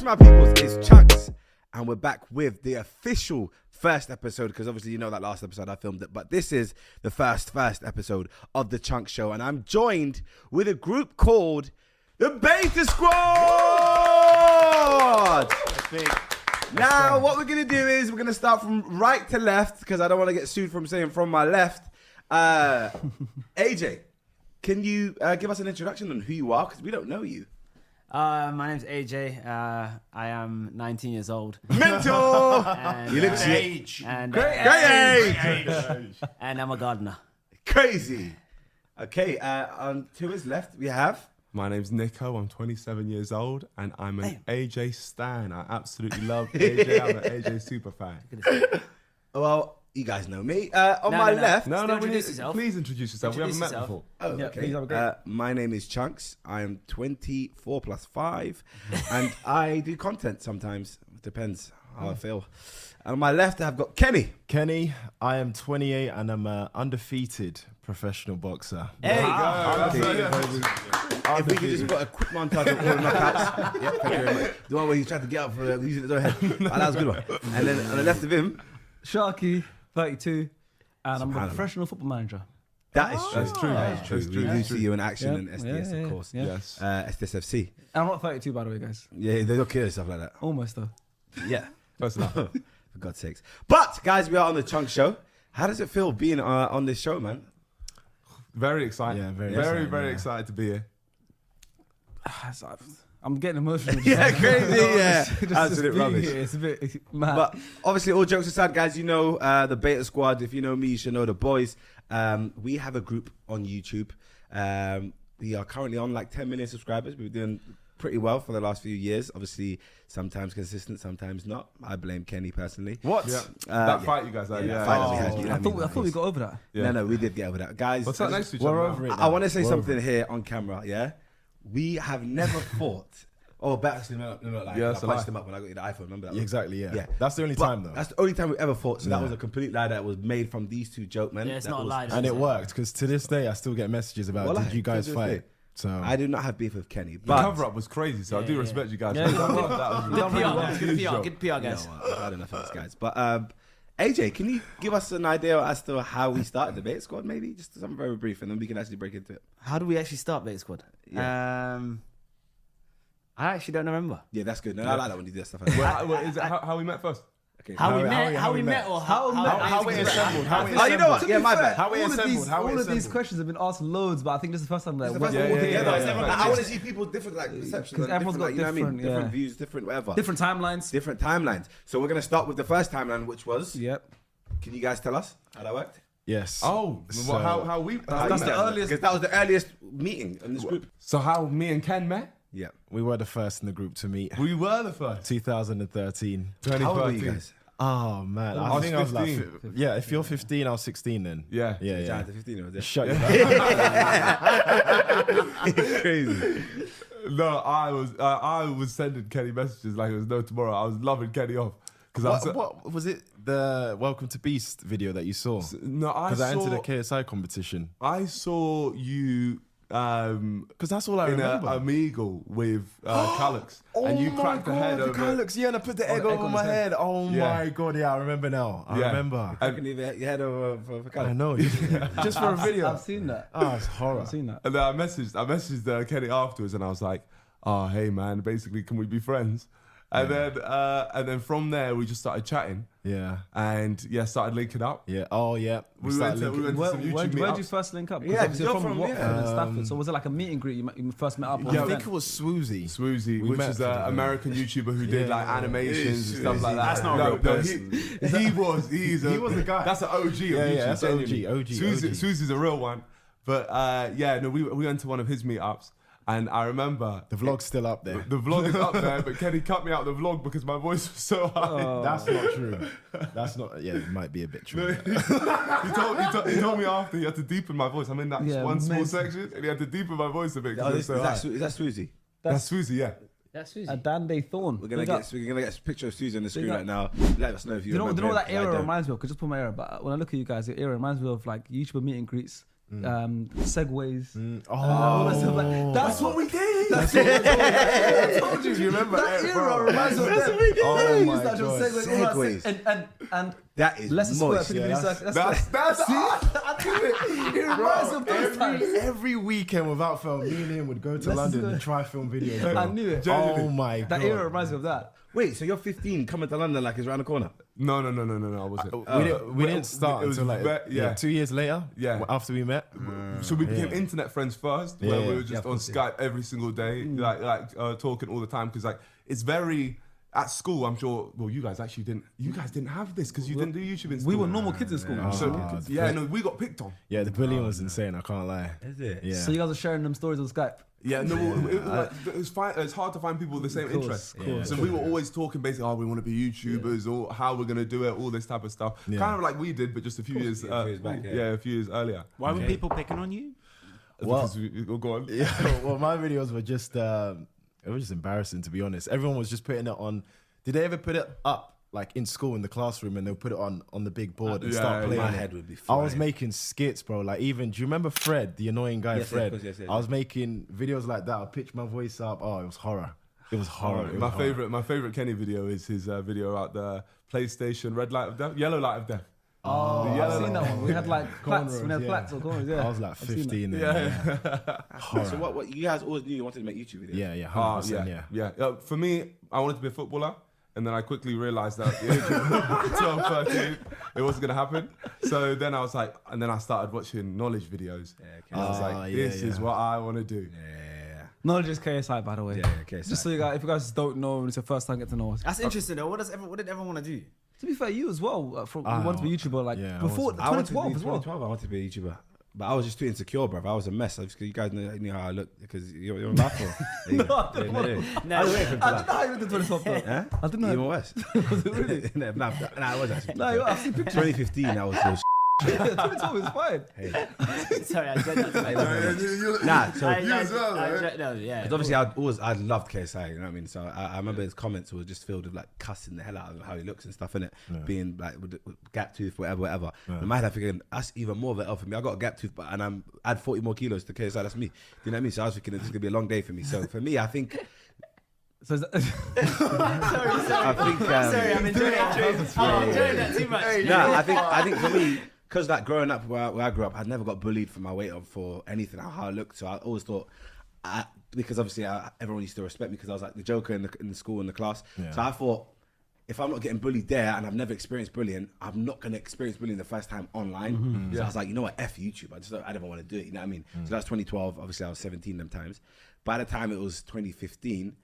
my peoples? It's Chunkz, and we're back with the official first episode, because obviously you know that last episode I filmed it, but this is the first episode of the Chunkz Show, and I'm joined with a group called the Beta Squad. Now, what we're gonna do is we're gonna start from right to left, because I don't want to get sued from saying from my left. AJ, can you give us an introduction on who you are, because we don't know you? My name's AJ. I am 19 years old. Mental! And, You look age. And, great age! and I'm a gardener. Crazy. Okay, on to his left, we have... My name's Niko. I'm 27 years old, and I'm an AJ stan. I absolutely love AJ. I'm an AJ super fan. Well, you guys know me. On my left... No, introduce yourself. Please introduce yourself. We haven't met before. Oh, okay. My name is Chunkz. I am 24 plus 5, and I do content sometimes. It depends how I feel. And on my left, I've got Kenny. Kenny, I am 28 and I'm an undefeated professional boxer. Hey! If we could just put a quick montage of all the knockouts. Yep, thank you very much. The one where he's trying to get up for using his own head. Oh, that was a good one. And then on the left of him, Sharky, 32, and I'm a professional football manager. that is true. That's true. That is true. We do see you in action in SDS, yeah, of course. yeah. Yes. SDS FC. And I'm not 32, by the way, guys. Yeah, they don't kill and stuff like that. Almost, though. Yeah. Close enough. For God's sakes. But, guys, we are on the Chunkz Show. How does it feel being on this show, man? Very excited. Yeah, very very excited, excited to be here. I'm getting emotional. Yeah, crazy, yeah. Absolute being rubbish. here, it's a bit mad. But obviously, all jokes aside, guys, you know the Beta Squad. If you know me, you should know the boys. We have a group on YouTube. We are currently on like 10 million subscribers. We've been doing pretty well for the last few years. Obviously, sometimes consistent, sometimes not. I blame Kenny personally. What? Yeah. That fight you guys had. Yeah, Yeah. fight that we had, you know I what mean? thought we got over that. Yeah. No, we did get over that. Guys, What's that next to each We're other? over it. I want to say We're something here on camera, yeah? We have never fought. Oh, but actually, no, like, Yeah, I that's a punched lie. him up when I got you the iPhone. Remember that? Yeah, exactly, yeah. Yeah. That's the only But time, though. That's the only time we ever fought. So that Yeah. was a complete lie that was made from these two joke men. Yeah, it's That not a was- lie. And it worked, because to this day, I still get messages about, Well, did you guys to this fight? day. So I do not have beef with Kenny. The But cover up was crazy, so I do respect you guys. Yeah, That was Good PR, guys. Huge joke. Good PR, you know guys. what? I had enough of this, guys. But AJ, can you give us an idea as to how we started the Beta Squad? Maybe just something very brief, and then we can actually break into it. How do we actually start Beta Squad? I actually don't remember. Yeah, that's good. No, I like that when you do that stuff. Like that. Well, is it how we met first? Okay. How we met, or how we assembled? Oh, you know what? Yeah, my bad. How we assembled? How we All of these assembled? questions have been asked loads, but I think this is the first time that It's the first Yeah, time we're yeah, together. yeah, yeah. I want to see people different like perceptions. Because everyone's got Different, like, you know what I mean? different, Different yeah. views, different whatever. different timelines. Different timelines. So we're gonna start with the first timeline, which was. Yep. Can you guys tell us how that worked? Yes. Oh, So- how we? That's the earliest. Because that was the earliest meeting in this group. So how me and Ken met? Yeah. We were the first in the group to meet. We were the first. 2013. How old were you 2013. guys? Oh, man. I I was think I was like, 15. yeah, if you're 15, I was 16 then. Yeah. Yeah, yeah. Giant to 15 was it? Shut your Crazy. No, I was sending Kenny messages like it was no tomorrow. I was loving Kenny off because What was it? The Welcome to Beast video that you saw? No, Because I entered a KSI competition. I saw you Because that's all I in remember. a Omegle with Calyx, and you cracked the head over. Calyx, yeah, and I put the egg over my head. Oh Yeah. my god, yeah, I remember now. I Yeah. remember. I can leave your head over for I Callum. know. Just for a video. I've seen that. Oh, it's horror. I've seen that. And then I messaged Kenny afterwards, and I was like, "Oh, hey man, basically, can we be friends?" And then from there we just started chatting, Yeah. and started linking up. Yeah. Oh, yeah. We went to some YouTube Where'd you meetups. first link up? 'Cause Yeah, obviously you're you're from from- Watford yeah. and Stafford. So was it like a meet and greet you first met up on? I an think event? it was Swoozy. Swoozy, We which met is for the an event. American YouTuber who did Yeah. like animations and stuff like that. That's not a real person. He was the guy. That's an OG of Yeah, YouTube. yeah, that's genuinely. OG. Swoozy's a real one. But we went to one of his meetups, and I remember The vlog's still up there. the vlog is up there, but Kenny cut me out the vlog because my voice was so high. That's not true. That's not. Yeah, it might be a bit true. He told me after he had to deepen my voice. I'm in that Yeah, one small amazing. section, and he had to deepen my voice a bit. 'cause Oh, it was is so high. that Susie? That's Swoozy, yeah. That's Susie. A Dande Thorn. We're gonna get a picture of Susie on the screen up. right now. Let us know if you Do you know remember what that him, 'cause I era don't. reminds me of? Because just put my era, but when I look at you guys, the era reminds me of like YouTuber meet and greets segways. Oh, That's what we did. I told you. You remember That it, era bro. reminds me of That's that. what we did. Oh my That God. segways. Segways. And That is Leicester Square. moist. Piccadilly Circus. That's I knew it. It reminds me of those times. Every weekend without fail, me and him would go to London and try film videos. Bro. I knew it. Oh my God. That era reminds me of that. Wait, so you're 15 coming to London like it's around the corner? No, I wasn't. We didn't start it was until like 2 years later. Yeah. After we met. So we became internet friends first, where Yeah. we were just on Skype every single day, talking all the time. Because like it's very at school. I'm sure. Well, you guys actually didn't. You guys didn't have this because you didn't do YouTube in school. We were normal kids in school. We got picked on. Yeah, the bullying was insane. I can't lie. Is it? Yeah. So you guys are sharing them stories on Skype. Yeah, no, it's fine. It's hard to find people with the same interests. course. So we were always talking basically, we want to be YouTubers or how we're gonna do it, all this type of stuff. Yeah. Kind of like we did, but just a few years, a few years back, a few years earlier. Why were people picking on you? Well- Go on. Yeah, well, my videos were just, it was just embarrassing, to be honest. Everyone was just putting it on. Did they ever put it up, like in school in the classroom, and they'll put it on the big board and start playing My it? head would be I was flying. making skits, bro. Like even, do you remember Fred, the annoying guy, Yes, Fred? of course, yes. I was making videos like that. I pitched my voice up. Oh, it was horror. It was horror. It was My horror. favorite Kenny video is his video about the PlayStation red light of death, yellow light of death. Oh, The I've yellow seen that one. We had like plats. We had Cornrows, plats or corners. Yeah. I was like I've seen 15 that. then. Yeah. Horror. So what? You guys always knew you wanted to make YouTube videos? Yeah, 100%, yeah. For me, I wanted to be a footballer. And then I quickly realized that at the age of 12, 13, it wasn't going to happen. So then I was like, and then I started watching knowledge videos. And I was like, this is what I want to do. Yeah. Knowledge is KSI, by the way. Yeah, okay. Just so you guys, if you guys don't know, it's your first time get to know us. That's interesting though. What did everyone want to do? To be fair, you as well. You wanted to be a YouTuber, like yeah, I before was- 2012 as well. 2012, I wanted to be a YouTuber. But I was just too insecure, bro. I was a mess. You guys knew how I looked because you're on laughing. I didn't know how you went to 2012 though. Huh? I didn't know. Even worse. Was it really? no, I was actually. No, I've seen pictures. 2015, I was so 2012 is fine. Sorry, I said that. Nah, so You as well, right? No, yeah. because obviously I loved KSI, you know what I mean? So I remember his comments were just filled with like cussing the hell out of how he looks and stuff, innit? Being like with gap tooth, whatever. In my head, I figured that's even more of an L for me. I got a gap tooth, but I add 40 more kilos to KSI, that's me. Do you know what I mean? So I was thinking this is gonna be a long day for me. So for me, I think So is that, I think Sorry, I'm enjoying it. I'm enjoying that too much. no, I think for me, because like growing up where I grew up, I never got bullied for my weight or for anything, how I looked. So I always thought, because obviously everyone used to respect me because I was like the joker in the school, in the class. Yeah. So I thought, if I'm not getting bullied there and I've never experienced bullying, I'm not going to experience bullying the first time online. So I was like, you know what, F YouTube. I didn't want to do it, you know what I mean? So that's 2012. Obviously, I was 17 them times. By the time it was 2015,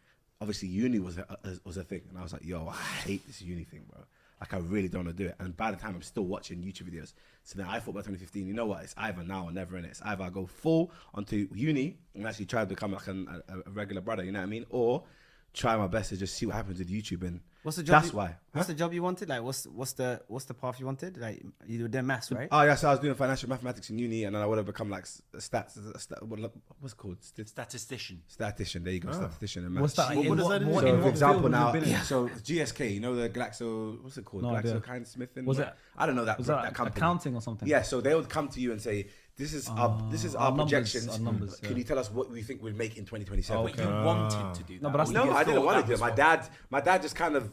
obviously uni was a thing. And I was like, yo, I hate this uni thing, bro. Like, I really don't want to do it. And by the time I'm still watching YouTube videos. So then I thought by 2015, you know what? It's either now or never in it. It's either I go full onto uni and actually try to become like a regular brother, you know what I mean? Or try my best to just see what happens with YouTube. And What's the job? that's why. What's the job you wanted? Like, what's the path you wanted? Like, you were doing maths, right? Oh, yeah, so I was doing financial mathematics in uni and then I would have become like what's it called? Statistician. Statistician. There you go, statistician in maths. what's that? What in does what, that what, do? So in for what example field now, have you been in? so GSK, you know the Glaxo, what's it called? No idea. Glaxo Smith and Was it- I don't know that. Was that company. accounting or something? Yeah, so they would come to you and say, "This is our our numbers, projections. our numbers, Can yeah. you tell us what we think we'd make in 2027?" But you wanted to do that. No, but that's No, the- I didn't thought want that to do it. was My dad just kind of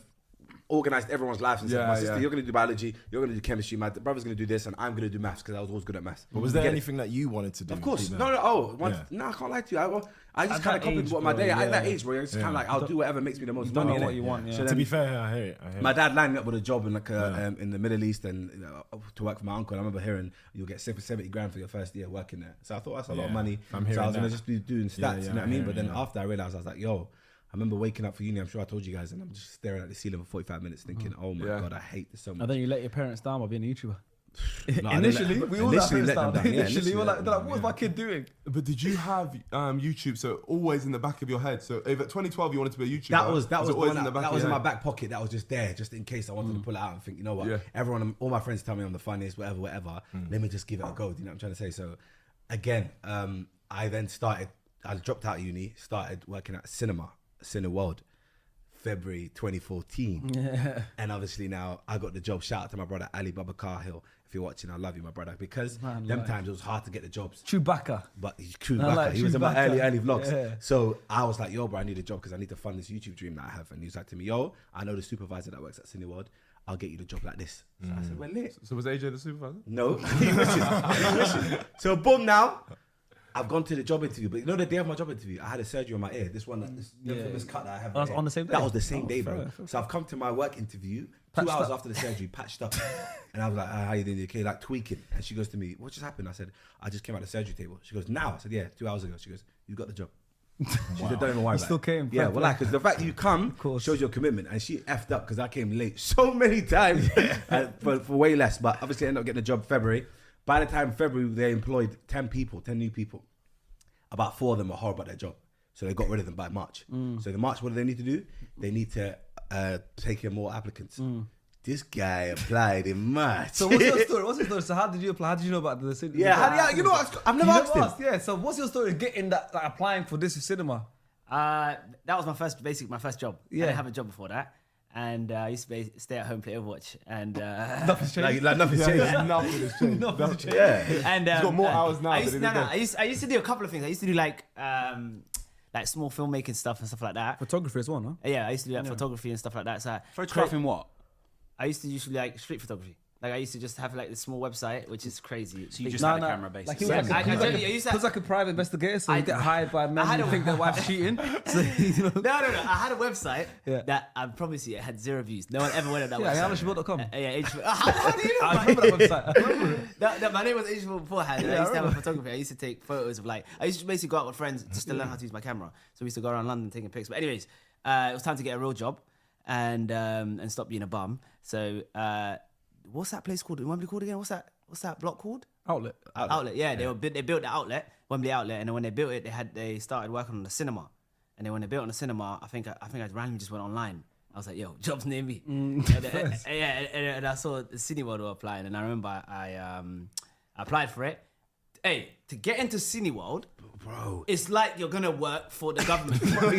organized everyone's lives and said, Yeah, "My sister, yeah. you're going to do biology. You're going to do chemistry. My brother's going to do this, and I'm going to do maths because I was always good at maths." But was You there get it? anything that you wanted to do? Of course. Deep No, down? no. Oh, Yeah. no, I can't lie to you. I just At kind of that copied age, what my bro, day. At yeah. that age, bro, it's kind of like I'll do whatever makes me the most You don't money. know innit? what you want, yeah. So To then be fair, I hear it. my dad lined me up with a job in like in the Middle East and to work for my uncle. I remember hearing you'll get 70 grand for your first year working there. So I thought that's a lot of Yeah, money. I'm So I hearing was gonna that. just be doing stats. Yeah, you know yeah, what I mean? I'm But then hearing that. after I realized, I was like, yo. I remember waking up for uni. I'm sure I told you guys, and I'm just staring at the ceiling for 45 minutes, thinking, "Oh my Yeah. god, I hate this so much." And then you let your parents down by being a YouTuber. No, I didn't Initially, let- we all initially let let them down. down. Yeah, Initially, we were like, let they're like, them what's down, my kid doing? But did you have YouTube so always in the back of your head? So if at 2012 you wanted to be a YouTuber, That was always always in the back. that of was your in my head? back pocket. That was just there, just in case I wanted to pull it out and think, you know what? Yeah. Everyone, all my friends tell me I'm the funniest, whatever. Let me just give it a go. Do you know what I'm trying to say? So, again, I then started. I dropped out of uni, started working at Cineworld. February 2014. Yeah. And obviously now I got the job. Shout out to my brother Ali Baba Carhill. If you're watching, I love you, my brother. Because Man, them like- times it was hard to get the jobs. Chewbacca. But he's true I backer. like He was in my Chewbacca. early vlogs. Yeah. So I was like, yo, bro, I need a job because I need to fund this YouTube dream that I have. And he was like to me, yo, I know the supervisor that works at Cineworld. I'll get you the job like this. So I said, well, lit. So was AJ the supervisor? No. He wishes. So boom, now I've gone to the job interview. But you know the day of my job interview, I had a surgery on my ear. This one, this cut that I have. Oh, that's here. on the same day? That was the same day, fair, bro. fair. So I've come to my work interview 2 Patched hours up. after the surgery, patched up. And I was like, how you doing? Okay, like tweaking. And she goes to me, what just happened? I said, I just came out of the surgery table. She goes, now? I said, yeah, 2 hours ago. She goes, you got the job. She said, don't even worry You about still it. came, Yeah, fair well, play. like, because the fact you come course. shows your commitment. And she effed up because I came late so many times for way less. But obviously, I ended up getting the job February. By the time February, they employed 10 new people. About 4 of them were horrible at their job. So they got rid of them by March. So in March, what do they need to do? They need to take in more applicants. This guy applied in March. So what's your story? What's your story? So how did you apply? How did you know about the cinema? Yeah, you know what? I've never asked him. Yeah. So what's your story getting that, like applying for this cinema? That was my first job. Yeah. I didn't have a job before that. And I used to stay at home, play Overwatch. And Nothing's changed. Like nothing's changed. Nothing has changed. Nothing's changed. Yeah. and He's got more hours now I used, than no, he no, did I used to do a couple of things. I used to do like small filmmaking stuff and stuff like that. Photography as well, no? Yeah, I used to do like photography and stuff like that. So Photographing what? I used to usually like street photography. Like I used to just have like this small website, which is crazy. So you just No, had no. a camera basically. Like he was I like, he was tell like, you, I used to- he was like a private investigator, so I- you get hired by men I had who a- think their wife's cheating. So, you know. No. I had a website Yeah. that I promise you it had 0 views. No one ever went on that Yeah, website. HowMuchYouBought.com. Yeah, how do you know? I remember that website. I remember it. No, my name was Asian beforehand. And Yeah, I used I to have a remember. photography. I used to take photos of like, I used to basically go out with friends just to learn how to use my camera. So we used to go around London taking pics. But anyways, it was time to get a real job and stop being a bum. So what's that place called? Wembley called again? What's that block called? Outlet. Outlet. Yeah, they built the outlet, Wembley Outlet, and then when they built it, they started working on the cinema. And then when they built on the cinema, I think I randomly just went online. I was like, yo, jobs near me. And I saw the Cineworld were applying, and I remember I applied for it. Hey, to get into Cineworld, Bro. it's like you're gonna work for the government. Bro, you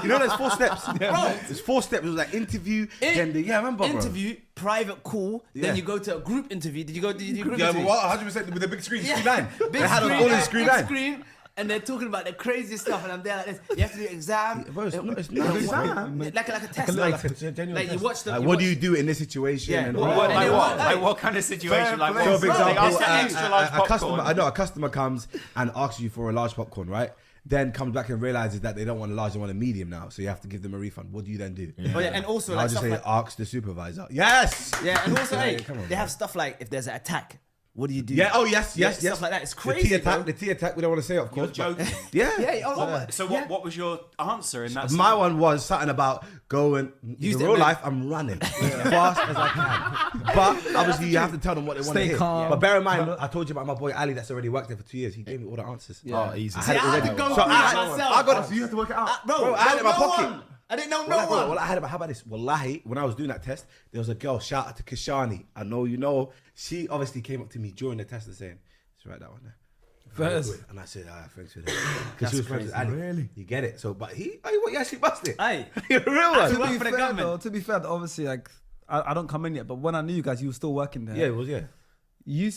know there's 4 steps. Bro, there's 4 steps. It was like interview, then I remember, bro. Interview, private call, Yeah. then you go to a group interview. Did you do group Yeah, but interview? what? 100% with the big screen, screen 9. Big They had screen, us all in yeah, screen big 9. screen, and they're talking about the craziest stuff, and I'm there like this. You have to do an exam. Bro, it's not an exam. Like a test. Like a genuine Like you test. watch the. Like, what do you do in this situation? Yeah. And What- all what- that. and then what- Like what kind of situation? Like play. So, what? for They example, ask for extra large popcorn. a customer comes and asks you for a large popcorn, right? Then comes back and realizes that they don't want a large, they want a medium now. So you have to give them a refund. What do you then do? Oh, yeah, and also I'll like just stuff say, like, ask the supervisor. Yes! yeah, and also hey, come on, they have stuff like if there's an attack, what do you do? Yeah, oh yes, yes, Yeah, yes. stuff like that. It's The crazy, T attack, bro. the T attack, we don't want to say it, of You're course. but- joking. Yeah. Yeah, oh, So yeah. what was your answer in that? My one was something about going Use in it, real man. life. I'm running as fast as I can, but obviously you have to tell them what they want to Stay hear. calm. But bear in mind, I told you about my boy Ali that's already worked there for 2 years. He gave me all the answers. Oh, easy. I had it I had already. to go So through I it had- myself. I got it. So you have to work it out. Bro, I had it in my no pocket. one. I didn't know Well, no one. well, I had how about this? Wallahi, when I was doing that test, there was a girl, shout out to Kishani. I know you know. She obviously came up to me during the test and saying, let's write that one there. First. And I said, thanks for that. Because she was friends with Ali. Really? You get it. So, but he actually busted. Hey. You're a real one. To work for the government. To be fair, obviously, like I don't come in yet, but when I knew you guys, you were still working there. Yeah, it was, yeah. You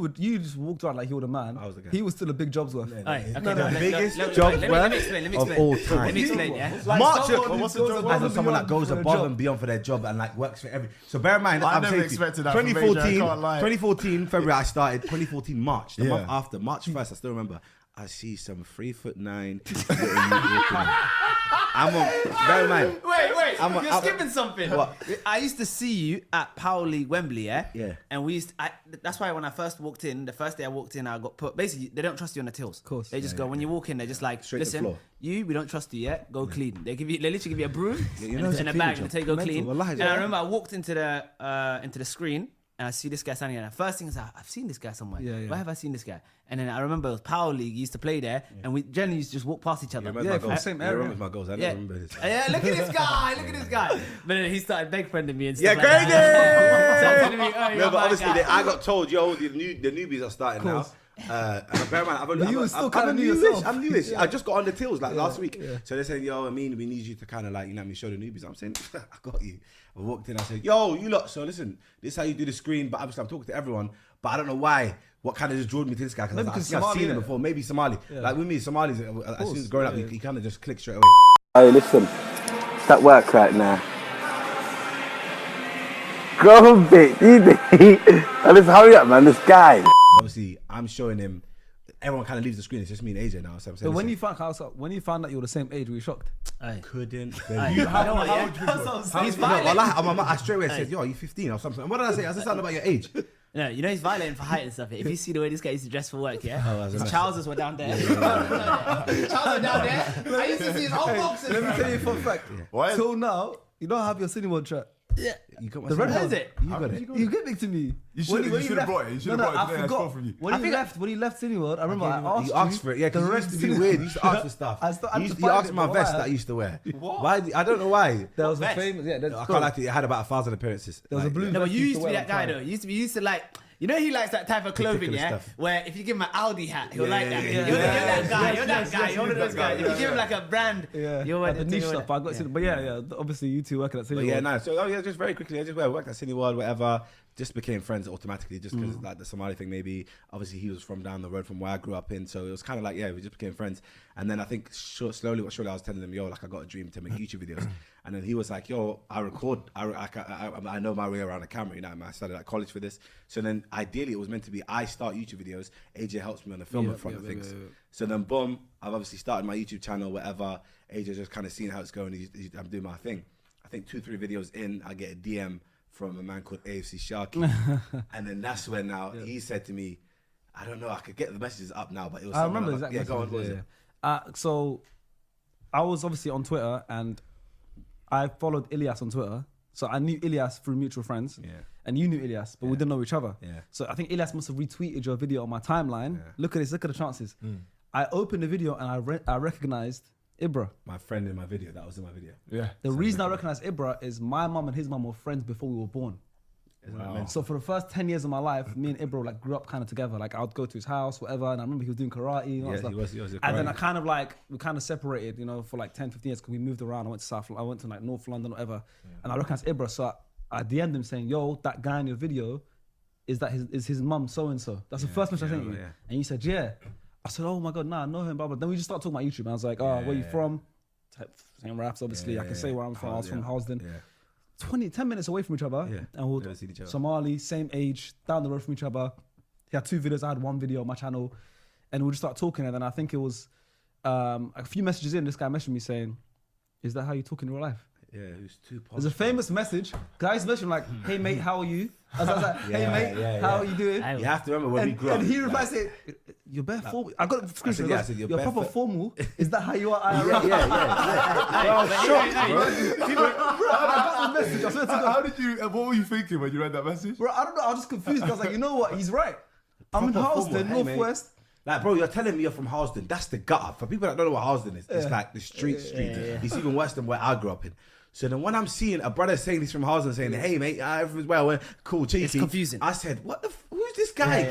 just walked around like you were the man. I was the guy. He was still a big jobs worth. Hey, okay, The no, biggest let me job explain, worth let me explain. of all time. Let me explain, yeah? March someone what's who the goes job? as above someone that and goes beyond for a above job. and beyond for their job and like works for every. So bear in mind, I I'm never saying expected that from AJ, I 2014, can't lie. 2014 February I started. 2014 March, the Yeah. month after March 1st. I still remember. I see some 3'9" little youth walking in. I'm on. Bear in mind. Wait, I'm you're skipping something. What? I used to see you at Power League Wembley, yeah? Yeah. And that's why when I first walked in, the first day I walked in, I got put, basically, they don't trust you on the tills. Of course. They just go, when you walk in, they're just like, Straight to the listen, floor. we don't trust you yet, go clean. They literally give you a broom you know it's and a a cleaning bag job. and they tell you go Mental, clean. wallahi, And I remember I walked into the screen, and I see this guy standing there. And the first thing is, I've seen this guy somewhere. Yeah, yeah. Where have I seen this guy? And then I remember it was Power League, he used to play there, and we generally used to just walk past each other. Remember Yeah, my from goals. the same Yeah, area. remember my goals. I don't Yeah. remember this. Yeah, look at this guy, look at this guy. But then he started beg friending me and Yeah, stuff like that. Grady! Started telling me, oh, you're No, but my obviously guy. I got told, yo, the newbies are starting now. Bear in mind, I'm newish. I just got on the tills like last week. So they're saying, yo, I mean, we need you to kind of like, you know what I mean, show the newbies. I'm saying, I got you. I walked in, I said, yo, you lot, so listen, this is how you do the screen, but obviously I'm talking to everyone, but I don't know why. What kind of just drew me to this guy? Because I've seen him before, maybe Somali. Like with me, Somalis, as soon as growing up, you kind of just click straight away. Hey, listen, it's at work right now. Go on, bitch. Let's hurry up, man. This guy. Obviously, I'm showing him. Everyone kind of leaves the screen. It's just me and AJ now. So I'm saying, But when you found out you were the same age, were you shocked? couldn't. He's violent. I straight away said, yo, are you 15 or something? And what did I say? I said something about your age. No, you know he's violating for height and stuff. If you see the way this guy used to dress for work, his trousers were down there. Trousers were down there. I used to see his whole boxes. Let me tell you a fun fact. Till now, you don't have your Cineworld shirt. Yeah. You got The red What one. is it? You got it. You give it to me. You should have brought it. You should have brought it. I forgot. From you. When he left Cineworld, I remember I asked You asked for it, yeah, because you used to be weird. You used to ask for stuff. I You asked for my vest that I used to wear. What? Why? I don't know why. There was a vest? famous, I can't lie to you, it had about 1,000 appearances. There was a blue. No, but vest you he used to be wear that all guy the though. time. You used to like. You know he likes that type of clothing, Particular yeah? stuff. Where if you give him an Audi hat, he'll like that. yeah, You're yeah, that guy. yes, You're that yes, guy. yes, You're one of yes, those guys. If you give him like a brand, you're Like one the of niche stuff. But I got but yeah, obviously you two working at Cineworld. But yeah, nice. So just very quickly, I just worked at Cineworld, whatever. Just became friends automatically, just because like the Somali thing. Maybe obviously he was from down the road from where I grew up in, so it was kind of like we just became friends. And then I think slowly I was telling him, yo, like I got a dream to make YouTube videos. And then he was like, yo, I record. I know my way around a camera. You know, I studied at college for this. So then ideally it was meant to be I start YouTube videos. AJ helps me on the filming front of things. So then boom, I've obviously started my YouTube channel, whatever. AJ just kind of seeing how it's going. I'm doing my thing. I think 2-3 videos in, I get a DM from a man called AFC Sharky. And then that's when now he said to me, I don't know, I could get the messages up now, but it was I remember exactly. Yeah, go on, what was it? So I was obviously on Twitter and I followed Ilyas on Twitter. So I knew Ilyas through mutual friends. Yeah. And you knew Ilyas, but we didn't know each other. Yeah. So I think Ilyas must have retweeted your video on my timeline. Yeah. Look at this, look at the chances. I opened the video and I recognized Ibra. My friend in my video, that was in my video. Yeah. The reason I recognized Ibra is my mum and his mum were friends before we were born. Wow. So for the first 10 years of my life, me and Ibra like grew up kind of togetger. Like I would go to his house, whatever, and I remember he was doing karate and all that stuff. He was and then I kind of like, we kind of separated, you know, for like 10, 15 years because we moved around. I went to like North London, whatever. And I recognized Ibra, so I DM'd him saying, yo, that guy in your video, is his mum so-and-so? That's the first message I sent you. And you said, yeah. I said, oh my God, nah, I know him, blah, blah. Then we just started talking about YouTube. And I was like, oh, where you from? Same raps, obviously. I can say where I'm from. I was from Halsden. 10 minutes away from each other. And we'll seen each other. Somali, same age, down the road from each other. He had 2 videos. I had 1 video on my channel. And we just start talking. And then I think it was a few messages in, this guy messaged me saying, is that how you talk in real life? Yeah, it was too posh. There's a famous message. Guys messaged me like, hey mate, how are you? I was like, hey mate, how are you doing? You have to remember when we grew up. And he replied saying, you're bare formal. I got a screenshot. I said, you're proper formal. Is that how you are? I was shocked, bro. I got the message. I swear to God. How did you? What were you thinking when you read that message? Bro, I don't know. I was just confused. I was like, you know what? He's right. I'm in Halsden, Northwest. Like, bro, you're telling me you're from Halsden. That's the gutter. For people that don't know what Halsden is, it's like the street. It's even worse than where I grew up in. So then when I'm seeing a brother saying he's from Halsden saying, hey mate, everything's well, cool, cheeky. It's confusing. I said, what the who's this guy?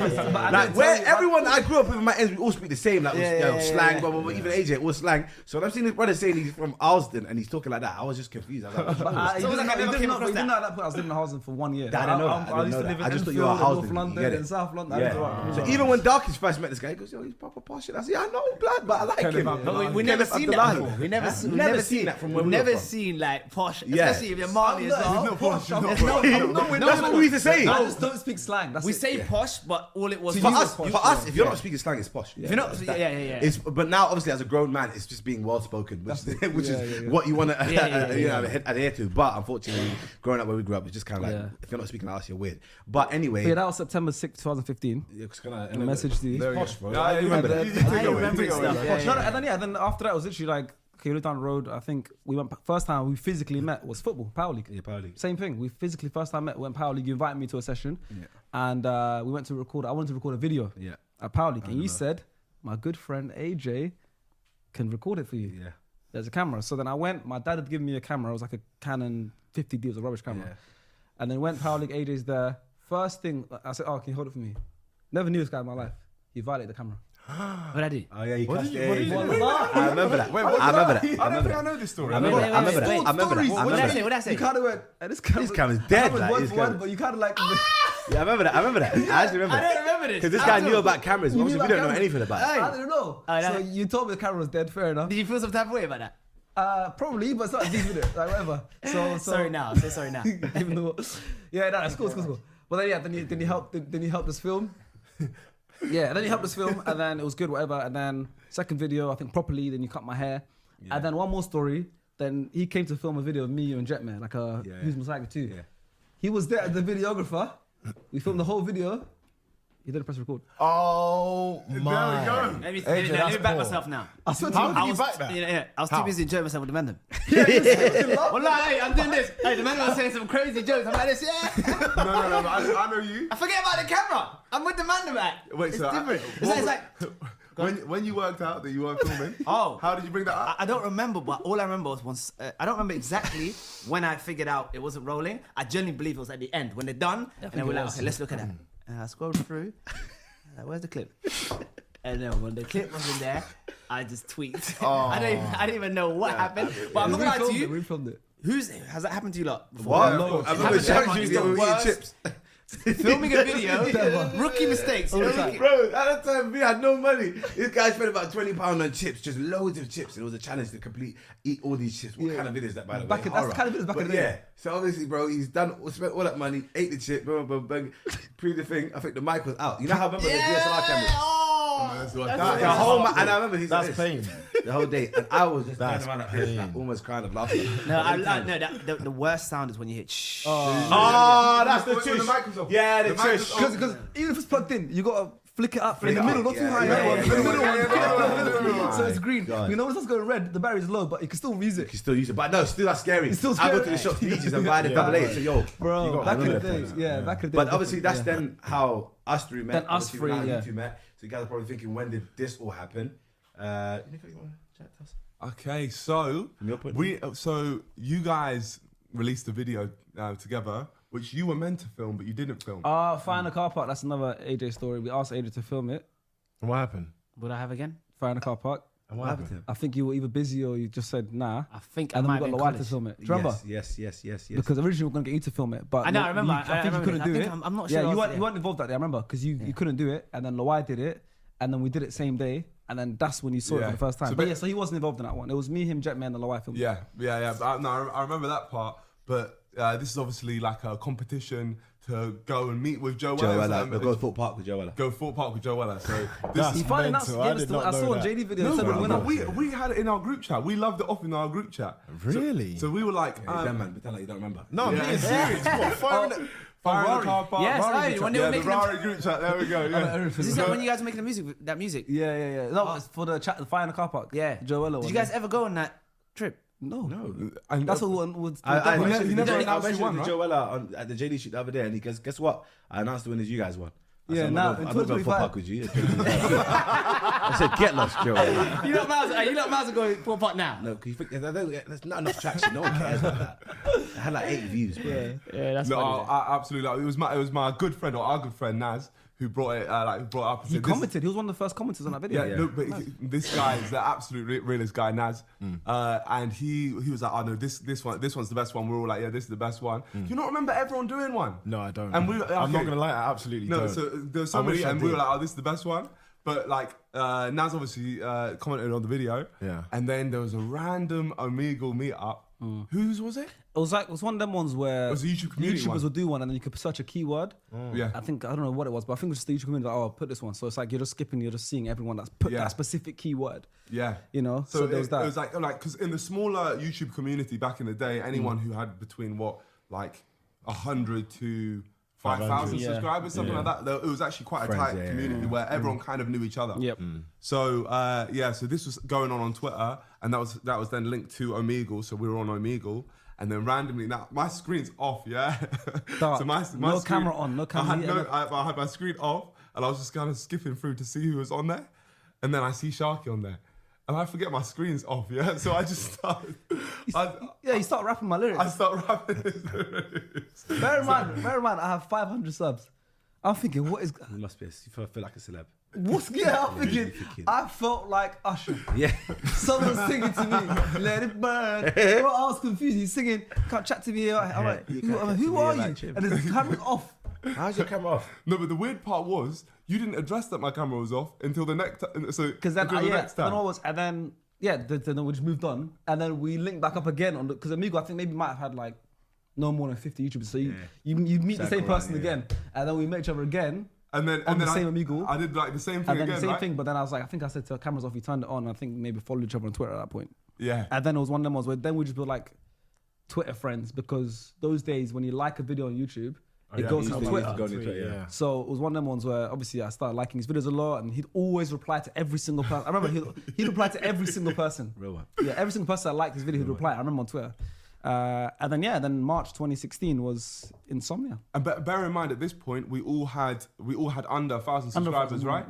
Like where everyone I grew up with in my ends, we all speak the same, like slang, blah, blah, blah, even AJ, all slang. So when I'm seeing this brother saying he's from Halsden and he's talking like that, I was just confused. I was like, he didn't know at that point I was living in Halsden for 1 year. I didn't know that. I used to live in just thought you were North Halsden. London and South London. So even when Darkish first met this guy, he goes, yo, he's proper posh. I said, I know, blood, but I like him. But we never seen that before. We never seen that from where we never seen like posh, especially if you're Mali as well. That's what we used to say. I just don't speak slang. We say posh, but all it was for us, if you're not speaking slang, it's posh. If you're not, But now, obviously, as a grown man, it's just being well spoken, which is what you want to adhere to. But unfortunately, growing up where we grew up, it's just kind of like if you're not speaking like us, you're weird. But anyway, that was September 6th, 2015. I messaged you. Posh, bro. I remember that. I remember stuff. Then after that, it was literally like, okay, we lived down the road. I think we went, first time we physically met was football, Power League. Yeah, Power League. Same thing. We physically first time met, we went Power League. You invited me to a session and we went to record. I wanted to record a video at Power League. And you said, my good friend AJ can record it for you. Yeah. There's a camera. So then I went, my dad had given me a camera. It was like a Canon 50D. It was a rubbish camera. Yeah. And then went Power League, AJ's there. First thing, I said, oh, can you hold it for me? Never knew this guy in my life. he violated the camera. What I do? Oh yeah, he What cussed did you- what did you do? I remember that. Wait, what I remember that. I don't remember think I that. know this story. I remember that. I remember that. Wait, I remember that. stories. I What did I remember say? that. What did I say? You kind of went, this camera. This camera's dead, I like, word this for word, camera. but you kind of like. Yeah, I remember that. I remember that. I actually remember. I don't remember this. Because this guy knew about cameras. You knew Obviously, we about don't know cameras. anything about it. I don't know. Oh, So that- you told me the camera was dead. Fair enough. Did you feel some type of way about that? Probably, but it's not deep with it. Like whatever. So Sorry now. Say sorry now. even though, yeah, no, it's cool, it's cool, it's cool. But then yeah, then he helped us film. Yeah, then he helped us film, and then it was good, whatever. And then second video, I think properly. Then you cut my hair, and then one more story. Then he came to film a video of me, you, and Jetman, like a Who's Mosaic too. Yeah. He was there as the videographer. We filmed the whole video. He didn't press record. Oh There we my. go. Let me AJ, back that's poor. myself now. I swear How to did you, you back that? Yeah. I was too How? busy enjoying myself with the man. well, Well, like, hey, I'm doing this. Hey, the man was saying some crazy jokes. I'm like this, yeah. No, I know you. I forget about the camera. I'm with the man, man. Wait, It's so different. It's like when you worked out that you weren't filming, Oh. how did you bring that up? I don't remember, but all I remember was once. I don't remember exactly when I figured out it wasn't rolling. I genuinely believe it was at the end when they're done, and then we're like, okay, let's look at that. And I scrolled through. Where's the clip? And then when the clip was in there, I just tweaked. I didn't even know what happened. But I'm not gonna lie to we you. filmed it. Has that happened to you lot before? What? Loads. I remember Chunkz used to the eat worst. chips. Filming a video, rookie mistakes. You know, time. rookie- Bro, at the time we had no money. This guy spent about £20 on chips, just loads of chips. It was a challenge to eat all these chips. What kind of videos that, by the way? That's the kind of videos back in the day. Yeah. So obviously, bro, he's spent all that money, ate the chip, boom, boom, boom, pre the thing. I think the mic was out. You know how I remember the DSLR cameras? The whole and I remember he's That's like pain. this the whole day, and I was just That's standing around like this, like, almost crying of laughter. No, the worst sound is when you hit shh. Oh, that's the When the tush. mic was off. Yeah, the The mic was tush. off. Because even if it's plugged in, you gotta flick it up in the it middle, up, not too yeah, high. yeah, In the middle yeah. one, so it's green. God. You know when it's going red, the battery's low, but you can still use You it. can still use it, but no, still that's scary. It's still I go scary. to the shop for ages and buy the double A. So yo, Bro, got back in the remember day, that. yeah, back in the day. But obviously that's then how us three met. Then us Obviously, three, now yeah. you two met. So you guys are probably thinking, when did this all happen? Niko, you want to chat to us? Okay, so From your point of so you guys released a video together, which you were meant to film, but you didn't film. Fire in the car park, that's another AJ story. We asked AJ to film it. And what happened? Would I have again? Fire in the car park. And what happened? I think you were either busy or you just said nah. I think And I then might we got have Lawad been to film it. Do you remember? Yes. Because originally we were going to get you to film it. But I know, I remember. I think you couldn't do it. I'm not sure. Yeah, I you was- weren't involved that day, I remember. Because you couldn't do it. And then Lawad did it. And then we did it same day. And then that's when you saw it Yeah. for the first time. So But ba- yeah, so he wasn't involved in that one. It was me, him, Jetman, and Lawad filmed it. Yeah. But, no, I remember that part. But this is obviously like a competition to go and meet with Joe Weller. We'll go to Thorpe Park with Joe Weller. Go Thorpe Park with Joe Weller. So this That's He finally announced. mental. Yeah, I did not I know saw a that. JD video. no, It said no, we're no, winner. we had it in our group chat. We loved it off in our group chat. Really? So we were like, Damn man, pretend like you don't remember. No, I'm being serious. What, fire in the... fire in Rari. the car park. Yes, Rari right, group when chat. they were the making them- Rari group chat. There we go. Yeah. Is this like when you guys were making that music? Yeah. No, it's for the Fire in the car park. Yeah. Joe Weller Did one. you guys ever go on that trip? No. And That's what was. I You mentioned never I announced mentioned you won, it to right? Joe Weller at the JD shoot the other day, and he goes, "Guess what? I announced the winners. You guys won." I Yeah, said, now, I'm in not going to 2025. Park with you. I said, "Get lost, Joe." You lot miles are going for pot now. No, because there's not enough traction. No one cares about that. I had like 8 views, bro. Yeah, that's No, funny. absolutely. Like, it was my good friend or our good friend Naz who brought it up. And He said, "This- commented. He was one of the first commenters on that video. Yeah, no, but this guy is the absolute realest guy, Naz, and he was like, "Oh no, this one's the best one." We're all like, "Yeah, this is the best one." Do you not remember everyone doing one? No, I don't. And we, I'm not going to lie, I absolutely No, don't. so there was so I many, wish I and we were did. like, "Oh, this is the best one." But like, Naz obviously commented on the video, Yeah. and then there was a random Omegle meetup. Whose was it? It was one of them ones where It was a YouTube community YouTubers one. would do one and then you could search a keyword. Yeah. I don't know what it was, but I think it was just the YouTube community. Like, oh, I'll put this one. So it's like you're just skipping, you're just seeing everyone that's put Yeah. that specific keyword. Yeah. You know, So, so there was it that. was like because in the smaller YouTube community back in the day, anyone who had between 100 to 5,000 Yeah. subscribers, something like that. It was actually quite a Friends, tight yeah, community where everyone kind of knew each other. Yep. So so this was going on Twitter, and that was then linked to Omegle. So we were on Omegle, and then randomly now my screen's off. Yeah. Dark. so my No screen, camera on, no camera. I had my screen off, and I was just kind of skipping through to see who was on there, and then I see Sharky on there. And I forget my screen's off, yeah? So I just started... Yeah, you start rapping my lyrics. I start rapping his lyrics. Bear in mind, I have 500 subs. I'm thinking, what is... You must be. You feel like a celeb. I'm thinking, I felt like Usher. Yeah. Someone singing to me, let it burn. Bro, I was confused. He's singing, can't chat to me. I'm like, who are you? And his camera's off. How's your camera off? No, but the weird part was you didn't address that my camera was off until the next time. So Because then, the next time. then we just moved on. And then we linked back up again on because Amigo, I think maybe might have had like no more than 50 YouTubers. So you meet the same person again. And then we met each other again. And then the same Amigo. I did like the same thing And then again, the same right? thing, but then I was like, I think I said to cameras off, we turned it on. I think maybe followed each other on Twitter at that point. Yeah. And then it was one of them ones where then we just built like Twitter friends because those days when you like a video on YouTube, it goes to Twitter. Yeah. So it was one of them ones where obviously I started liking his videos a lot and he'd always reply to every single person. I remember he'd reply to every single person. Real one. Yeah, every single person that liked his video, he'd reply. I remember on Twitter. Then March 2016 was Insomnia. And bear in mind, at this point, we all had under 1,000 subscribers, right?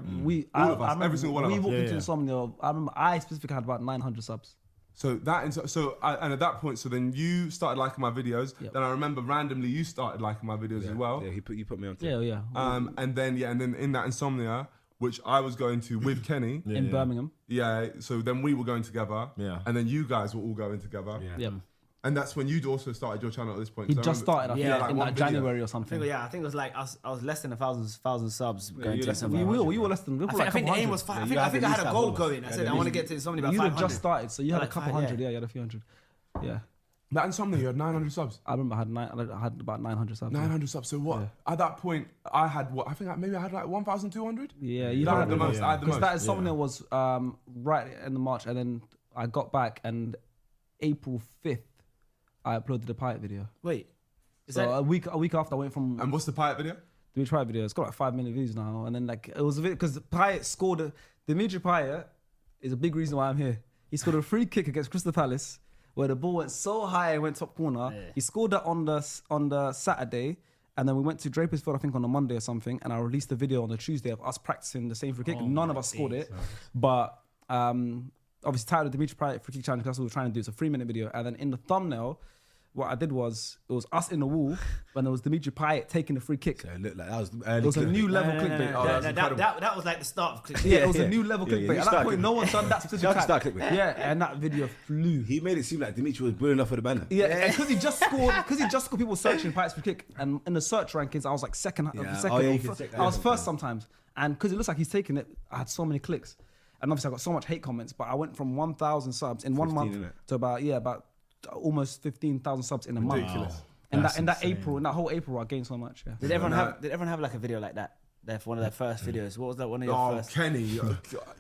All of us, every single one of us. We walked into Insomnia. I remember I specifically had about 900 subs. And at that point, so then you started liking my videos. Yep. Then I remember randomly you started liking my videos as well. Yeah, you put me on. Yeah. And then in that Insomnia, which I was going to with Kenny. In Birmingham. Yeah. So then we were going together. Yeah. And then you guys were all going together. Yeah. And that's when you'd also started your channel at this point. He 'cause I just remember- started, I think, like in one like video. January or something. I think it was like I was less than 1,000 subs going you to less than Insomnia. We were less than. I think the aim was five. I think I had a goal going. I said I want to get to Insomnia about You 500. had just started, so you had a Like couple five, hundred. Yeah, you had a few hundred. Yeah. That Insomnia, you had 900 subs. I remember I had about 900 subs. 900 subs. So what? At that point, I had what? I think maybe I had like 1,200. Yeah, you I had had the most. I had the because most. that Insomnia was right in the March, and then I got back, and April 5th, I uploaded the pirate video. Wait, So a week after, I went from And what's the pirate video? the pirate video. It's got like 5 million views now, and then like it was a bit because Pirate scored the Dimitri Payet is a big reason why I'm here. He scored a free kick against Crystal Palace where the ball went so high and went top corner. Yeah. He scored that on the Saturday, and then we went to Drapersfield, I think on a Monday or something, and I released a video on the Tuesday of us practicing the same free kick. None of us scored it, but obviously titled Dimitri Payet free kick challenge. That's what we were trying to do. It's a 3-minute video, and then in the thumbnail, what I did was it was us in the wall when there was Dimitri Payet taking the free kick. So it looked like that was It was a new level clickbait. That was like the start of clickbait. Yeah, it was a new level Yeah, clickbait. you At that started point, no one done that specific Sharky started tag. clickbait. Yeah, and that video flew. He made it seem like Dimitri was bullying off for the banner. Yeah, because he just scored people searching Pirates free kick, and in the search rankings, I was like second. Yeah. second Oh, yeah, or you can fir- check that I was out. first sometimes, and because it looks like he's taking it, I had so many clicks, and obviously I got so much hate comments. But I went from 1,000 subs in 1 month innit? to about almost 15,000 subs in a month. Ridiculous. And That's in that insane. April, in that whole April, I gained so much. Yeah. Did everyone have like a video like that? For one of their first videos. What was that one of your Oh, first? Kenny,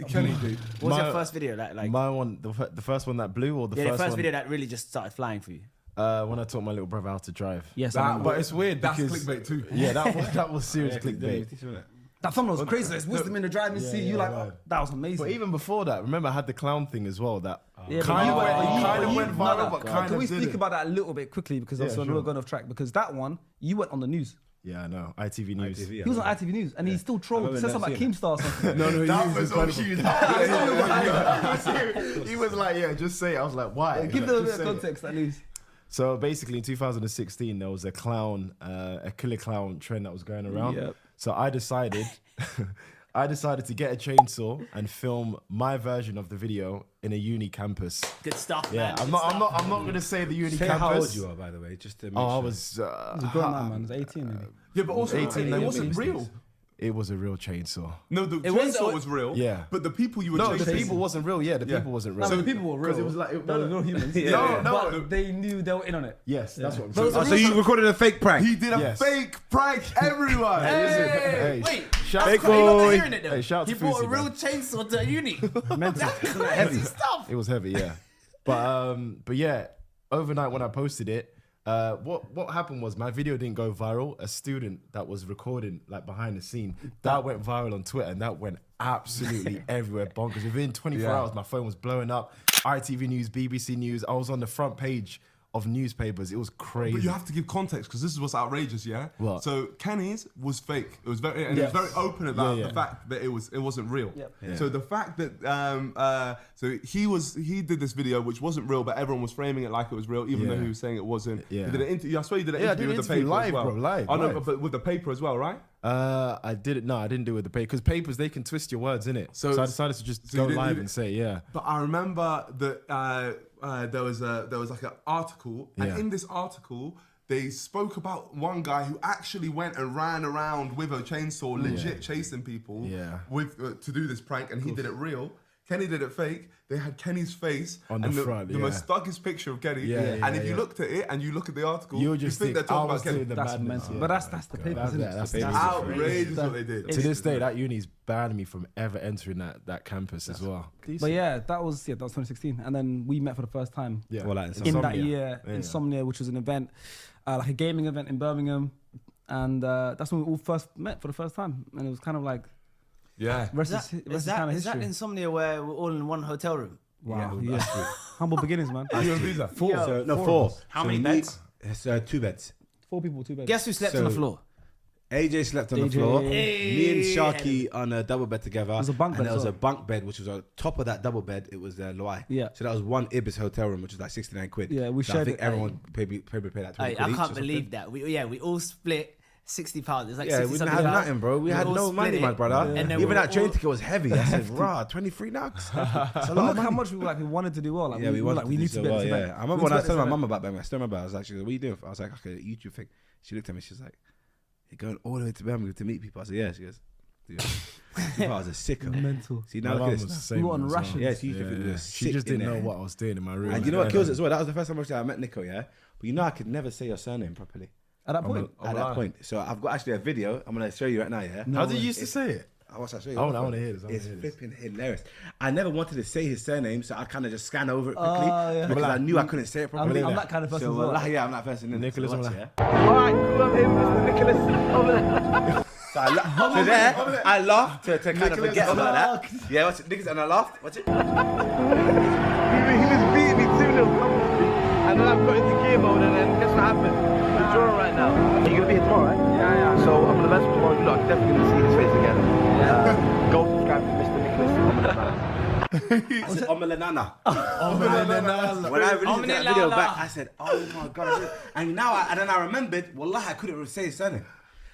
Kenny, dude. What was your My- first video like? My one, the first one that blew, or the The first first one video that really just started flying for you. when I taught my little brother how to drive. Yes, I That, remember. But it's weird that's because clickbait too. yeah, that was serious clickbait. That thumbnail was crazy. There's wisdom in the driving seat. You like, oh, that was amazing. But even before that, remember I had the clown thing as well. That Yeah, kind of but went viral, but kind Can of we speak didn't. about that a little bit quickly because that's when sure. we're going off track? Because that one, you went on the news. Yeah, I know. ITV News. He was on ITV News and he still trolled. He said something about seen Keemstar or something. No, That was all you. He was like, yeah, just say it. I was like, why? Give Like, them a just bit of say it. context at least. So basically, in 2016, there was a clown, a killer clown trend that was going around. Yep. So I decided, to get a chainsaw and film my version of the video in a uni campus. Good stuff, Yeah, man. I'm not gonna say the uni Say campus. how old you are, by the way, just to make Oh, I sure. was. He's a grown man, man. He's 18 maybe. Yeah, but also 18, it wasn't 19, real. It was a real chainsaw. No, the It was- chainsaw was real. Yeah. But the people you were No, the chasing. people wasn't real. Yeah, the Yeah. people wasn't real. No, but the people were real. Because it was like They were real humans. No, But they knew they were in on it. Yes, that's what I'm But it was saying. a So you recorded a fake prank? He did a Yes. fake prank, everyone. Hey, Wait, shout that's out crazy. You're boy. not hearing it though. Hey, shout out He to brought a Fuzi, real man. chainsaw to uni. That's Heavy. stuff. It was heavy, yeah. But yeah, overnight when I posted it, what happened was my video didn't go viral. A student that was recording like behind the scene that went viral on Twitter, and that went absolutely everywhere, bonkers. Within 24 hours, my phone was blowing up. ITV News, BBC News. I was on the front page of newspapers. It was crazy. But you have to give context because this is what's outrageous, yeah. What? So Kenny's was fake. It was very, and it was very open about Yeah, the yeah. fact that it wasn't real. Yep. Yeah. So the fact that so he did this video which wasn't real, but everyone was framing it like it was real, even though Yeah. he was saying it wasn't. Yeah. He did an interview. I swear you did an Yeah, I interview did with the an paper interview as well. live, bro, live, I know, live. but with the paper as well, right? I didn't. No, I didn't do it with the paper because papers they can twist your words in it. So I decided to just go live and say yeah. But I remember that there was like an article, and in this article they spoke about one guy who actually went and ran around with a chainsaw, legit chasing people with to do this prank, and he did it real. Kenny did it fake. They had Kenny's face on the front, the most thuggest picture of Kenny. And if you looked at it and you look at the article, you just think they're talking about Kenny. That's mental. But that's the papers. That's outrageous what they did. To this day, that uni's banned me from ever entering that campus as well. But yeah, that was 2016, and then we met for the first time. Yeah, well, like in that year, Insomnia, which was an event, like a gaming event in Birmingham, and that's when we all first met for the first time, and it was kind of like. Yeah. Is that Insomnia where we're all in one hotel room? Wow. Yeah. Humble beginnings, man. Four. How many beds? It's 2 beds. 4 people, 2 beds. Guess who slept on the floor? AJ slept on the floor. Me and Sharky on a double bed together. There was a bunk bed. And there was a bunk bed, which was on top of that double bed. It was Loai. Yeah. So that was one Ibis hotel room, which was like 69 quid. Yeah, we so shared I think it. everyone paid like 20 quid I each can't or believe something. that. We all split £60. It's like Yeah, 60 we didn't something have pounds. nothing, bro. We had all no split money, it. my brother. And then Even we that were train all- ticket was heavy. I said, rah, 23 nugs. That's a But lot look of how money. much we wanted to do well. Like, Yeah, we wanted we to need do to so be well, at this yeah. event. I remember We when need I to told be my at mum about Birmingham. I still remember. I was like, what are you doing? I was like, okay, a YouTube thing. She looked at me. She's like, you're going all the way to Birmingham to meet people. I said, yeah. She goes, dude. I was a sicko. Mental. See, My now mum look at was the this. same We were on as well. rations. Yeah, she used to think we were She sick just in didn't know there. what I was doing in my room. And you know what kills it as well? That was the first time actually I met Niko, yeah? But you know I could never say your surname properly. At that point. At that point. So I've got actually a video. I'm going to show you right now, yeah? How did you used to say it? I'll show you. I wanna hear this. It's flipping hilarious. I never wanted to say his surname, so I kind of just scan over it quickly because I knew I couldn't say it properly. I'm that kind of person So as well. yeah, I'm that person. Nicholas, so I'm watch, like- yeah? Alright, cool, I'm here, Mr. Nicholas. Over there. So I laughed to kind of forget about that. Yeah, watch it. Nicholas, and I laughed. Watch it. He was beating me 2-0 comfortably, and then I've got into game mode, and then guess what happened? We're drawing right now. You're going to be here tomorrow, right? Yeah. So I'm going to message tomorrow. Look, I'm definitely going to see his face again. Go subscribe to Mr. Nicholas. Omelanana. When I released that video back, I said, oh my God. And now, and then I remembered, wallah, I couldn't say his surname.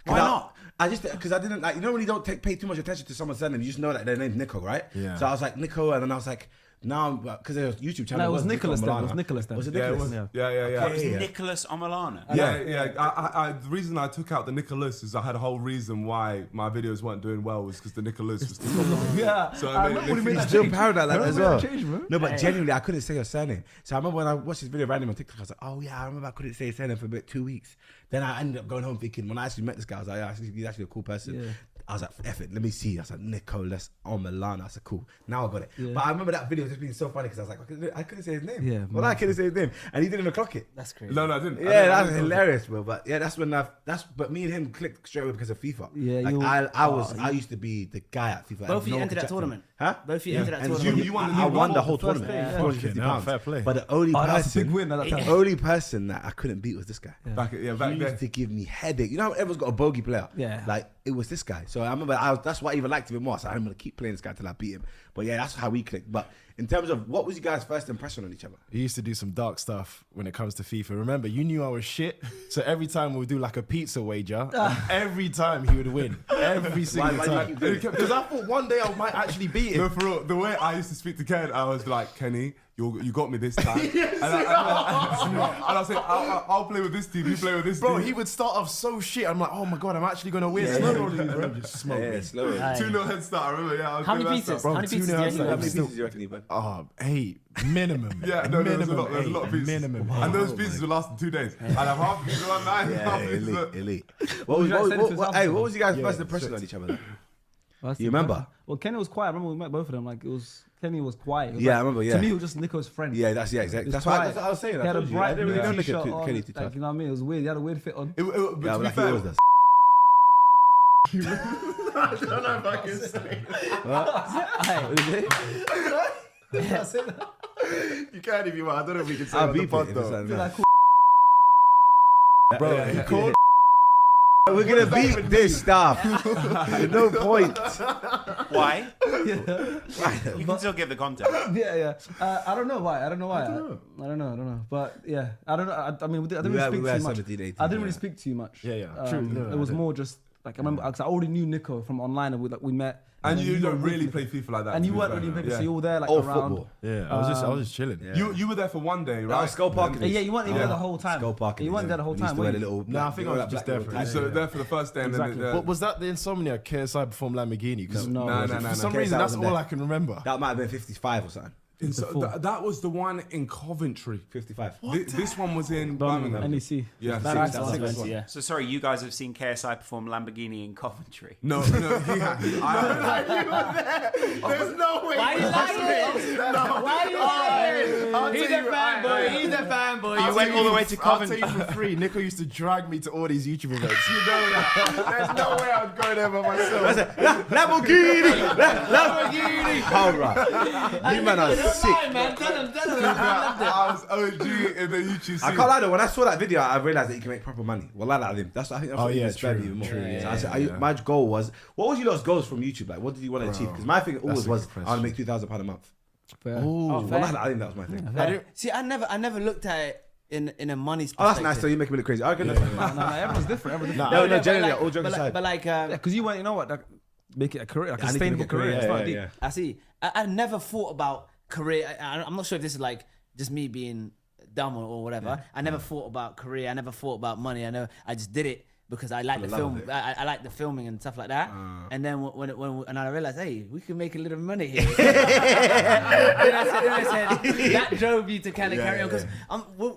Why not? I just, because I didn't, like, you know when you don't pay too much attention to someone's surname, you just know that their name's Niko, right? Yeah. So I was like, Niko, and then I was like, now, because there was a YouTube channel. No, it was Nicholas then. Omelana. It was Nicholas then. Was it Yeah, it Nicholas? was, yeah. It was Nicholas Omelana. Yeah. The reason I took out the Nicholas is I had a whole reason why my videos weren't doing well was because the Nicholas was too long. Yeah. So I I made remember when he made Nicholas. that Still change. proud of that as well. Change, bro. No, but genuinely, I couldn't say your surname. So I remember when I watched this video random on TikTok, I was like, oh yeah, I remember I couldn't say his surname for about 2 weeks. Then I ended up going home thinking, when I actually met this guy, I was like, yeah, he's actually a cool person. Yeah. I was like, F it, let me see. I was like, Nicholas Omelana. I said, cool. Now I got it. Yeah. But I remember that video just being so funny because I was like, I couldn't say his name. Yeah, Well, I couldn't say his name. And he didn't even clock it. That's crazy. No, I didn't. Yeah, that's hilarious, bro. But yeah, that's when but me and him clicked straight away because of FIFA. Yeah, like I used to be the guy at FIFA. Both of you No one entered could that chat to me. tournament. Huh? Both of you entered that And tournament. you won I won the whole first tournament. day, yeah. £250. Okay, fair play. But the only That's a big person, win at that time. the only person that I couldn't beat was this guy. Back He then. used to give me headache. You know how everyone's got a bogey player? Yeah. Like, it was this guy. So I remember that's why I even liked him more. So I'm going to keep playing this guy till I beat him. But yeah, that's how we clicked. But in terms of what was you guys' first impression on each other? He used to do some dark stuff when it comes to FIFA. Remember, you knew I was shit. So every time we would do like a pizza wager, and every time he would win. Every single why time. you keep doing it? Because I thought one day I might actually beat him. No, for real. The way I used to speak to Ken, I was like, Kenny, you got me this time. And I say, I'll play with this team. You play with this Bro, team. he would start off so shit. I'm like, oh my God, I'm actually going to win. Slow rolling, bro. Just smoke me. slow. 2-0 head start. I remember. Yeah. I was How many doing that pieces? stuff. How many pieces do you How actually How have? many pieces do you reckon you put? 8 minimum. Yeah, no, there's a minimum lot. There's a lot of pieces. Minimum. And those pieces will last 2 days. I'd have half pieces one night. half pieces. Elite. What was What was you guys' first impression on each other then? You remember? Well, Kenny was quiet. I remember we met both of them. Like Kenny was quiet. It was Yeah, like, I remember, yeah. To me, it was just Niko's friend. Yeah, exactly. He was That's quiet. what I was saying. He I had a told you. I bright didn't really know blue Nick t-shirt and on. Kenny too Like, tough. you know what I mean? It was weird. He had a weird fit on. But Yeah, to be like he fair, always does. I don't know if I can say that. You can't even. I don't know if we can say I'll on the beep pod it. If it's though. like Be that. like, Bro, he called. We're gonna beat this stuff. There's no point. Why? You can still give the context. yeah. I don't know why. I don't know. But yeah, I don't know. I mean, I didn't really speak too much. I didn't really speak too much. Yeah. True. It was more just Like I remember, cause I already knew Niko from online, and we met. And you don't were really with play FIFA like that. And to you be weren't fair. really playing, Yeah. so you were there like Or around. football. Yeah, I was just chilling. Yeah. You were there for one day, That right? was Skull Park. Yeah, you weren't even there the whole time. Skull Park. You weren't there the whole time. were you? No, I think I was just there for it. So there for the first day, and Exactly. then But was that the insomnia KSI performed Lamborghini? 'Cause No. for some KSI reason, that's wasn't all there. I can remember. That might have been 55 or something. that was the one in Coventry. 55. This one was in Birmingham, Birmingham. NEC. Yeah, That six. was 20, yeah. So sorry, you guys have seen KSI perform Lamborghini in Coventry. No, he had. There's no way. Why are you lying? Why are you lying? He's a fanboy. He's a fanboy. You went all the way to I'll tell Coventry. you for free. Niko used to drag me to all these YouTube events. You know that. There's no way I'd go there by myself. Lamborghini! Lamborghini! Oh, right. You man are sick. Man, tell him. I was OG in the YouTube scene. I can't lie though, when I saw that video, I realized that you can make proper money. Well, I like him. I think that's what inspired me even more. So I said, my goal was, what was your last goals from YouTube? Like, what did you want to achieve? Because my thing always was, I want to make £2,000 a month. Fair. Well, fair. I think that was my thing. See, I never looked at it in a money Oh, perspective. that's nice. So you make me look crazy. Okay, No, everyone's different. No, generally, all jokes but aside. like, Because you went, you know what? Like, make it a career, like a I need to make sustainable a career, career. It's yeah, not deep. yeah. I see. I never thought about career. I'm not sure if this is like just me being dumb or whatever. I never thought about career. I never thought about money. I just did it because I like the film. I like the filming and stuff like that. And then when I realized, hey, we can make a little money here. then I said that drove you to kind of carry on because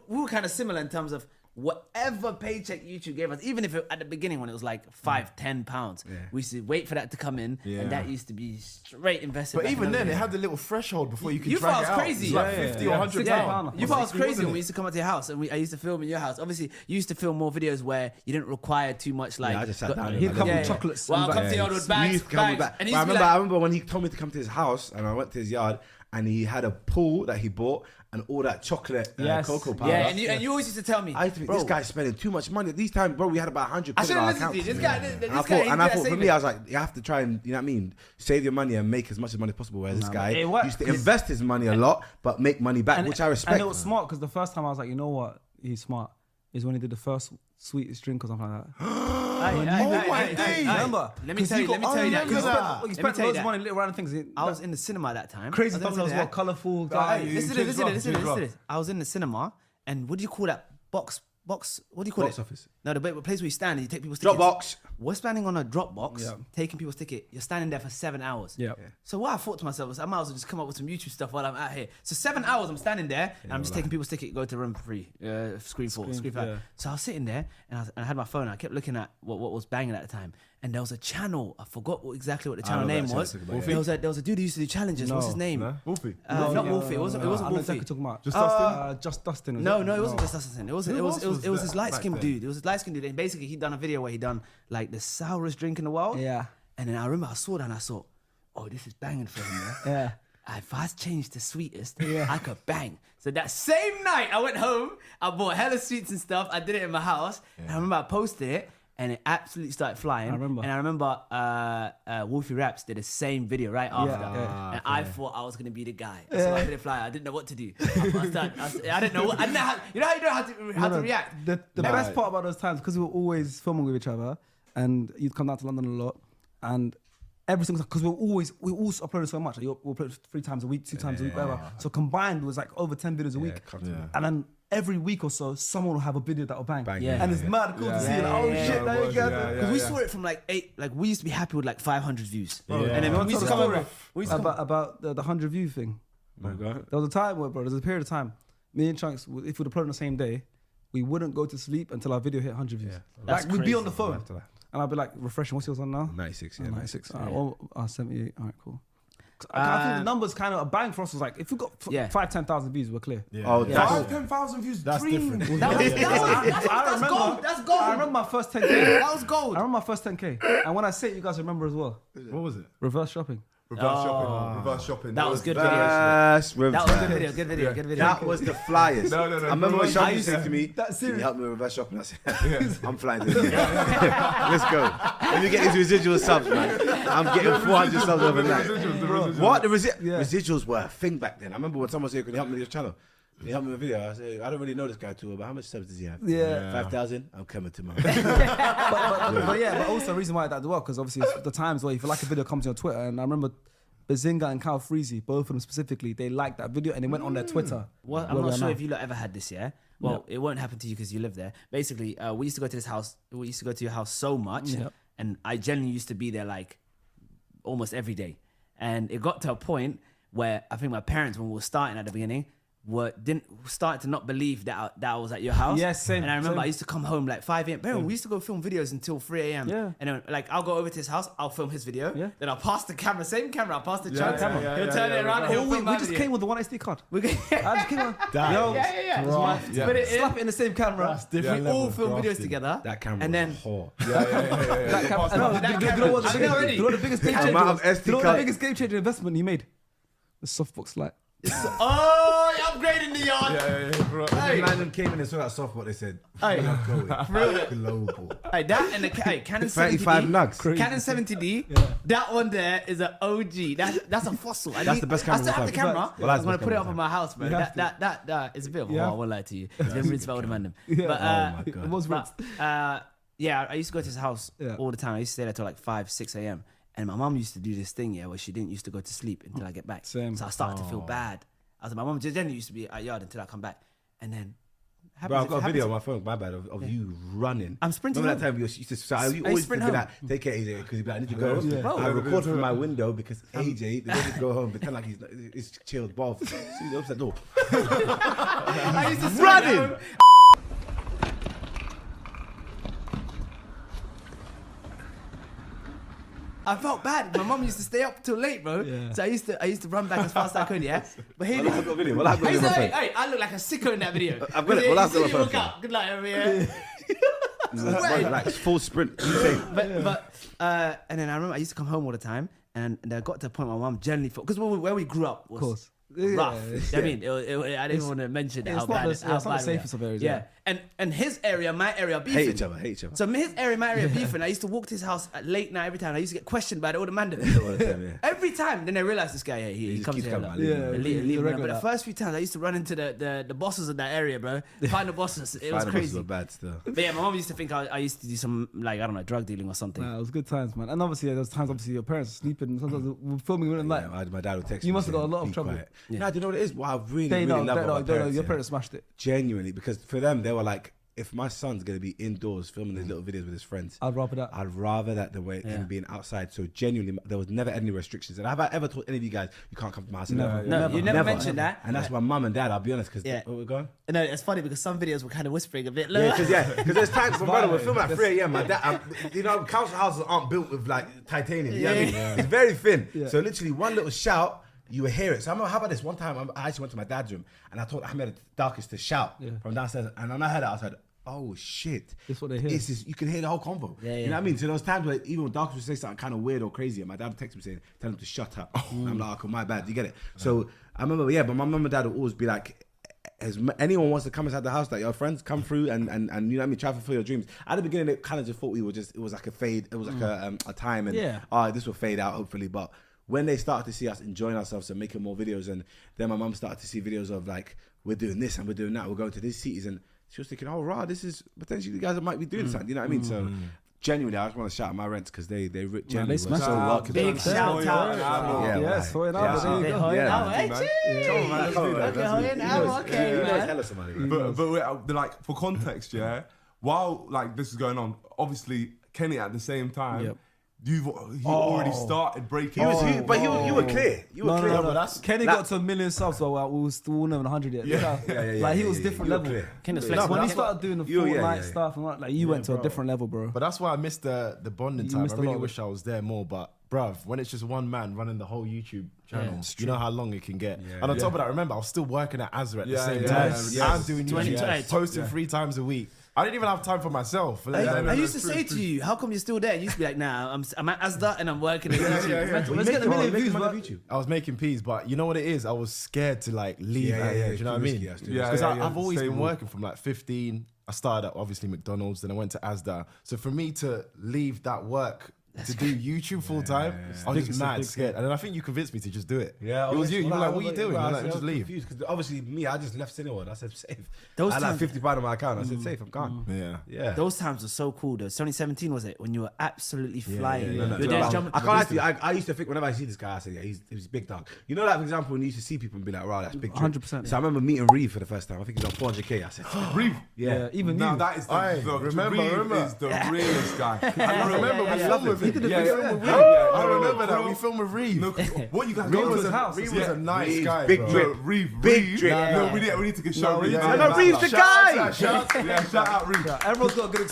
we were kind of similar in terms of whatever paycheck YouTube gave us, even if at the beginning when it was like £5-10, we used to wait for that to come in, and that used to be straight invested. But back even in then, the it day. had the little threshold before you could You drag thought it I was out. crazy. It's like 50 or 100 pounds. You thought I was crazy when we used to come out to your house, and I used to film in your house. Obviously, you used to film more videos where you didn't require too much. Like, I just sat down. He'd come with chocolates. Well, and I'll come like- to your with He bags, used to come with bags. that. And But he I used to be remember, like, I remember when he told me to come to his house, and I went to his yard, and he had a pool that he bought, and all that chocolate Yes. cocoa powder. yeah, and you always used to tell me, I used to think bro, this guy's spending too much money. These times, bro, we had about 100 I quid in shouldn't our listen to you. account. This guy, And this I guy, thought, he's and I good at thought for saving. me, I was like, you have to try and, you know what I mean, save your money and make as much money as possible. Whereas this guy it worked. used to invest his money a lot, but make money back, which I respect. And it was smart because the first time I was like, you know what, he's smart, is when he did the first sweetest drink or something like that. Remember? Let me tell you that. He Let me spent tell loads you of that. money on little random things. I was in the cinema at that time. Crazy I was in thumbnails, the well, cinema. colourful. Hey, Listen to James this. Ross, Listen James to Ross. this. I was in the cinema, and what do you call that box? What do you call Box it? office. No, the place where you stand and you take people's tickets. Dropbox. We're standing on a Dropbox, Yeah. taking people's ticket. You're standing there for 7 hours. Yeah. So what I thought to myself was I might as well just come up with some YouTube stuff while I'm out here. So 7 hours I'm standing there and I'm just taking people's ticket, go to room 3, screen 4, screen 5. yeah. So I was sitting there and I had my phone. I kept looking at what was banging at the time. And there was a channel. I forgot exactly what the channel know name that was. channel, There was a dude who used to do challenges. What's his name? No? Wolfie. Not Wolfie. It wasn't I know Wolfie. exactly what you're talking about. Just Dustin? Just Dustin. was No, it? it wasn't just Dustin. It was was this that light skinned back then? dude. It was this light skinned dude. And basically he'd done a video where he done like the sourest drink in the world. Yeah. And then I remember I saw that and I thought, oh, this is banging for him, yeah? Yeah. If I changed to sweetest, I could bang. So that same night, I went home, I bought hella sweets and stuff. I did it in my house. And I remember I posted it, and it absolutely started flying. I remember. And I remember Wolfie Raps did the same video right after. And I thought I was going to be the guy. So I didn't fly. I didn't know what to do. I didn't know what, I didn't know how, you know how you know how to react? The best part about those times, because we were always filming with each other, and you'd come down to London a lot, and every single time, because we also uploaded so much. Like, we'll upload 3 times a week, 2 times a week, whatever. So combined was like over 10 videos a week. And then every week or so, someone will have a video that will bang. Yeah. And it's mad cool to see. Like, oh shit, there you go. Because we saw it from like 8, like we used to be happy with like 500 views. And then we used to come over. About the 100 view thing. There was a time where, bro, there's a period of time, me and Chunkz, if we'd upload on the same day, we wouldn't go to sleep until our video hit 100 views. That's Like, we'd be on the crazy. phone. And I'd be like, refreshing, what's yours on now? 96, 96. All right, 78. All right, cool. I think the numbers kind of a bang for us was like, if we got 5-10,000 views, we're clear. Oh, that's 10,000 views. That's different. That's gold. That's gold. I remember my first 10K. That was gold. I remember my first 10K. And when I say it, you guys remember as well. What was it? Reverse shopping. Reverse shopping. Reverse shopping. That was good video. That's That was a good video. Good video. Good video. That was the flyest. No. I remember when I Sharky used said to me, That's "Can you serious. help me with reverse shopping?" I said, "I'm flying this. Let's go. Let me get these residual subs, man. I'm getting 400 subs overnight." What? The residuals were a thing back then. I remember when someone said, "Can you help me with this channel?" He helped me with a video. I said, I don't really know this guy too well, but how much subs does he have? Yeah. 5,000? I'm coming tomorrow. but also the reason why that well, because obviously it's the times where if you like a video comes on Twitter, and I remember Bazinga and Cal Freezy, both of them specifically, they liked that video and they went on their Twitter. Well, I'm not sure if you lot ever had this, yeah? Well, it won't happen to you because you live there. Basically, we used to go to this house. We used to go to your house so much, and I generally used to be there like almost every day. And it got to a point where I think my parents, when we were starting at the beginning, didn't start to not believe that I was at your house. Yes, same. And I remember same. I used to come home like 5 a.m. Bro, we used to go film videos until 3 a.m. Yeah. And then like I'll go over to his house, I'll film his video. Yeah. Then I'll pass the camera, same camera, I'll pass the Chunkz. yeah, He'll turn it around and he'll Oh, we film my just video. came with the one SD card. We I just came on. Damn. yeah. Put it in. Slap it in the same camera. That's different. We all level film of videos grafting. together. That camera And then was a whore. That camera. I know, That do you know camera. what the I know biggest- already. do you know what the biggest game changer amount of was? SD Do you know what card- the biggest game changer investment he made? The softbox light. Oh, you're upgrading the yard. bro. The man them came in and saw that softball, they said, Hey. global. Hey, that and the Canon 35 70D. nugs. Canon 70D. That one there is an OG. That's a fossil. That's the best camera I still of all have the time. camera. Well, I that's was gonna the put it best up camera in my house, man. You have That is a bit of a Yeah. I won't lie to you. It's been rinsed by all the man. Yeah. But my God. It was but, yeah, I used to go to his house Yeah. all the time. I used to stay there till like 5, 6 a.m. And my mum used to do this thing, where she didn't used to go to sleep until I get back. Same. So I started to feel bad. I was like, my mum generally used to be at yard until I come back. And then Bro, I've got a video on my phone, my bad, of you running. I'm sprinting Remember that home. time you used to, so you always sprint think home. that, take care AJ, because he'd be like, I need to go. Yeah. I record from my window because AJ, they need to go home, pretend like he's chilled, both. See, he opens the door. I used to Running! running. I felt bad. My mum used to stay up till late, bro. Yeah. So I used to run back as fast as I could, yeah. But here, I've got a video. Well, I've got a I, used video. to, on my hey, I look like a sicko in that video. I've got it. You Well, I've see got me my walk phone. out. Good luck over here. phone. Like full sprint. Insane. But and then I remember I used to come home all the time, and I got to a point where my mum generally thought, because where we grew up was Of course. rough. Yeah. I mean, I didn't want to mention it's how not bad the- it- how it's not the bad we safest are. of areas, Yeah, and his area, my area, beefing. Hate each other. So his area, my area, beefing. I used to walk to his house at late night every time. I used to get questioned by all the man. All the time, yeah. Every time, then I realized this guy, he just comes keeps here. coming, Like, man. Yeah, leave he's me a alone. But regular. the first few times, I used to run into the bosses in that area, bro. Find the bosses. It was Final bosses crazy. were bad still. But yeah, my mom used to think I used to do some, like, I don't know, drug dealing or something. Nah, it was good times, man. And obviously, there's times obviously your parents are sleeping. Sometimes we're filming in the night. Yeah, my dad would text me. You must have got a saying, lot of "Be trouble." quiet." Yeah. Nah, do you know what it is? What I really, They really know, love they about know, my they know. parents, Your yeah, parents smashed it. genuinely, because for them, they were like, if my son's going to be indoors filming his little videos with his friends, I'd rather that. I'd rather that than him being outside. So genuinely, there was never any restrictions. And have I ever told any of you guys, you can't come to my house? Never. No, you never mentioned that. And that's my mum and dad, I'll be honest, because Yeah. where we're going? No, it's funny because some videos were kind of whispering a bit lower. Yeah, because there's times when brother, we're filming at 3 a.m. My dad, you know, council houses aren't built with like titanium. You know what I mean? It's very thin. Yeah. So literally, one little shout, you would hear it. So I remember, how about this? One time, I actually went to my dad's room and I told Ahmed the darkest to shout from downstairs. And when I heard it, I was like, oh shit. That's what they hear. This is, you can hear the whole convo. Yeah, You know what I mean? So those times where even when Darkest would say something kind of weird or crazy, and my dad would text me saying, tell him to shut up. And I'm like, oh, my bad. You get it? So I remember, but my mum and dad would always be like, anyone wants to come inside the house, like your friends come through and you know what I mean, try to fulfill your dreams. At the beginning, it kind of just thought it was like a fade, it was like a time, and this will fade out hopefully. But when they started to see us enjoying ourselves and making more videos, and then my mum started to see videos of like, we're doing this and we're doing that, we're going to these cities, and she was thinking, oh rah, this is potentially the guys that might be doing something, you know what I mean? So genuinely, I just want to shout out my rents because they genuinely were smashed so it. welcome. Big shout out. Yeah, Yeah, right. so it Yeah, out. so- There you go. Yeah. Come on, man, let's do that. Okay, man. Hella somebody, man. But like for context, yeah. While like this is going on, obviously Kenny at the same time, he already started breaking. You were clear. You were clear. No, that's Kenny got to 1 million subs, so we were still never 100 yet. Yeah. Like he was different You were level. clear. Kenny's Like flexible. when he started doing the Fortnite stuff and like you went to a different level, bro. But that's why I missed the bonding You time. missed I a really lot of wish I was there more. But bruv, when it's just one man running the whole YouTube channel, you know how long it can get. And on top of that, remember, I was still working at Asda at the same time. I'm doing YouTube, posting 3 times a week. I didn't even have time for myself. I used to say to you, how come you're still there? You used to be like, nah, I'm at Asda and I'm working at YouTube. Let's get the million views, on bro. YouTube. I was making peas, but you know what it is? I was scared to like leave. Do you know what I mean? Because I've always been working from like 15. I started at obviously McDonald's, then I went to Asda. So for me to leave that work to do YouTube full time, I was just mad scared. And then I think you convinced me to just do it. Yeah, it was you. You were like, "What are you doing?" You're like, "Just leave." Because obviously me, I just left Cineworld. I said safe. Those I had like times- £50 on my account. I said safe. I'm gone. Yeah. Those times were so cool though. 2017 was it when you were absolutely flying? yeah. You're there jumping. I can't lie to you. I used to think whenever I see this guy, I said, yeah, he's big dog. You know, like for example, when you used to see people and be like, "Wow, that's big." 100%. So I remember meeting Reev for the first time. I think he was on 400k. I said, Reev. yeah. Even No, you. that is the remember. Reev is the realest guy. I remember we filmed with him. I I remember that we filmed with Reev. No, what you guys Reev do was is a nice guy, big bro. drip. Reev. Big drip. No, we need to get shout Reev. No, Reev's the guy. Shout out Reev. Everyone's got a good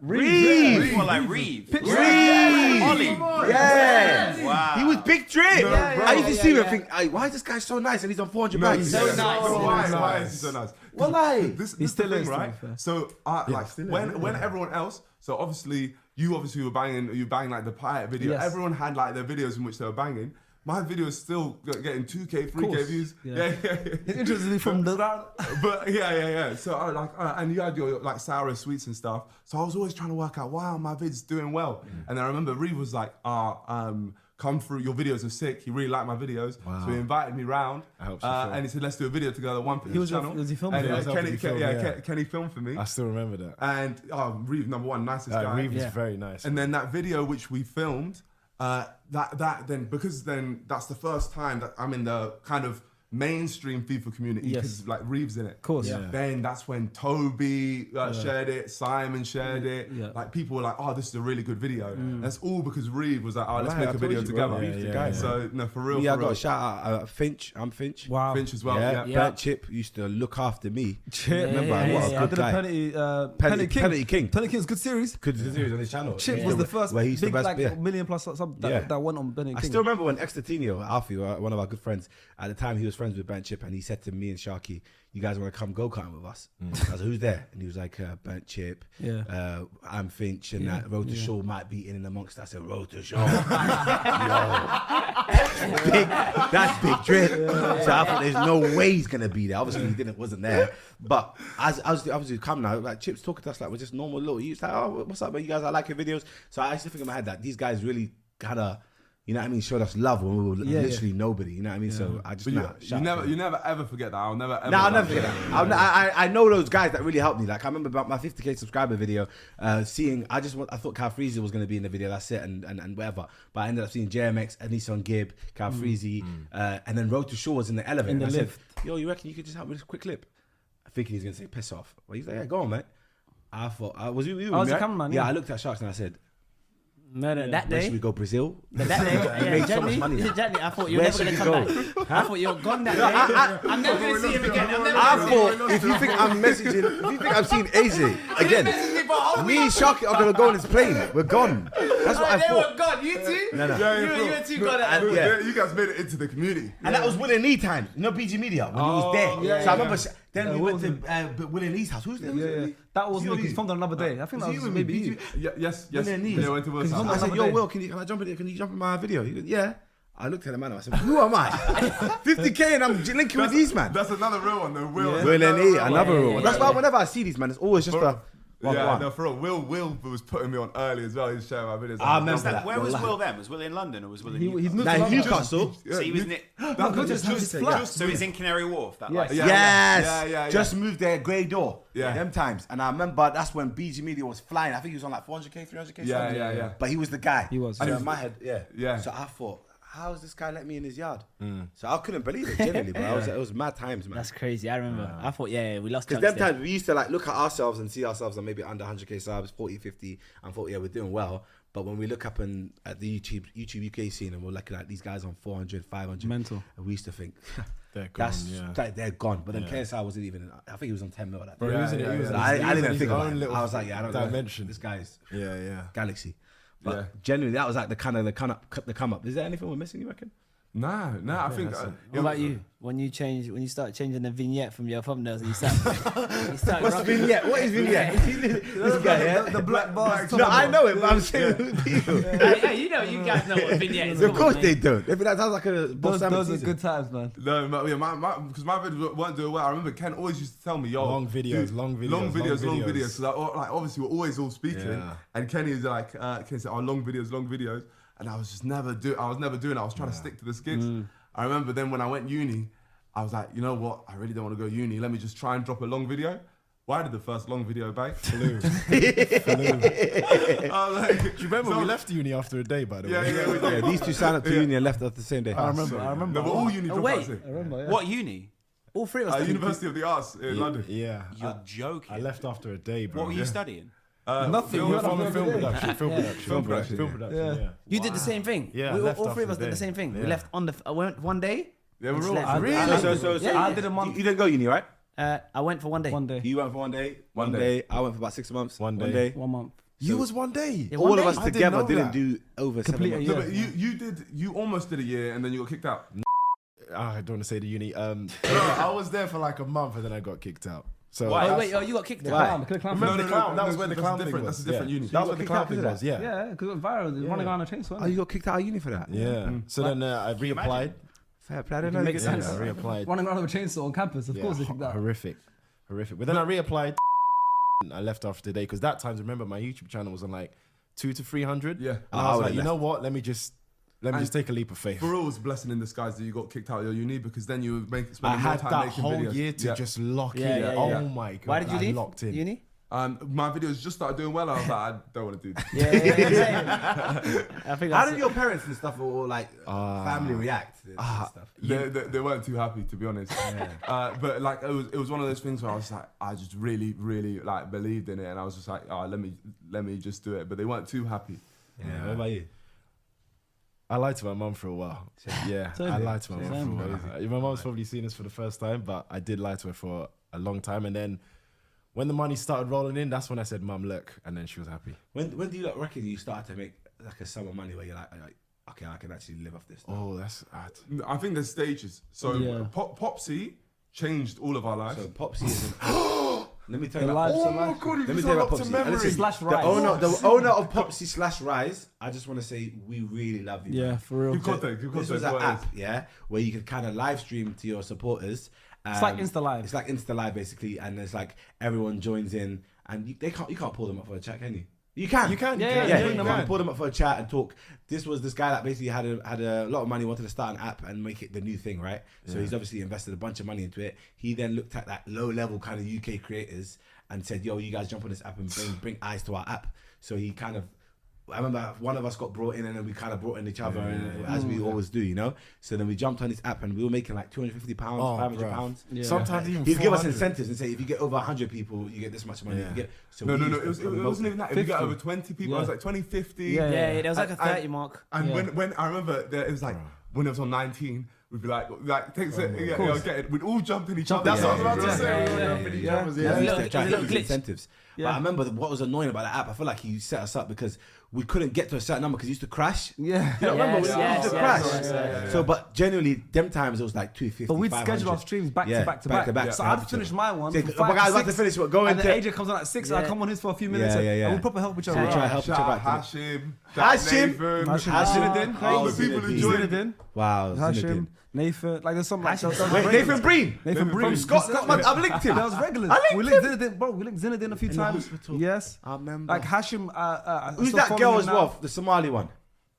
Reev. More like Reev. Reev. Ollie. Yeah. Wow. He was big drip. bro. I used to see him and think, "Ay, why is this guy so nice and he's on 400 bags?" he's so nice. Why is he so nice? Well, like, This He is still the thing, is, to be right? fair. So, when everyone else, so obviously you were banging like the pirate video. Yes. Everyone had like their videos in which they were banging. My video is still getting 2K, 3K course. views. Yeah. Yeah. It's interesting from the ground. But yeah. So I like, and you had your like sour sweets and stuff. So I was always trying to work out, wow, my vid's doing well. And then I remember Reev was like, come through, your videos are sick. He really liked my videos. Wow. So he invited me round. I hope so, and he said, let's do a video together, one for He each was channel. was he filming? And Yeah, I was helping you film, Kenny filmed for me. I still remember that. And Reev, number one, nicest guy. Reev is very nice. And then that video which we filmed, because that's the first time that I'm in the kind of mainstream FIFA community because like Reev's in it. Of course. Yeah. Then that's when Toby shared it, Simon shared it. Yeah. Like people were like, "Oh, this is a really good video." That's all because Reev was like, "Oh, let's Right, make I a told video you, together." bro. Reev's the guy. So no, for real. Yeah, I for got real. a shout out Finch. I'm Finch. Wow. Finch as well. Yeah, Yeah. Burnt Chip used to look after me. Chip. Remember, Yeah, what a I good did guy. a Penny King. Penny King. Penny King's good series. Good series on his channel. Chip was the first where he used big to best, like million plus sub that went on Penny King. I still remember when Extertinio, Alfie, one of our good friends, at the time he was friends with Burnt Chip, and he said to me and Sharky, "You guys want to come go-karting with us?" I was like, "Who's there?" And he was like, "Burnt Chip, I'm Finch, and that Road to Show might be in amongst us." I said, "Road to Show." That's big drip. So I thought there's no way he's going to be there. Obviously he wasn't there. But as obviously come now, like Chip's talking to us like we're just normal little youths. Like, "Oh, what's up, man? You guys, I like your videos." So I used to think in my head that these guys really kind of, you know what I mean, showed us love when we were literally nobody. You know what I mean? So I just But you never ever forget that. I'll never ever. I'll never forget that. I know those guys that really helped me. Like I remember about my 50k subscriber video, seeing I thought Cal Freezy was going to be in the video. That's it, and whatever. But I ended up seeing JMX, Nissan Gibb, Cal Freezy, and then Road to Shore was in the elevator. In the and I lift. said, "Yo, you reckon you could just help me with this quick clip?" Thinking he's going to say piss off. Well, he's like, "Yeah, go on, mate." I thought I was you. I was me, the right? cameraman, Yeah, yeah. I looked at Sharks and I said, No, that "Where should day. we go, Brazil?" That day, made so much money now. Gently, I thought you were Where never going to should come we back. I thought you were gone that day. I'm never going to see him again. I thought if you think I'm messaging, if you think I'm seeing AJ again, me and Sharky are gonna go on this plane. We're gone. That's what I They thought. were gone. You two? No. You were too gone at that. Yeah. You guys made it into the community. And that was Will and Lee time. You know BG Media when he was there. So I remember. Then we went to Will and Lee's house. Who's there? Yeah. That was because he filmed on another day. I think that was maybe you. Yes. Will and Lee's. Yeah, went to Will's Because house. I said, Another "Yo, day. Will, can I jump in? Can you jump in my video?" He goes, "Yeah." I looked at the man and I said, "Who am I? 50k and I'm linking with these man." That's another real one though. Will Will and Lee, another yeah, rule. yeah, That's why whenever I see these man, it's always just a one. No, for real. Will was putting me on early as well. He was sharing my videos. I remember that. Where was Will then? Was Will in London or was Will in He's Newcastle? moved Now to London. Newcastle. So he was in it. Just So he's in Canary Wharf. That Yes. like, Yes. Yeah. Just moved there, grey door. Yeah. Them times. And I remember that's when BG Media was flying. I think he was on like 400k, 300k. Yeah, something. yeah. But he was the guy. He was. So And in my head, Yeah. So I thought, how is this guy let me in his yard? So I couldn't believe it, genuinely, bro. It was mad times, man. That's crazy. I remember. I thought, we lost Because Chunkz them there. times we used to like look at ourselves and see ourselves on maybe under 100k subs, 40, 50, and thought, yeah, we're doing well. But when we look up at the YouTube UK scene and we're looking at these guys on 400, 500, Mental. and we used to think, They're gone, they're gone. But then KSI wasn't even, I think he was on 10 mil. Bro, he was in it. I didn't even think about it. I was like, I don't know. dimension. This guy's Yeah. galaxy. But genuinely, that was like the come up. Is there anything we're missing, you reckon? Nah. I think. What about you? When you start changing the vignette from your thumbnails, and you start What's the vignette? What is vignette? This guy, yeah? The black bars. No, I know it, but I'm saying people. Hey, you know, you guys know what vignette is. Of course they don't. If that sounds like a Those are good times, man. No, because my videos weren't doing well. I remember Ken always used to tell me, "Yo, Long videos. long videos." So obviously we're always all speaking, and Kenny is like, Kenny said, "Oh, long videos," and I was just never doing. I was trying to stick to the skits. I remember then when I went uni, I was like, you know what? I really don't want to go uni. Let me just try and drop a long video. Why did the first long video bang? Flew. Do you remember we left uni after a day, by the way? Yeah, we did. These two signed up to uni and left us the same day. I remember. No, but all uni wait. dropouts. I remember, yeah. What uni? All three of us. University of the Arts in London. Yeah. You're joking. I left after a day, bro. What were you studying? Nothing. Film production. Yeah. You did the same thing. Yeah, We I left all three of us after did the the same thing. day. We left on the. I went one day. Yeah, we're Just all. left. Really? So I did a month. You didn't go uni, right? I went for one day. One day. You went for one day. One day. day. I went for about 6 months. One day. 1 month. You was one day. Yeah, All one of day. us I didn't together know didn't that. do over 7 Complete a months. year. No, but you almost did a year and then you got kicked out. I don't want to say the uni. No, I was there for like a month and then I got kicked out. So Oh that's- wait, you got kicked The out. clown. The clown. Remember the clown? That was where the that's clown different. thing was. That's a different uni. That was You where the got clown kicked out thing because was. of Yeah. Yeah, because it went viral. Running around a chainsaw. Oh, you got kicked out of uni for that? Yeah. So then I reapplied. Fair play. I didn't know Makes you could do sense. that. I reapplied. Running around with a chainsaw on campus. Of course they kicked that. Horrific. But then I reapplied. I left after the day because that time, remember, my YouTube channel was on like 200 to 300. Yeah. And I I was would've like, you left. know what? Let me just take a leap of faith. For real, it was a blessing in disguise that you got kicked out of your uni because then you would I spend more had time that making whole videos. year to just lock Yeah, in. yeah, Oh yeah. my god! Why did you I leave? locked in. Uni? My videos just started doing well. I was like, I don't want to do this. Yeah. I think How that's did your parents and stuff or like family react to this and stuff? They weren't too happy, to be honest. But like it was one of those things where I was like, I just really like believed in it, and I was just like, oh, let me just do it. But they weren't too happy. Yeah. What about you? I lied to my mum for a while. Yeah, I lied to my mum for a while. My mum's probably seen this for the first time, but I did lie to her for a long time. And then when the money started rolling in, that's when I said, "Mum, look," and then she was happy. When do you reckon you started to make like a sum of money where you're like, okay, I can actually live off this now? Oh, that's hard. I think there's stages. So Yeah. Popsy changed all of our lives. So Popsy is an Let me tell you The about lives Popsy. of life. God, Let me tell you about to Popsy. memory. Listen, Slash the Rise. owner of Popsy / Rise, I just want to say we really love you. Yeah, man. for real. Good content. This was an app, yeah, where you could kind of live stream to your supporters. It's like Insta Live. It's like Insta Live basically, and there's like everyone joins in, and you can't pull them up for a chat, can you? You can. Yeah, You can pull them up for a chat and talk. This was this guy that basically had a lot of money, wanted to start an app and make it the new thing, right? So he's obviously invested a bunch of money into it. He then looked at that low level kind of UK creators and said, "Yo, you guys jump on this app and bring eyes to our app." So he kind of, I remember one of us got brought in and then we kind of brought in each other as we always do, you know? So then we jumped on this app and we were making like £250, £500. Yeah. Sometimes even He'd give us 400. incentives and say, if you get over 100 people, you get this much money. Yeah. You get, so No, we it used to wasn't even that. If you get over 20 people, it was Yeah. like 20, 50. Yeah. Yeah, there was like a And- 30 mark. And Yeah. when I remember, it was like when it was on 19, we'd be like takes it, get it. We'd all jump in each other. That's what I was about to Yeah, say. yeah, We were yeah, jumping each yeah. other's- Yeah, There's a we used little- to try there's a to little give glitch. incentives. But Yeah. I remember what was annoying about the app. I feel like he set us up because we couldn't get to a certain number because it used to crash. Yeah. You don't remember when it Yes, used to yes, crash? yes, So, but genuinely, them times it was like 250. But we'd 500. schedule our streams back Yeah, to back to back back. to back. So Yeah. I'd finish my one. Say, from oh, 5 my guy's to about to 6, finish. We're going and to. then AJ comes on at 6 and I come on his for a few minutes. Yeah, And we proper help each other. We try to out. help each Shout other out out. Hashim, Hashim. Zinedine. all the Oh, people who Zinedine. joined. Zinedine. Wow. Hashim. Zinedine. Nathan. Like there's some like Wait, Nathan Breen. Nathan Breen From Scotland. I've linked him. That was regular. I We linked linked Zinedine, bro. We linked Zinedine a few In the times. hospital. Yes. I remember. Like Hashim. Who's still that following girl him as now. well? The Somali one.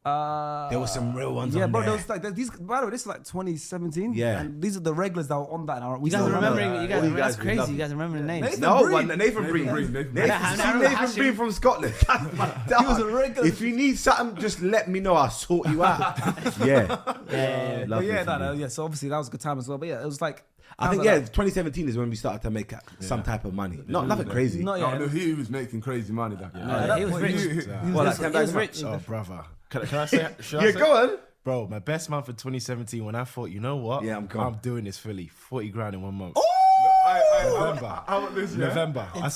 There were some real ones Yeah, on bro. there. There was like these. By the way, this is like 2017. Yeah. And these are the regulars that were on that. And we You guys still are remember. remembering, you guys, all you that's guys, we love crazy. You you. guys remember the names. No Breen. one. Nathan Nathan Breen. Breen. Nathan Breen from Scotland. He was a regular. If you need something, just let me know. I'll sort you out. Yeah. Yeah. But yeah, Nathan Breen. yeah. So obviously that was a good time as well. But yeah, it was like. I think like 2017 is when we started to make some type of money. Not nothing crazy. Not No, yet. no, he was making crazy money that year. No, he was rich. Well, like, He was rich. Oh, brother. Can I say? Should I Yeah, say- go on. Bro, my best month in 2017 when I thought, you know what? Yeah, I'm gone. I'm doing this fully. 40 grand in 1 month. November. I want this. Yeah? November. I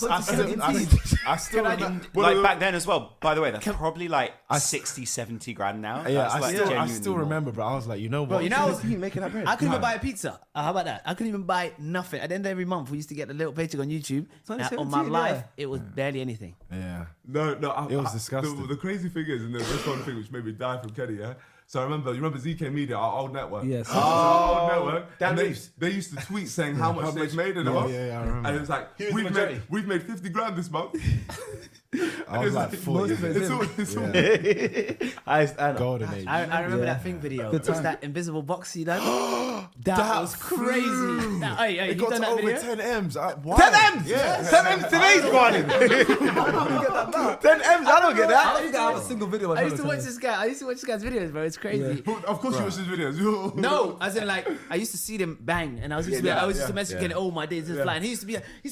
still remember. Like back then as well. By the way, that's probably like 60, 70 grand now. Yeah, That's I like still genuinely remember, but I was like, you know what? Bro, you know, making that bread. I couldn't even buy a pizza. How about that? I couldn't even buy nothing. At the end of every month, we used to get a little paycheck on YouTube. On my 2017, life, it was barely anything. Yeah. No, It was disgusting. The crazy thing is, and there's this one thing which made me die from Kenny, yeah? So you remember ZK Media, our old network? Yes. Our old network. Dan And Reeves. they used to tweet saying how much they've made in a month. Yeah, I remember. And it was like, was the majority. we've made 50 grand this month. I was like 40. It's all Highest earner. Golden age. I remember that thing video. Good It's time. that invisible box you done. that was crazy. Hey, It you got done to that over video? 10 M's. Why? 10 M's! Yeah. 10 M's today's morning. 10 M's, I don't get I that. don't think I have a single video. I used to watch this guy. I used to watch this guy's videos, bro. It's crazy. Of course you watch his videos. No, as in like I used to see them bang, and I was used to message Kenny, oh my days is flying. He used to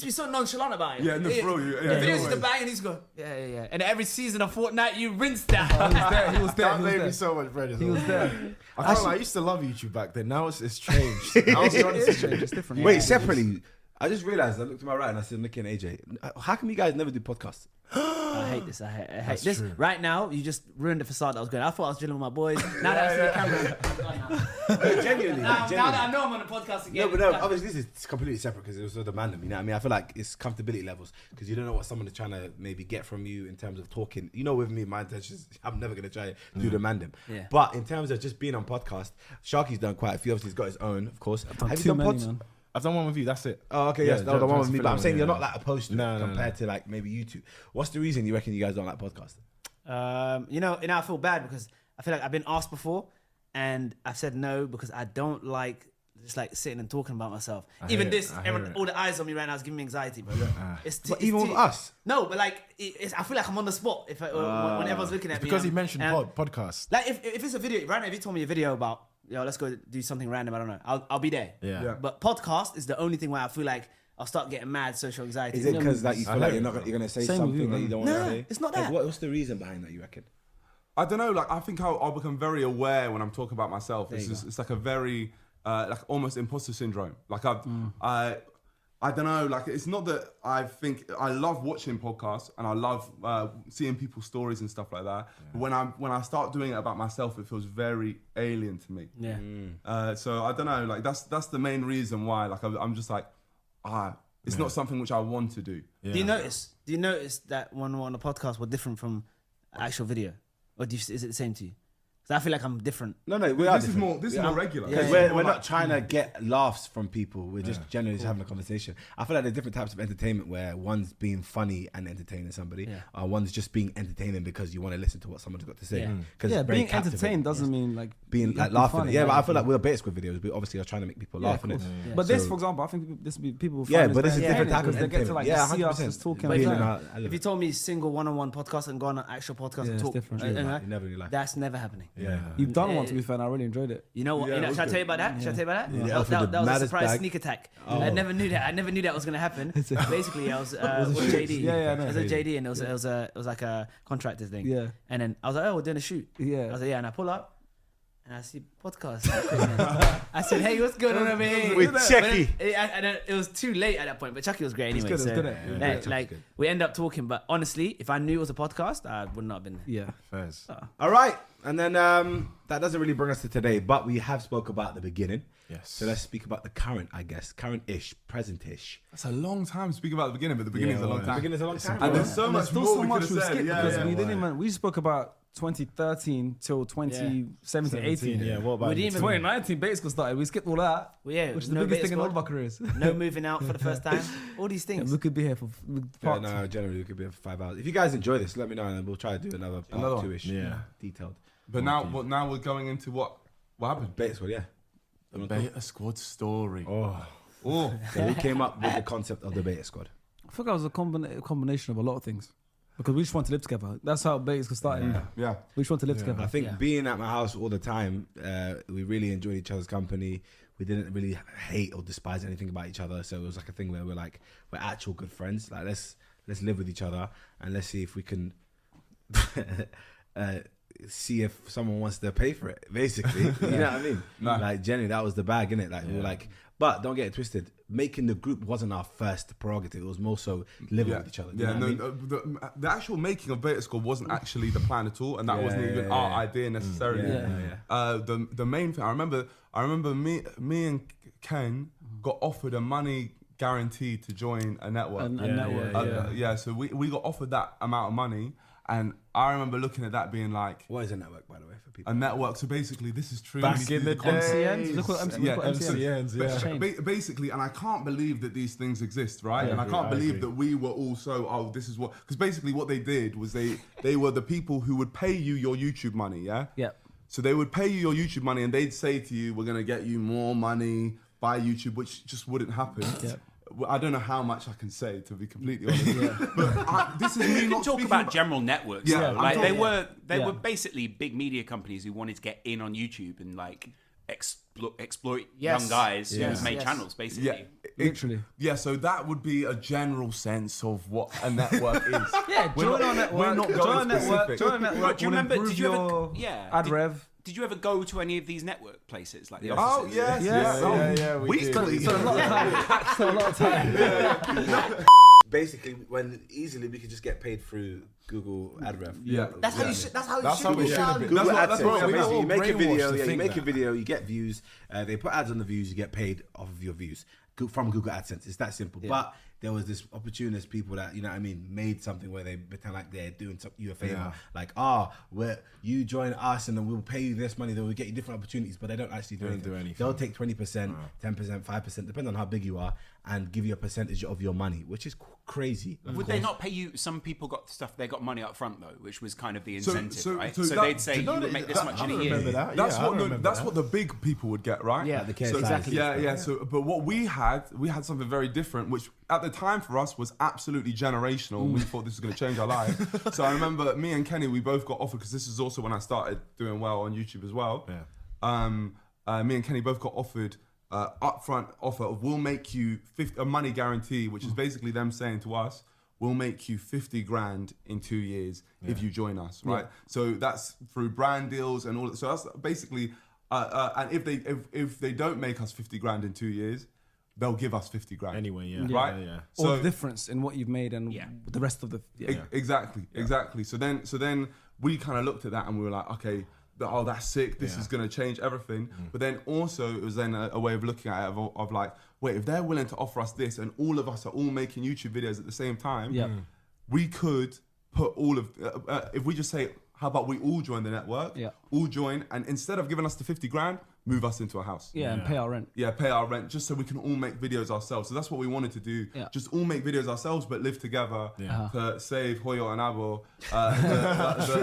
be so nonchalant about it. Yeah, no, bro, The yeah, videos used to always. bang, and he used to go, yeah. And every season of Fortnite, you rinse that. He was there. That He made me was so much bread. there. He was there. I can't lie, I used to love YouTube back then. Now it's changed. I was honest, it's changed. It's different. Wait, separately, I just realized, I looked to my right and I said, Niko and AJ, how come you guys never do podcasts? I hate this. I hate this. true. Right now, you just ruined the facade that was going. I thought I was chilling with my boys. Now that I see the camera, Genuinely. now that I know I'm on the podcast again. No, but no, obviously this is completely separate because it was so demanding. You know what I mean? I feel like it's comfortability levels because you don't know what someone is trying to maybe get from you in terms of talking. You know, with me, my intention is I'm never going to try to do demand him. Yeah. But in terms of just being on podcast, Sharky's done quite a few. Obviously, he's got his own, of course. Have you too done many, pods? man. I've done one with you, that's it. Oh, okay, Yeah, yes, no, the one with me. But I'm Philip, saying you're yeah. not like opposed to No, it no, compared to like maybe YouTube. What's the reason you reckon you guys don't like podcasting? You know, I feel bad because I feel like I've been asked before, and I've said no because I don't like just like sitting and talking about myself. Even hear it, this, I hear everyone, it. all the eyes on me right now is giving me anxiety, bro. It's But even with us? No, but like I feel like I'm on the spot if when everyone's looking at me. Because he and- mentioned and- podcast. Like if it's a video right now, if you told me a video about let's go do something random, I don't know, I'll be there. Yeah. But podcast is the only thing where I feel like I'll start getting mad social anxiety. Is it because like you I feel like hear you're it, going to say Same with something you, that man. you don't want to No, say? it's not Like, that. what's the reason behind that, you reckon? I don't know. Like I think I'll become very aware when I'm talking about myself. There you It's like a very like almost imposter syndrome. Like I don't know. Like it's not that I think I love watching podcasts and I love seeing people's stories and stuff like that. But when I start doing it about myself, it feels very alien to me. Yeah. So I don't know. Like that's the main reason why. Like I'm just like it's not something which I want to do. Do you notice that when we're on a podcast, we're different from actual video, or is it the same to you? Because I feel like I'm different. No, we are This is different. more regular. Because This is we're more not like- trying to get laughs from people. We're just generally just having a conversation. I feel like there's different types of entertainment where one's being funny and entertaining somebody, one's just being entertaining because you want to listen to what someone's got to say. Yeah. 'Cause Yeah, it's very being captivating. entertained doesn't mean like being you like have to be laughing. funny, Yeah, but like, I feel like with the beta squad videos, we obviously are trying to make people Yeah, laugh of in it. course. Yeah. But this, So- for example, I think this people. Yeah, find but this is very different type of entertaining because they get to like entertainment. see us 100%. just talking. But Like if that. If you told me single one-on-one podcast and go on an actual podcast Yeah, and it's talk, different. You never really like. that's never happening. Yeah. You've done one to be fair, and I really enjoyed it. You know what? Yeah, You know, it was should I tell you good. about that? Should I tell you about that? Yeah. That, Offered that, the that was a maddest surprise bag. sneak attack. Oh. I never knew that was gonna happen. Basically, I was with JD. Yeah, I know. I was with JD, and it was like a contractor thing. Yeah. And then I was like, oh, we're doing a shoot. Yeah. I was like, yeah, and I pull up. And I see podcast. I said, hey, what's going on over here? With But Chucky. And then it was too late at that point, but Chucky was great anyway. good, it was so, good, yeah. like, Chucky's good. we end up talking, but honestly, if I knew it was a podcast, I would not have been there. Yeah. Fairs. All right, and then that doesn't really bring us to today, but we have spoke about the beginning. Yes. So let's speak about the current, I guess, current-ish, present-ish. That's a long time to speak about the beginning, but the beginning's a long The time. beginning's a long time. And bro. there's so And much there's still more so we much could we have said. skipped Yeah, because yeah. we didn't even. We spoke about 2013 till 2017, 18. Yeah, what about We didn't even- 2019 beta squad started. We skipped all that. Well, yeah, which is the no biggest beta thing in all squad. of our careers. No moving out for the first time. All these Yeah, things. we could be here for Yeah, part. no, generally we could be here for 5 hours. If you guys enjoy this, let me know, and we'll try to do another part Another one. 2-ish. Yeah. Detailed. But now we're going into what happened? Beta squad, yeah. The beta squad story. Oh. Oh. So we came up with the concept of the beta squad. I think that was a combination of a lot of things because we just want to live together. That's how beta squad started. Yeah. We just want to live together. I think Yeah. being at my house all the time, we really enjoyed each other's company. We didn't really hate or despise anything about each other. So it was like a thing where we're actual good friends. Like let's live with each other and let's see if we can see if someone wants to pay for it. Basically, you know what I mean? No. Like generally, that was the bag, innit? Like we were like, But don't get it twisted. Making the group wasn't our first prerogative. It was more so living with each other. You know what I mean? The actual making of betasquad wasn't actually the plan at all, and that wasn't even our idea necessarily. The main thing I remember me and Ken got offered a money guarantee to join a network. So we got offered that amount of money. And I remember looking at that being like... What is a network, by the way, for people? A network, so basically this is true. Back in the day. MCNs? Look what MCNs, Basically, and I can't believe that these things exist, right? And I can't believe that we were also, this is what... Because basically what they did was they were the people who would pay you your YouTube money, yeah? Yeah. So they would pay you your YouTube money and they'd say to you, we're going to get you more money by YouTube, which just wouldn't happen. Yeah. I don't know how much I can say, to be completely honest. But this is me not talk about general networks. Yeah, like they were basically big media companies who wanted to get in on YouTube and like exploit young guys who made channels, basically. Yeah, literally. Yeah, so that would be a general sense of what a network is. Join our network. We're not going specific. Join a network. Do you remember? Did you ever? Ad rev. Did you ever go to any of these network places, like the Oh offices? yeah, we weekly. So a lot of time. Basically, when easily we could just get paid through Google Ad Rev. Yeah. That's how you should. That's how it should be done. Google AdSense. So we basically, all you make a video. brainwashed to You think make a that. video. You get views. They put ads on the views. You get paid off of your views from Google AdSense. It's that simple. But there was this opportunist people that, you know what I mean, made something where they pretend like they're doing you a favor. Like, you join us and then we'll pay you this money, then we'll get you different opportunities, but they don't actually do anything. They'll take 20%, 10%, 5%, depending on how big you are, and give you a percentage of your money, which is crazy. Would they not pay you? Some people got stuff, they got money up front though, which was kind of the incentive, So right? that- So they'd say you would make this much in a year. That's what the big people would get, right? Yeah, the KSIs. So, exactly. Yeah. So, but what we had something very different, which at the time for us was absolutely generational. We thought this was going to change our lives. So I remember me and Kenny, we both got offered, because this is also when I started doing well on YouTube as well. Yeah. Me and Kenny both got offered upfront offer of we'll make you a money guarantee, which is basically them saying to us, we'll make you 50 grand in 2 years if you join us, right? So that's through brand deals and all that. So that's basically, and if they don't make us 50 grand in 2 years, they'll give us 50 grand. Anyway, Right? So or the difference in what you've made and the rest of the... Exactly. So then we kind of looked at that and we were like, okay, that's sick. This is going to change everything. But then also it was then a way of looking at it of like, wait, if they're willing to offer us this and all of us are all making YouTube videos at the same time, we could put all of, if we just say, how about we all join the network, all join, and instead of giving us the 50 grand, move us into a house. And pay our rent. Yeah, pay our rent, just so we can all make videos ourselves. So that's what we wanted to do. Just all make videos ourselves, but live together to save Hoyo and Abo,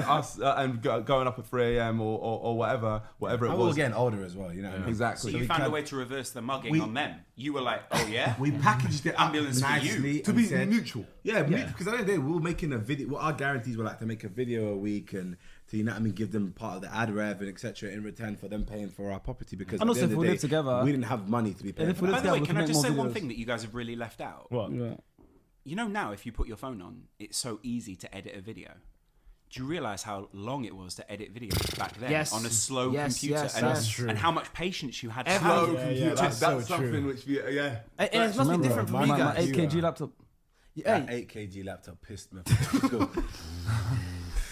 us and going up at 3 a.m. or whatever it was. We were getting older as well, you know what I mean? Exactly. So you found a way to reverse the mugging on them. You were like, oh yeah? We packaged it Ambulance for nicely you. To be mutual. Yeah, because at the end of the day, we were making a video. What our guarantees were like to make a video a week and to, you know what I mean, give them part of the ad rev and etc. in return for them paying for our property. Because And at the also, end if of we the live day, together- we didn't have money to be paying. if we for live that. By the way, we can can I make just more say one videos. thing that you guys have really left out? What? You know now, if you put your phone on, it's so easy to edit a video. Do you realise how long it was to edit videos back then on a slow computer? Yes, and, that's true. and how much patience you had to Slow have. computer. that's That's so something true. which we, And it must be different for my- you My guys. 8 kg laptop. That 8 kg laptop pissed me.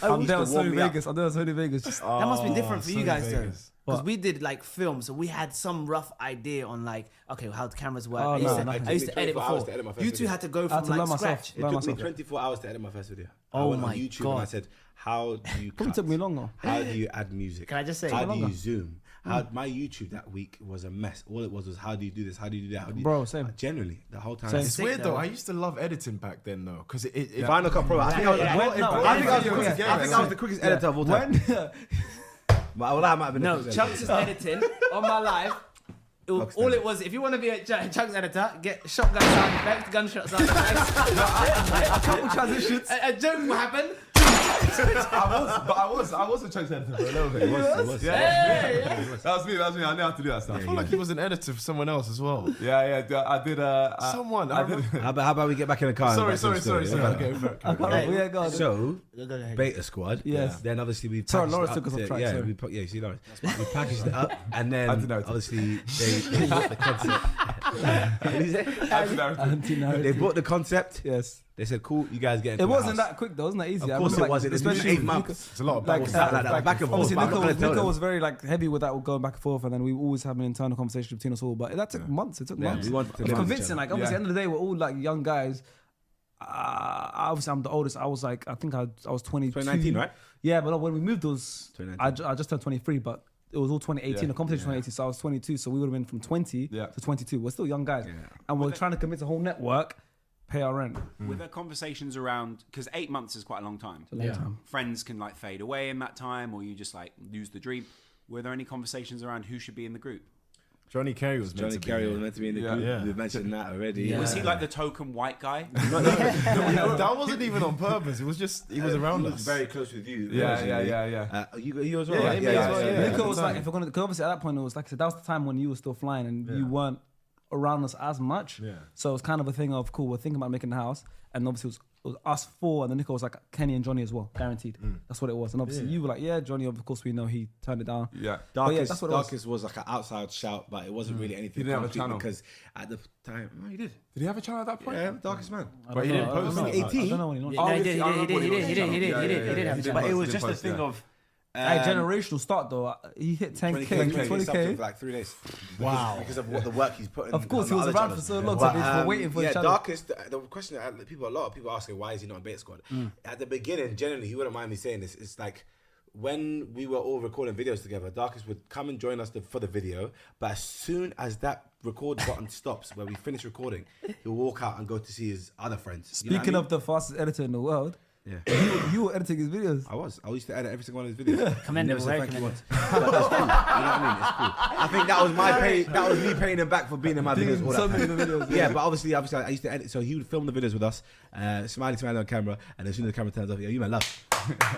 I'm there on to warm Sony me up. Vegas. Just That must be different for you Sony guys though. Vegas. Because we did like film, so we had some rough idea on like, okay, how the cameras work. Oh, I used no, to, nothing. I used It to edit 24 hours before. to edit my first You two video. had to go I had from to like learn myself. scratch. It took me 24 hours to edit my first video. I Oh went my on YouTube God. and I said, how do you Probably cut? took me longer. How do you add music? Can I just say- how do longer. you zoom? My YouTube that week was a mess. All it was how do you do this? How do you do that? How do you... Bro, same. Generally, the whole time. Same. It's Sick weird though. though. I used to love editing back then though, because it Final Cut Pro. I think I was the quickest editor of all time. But I might have been No, the Chunkz is editing on my live. All it was, if you want to be a Chunkz editor, get shotgun sound effects, gunshot sound effects. A couple transitions. A joke will happen. I was a Chunkz editor for a little bit. It was. Yeah. That was me. I knew how to do that stuff. I feel like he was an editor for someone else as well. Yeah. I did. Someone. I did. How about we get back in the car? Sorry. Okay, Yeah, go on. So, Beta Squad. Yes. Then obviously we Sorry, packaged Lawrence it took up us off track, Yeah, sorry. you see Lawrence. We packaged it up, and then I didn't know. obviously they bought the concept. What did he say? They bought the concept. Yes. They said, "Cool, you guys get into It the wasn't house." that quick though, wasn't that easy? Of I course remember, it wasn't. It's been especially 8 months. It's a lot of Like, back and forth. obviously, but I'm not gonna tell Niko them. was very like heavy with that, going back and forth, and then we always have an internal conversation between us all. But that took months. It took months. we wanted to It's live with each convincing. other. Like obviously, at the end of the day, we're all like young guys. Obviously, I'm the oldest. I was like, I think I was 22. 2019, right? Yeah, but when we moved, it was 2019. I just turned 23, but it was all 2018. Yeah. The competition 2018, so I was 22. So we would have been from 20 Yeah. to 22. We're still young guys, Yeah. and we're trying to convince a whole network pay our rent. Were there conversations around, because 8 months is quite a long time. It's a long time. Friends can like fade away in that time, or you just like lose the dream. Were there any conversations around who should be in the group? Johnny Kerry was meant Johnny to be. Kerry was meant to be in the group. Yeah. We've mentioned that already. Yeah. Was he like the token white guy? That wasn't even on purpose. It was just he was around He was us. very close with you. Yeah. You as well. Yeah, right? me as well, yeah. Niko was like, if we're gonna, because obviously at that point it was like I said, that was the time when you were still flying and you weren't around us as much. Yeah. So it was kind of a thing of cool. We're thinking about making the house, and obviously it was us four, and then Niko was like Kenny and Johnny as well, guaranteed. That's what it was. And obviously you were like, yeah, Johnny. Of course we know he turned it down. Yeah. But yeah, that's what it was. Darkest was like an outside shout, but it wasn't really anything. He didn't have a concrete channel. because at the time, he did. Did he have a channel at that point? Yeah, Darkest Man. But he didn't post I it. don't know when he launched. No, he yes, did. I remember when he launched the channel. He did have a channel. But it was Didn't just a post, thing yeah. of Hey, generational start though. He hit 10K, 20K 20K. for like 3 days. Wow. Because of what the work he's put in. Of course, on he was the other around for channels. so long, so we're waiting for yeah, the channel. Darkest, the question that a lot of people asking, why is he not in Beta Squad? At the beginning, generally, he wouldn't mind me saying this. It's like when we were all recording videos together, Darkest would come and join us for the video, but as soon as that record button stops, where we finish recording, he'll walk out and go to see his other friends. You know what I Speaking mean? of the fastest editor in the world, Yeah. you were editing his videos. I used to edit every single one of his videos. Commendable, Never said very thank you once. But it's cool. You know what I mean? It's cool. I think that was my pay. That was me paying him back for being in my videos. All so that many time. of the videos. Yeah, but obviously I used to edit. So he would film the videos with us, smiling on camera, and as soon as the camera turns off, yeah, you man love.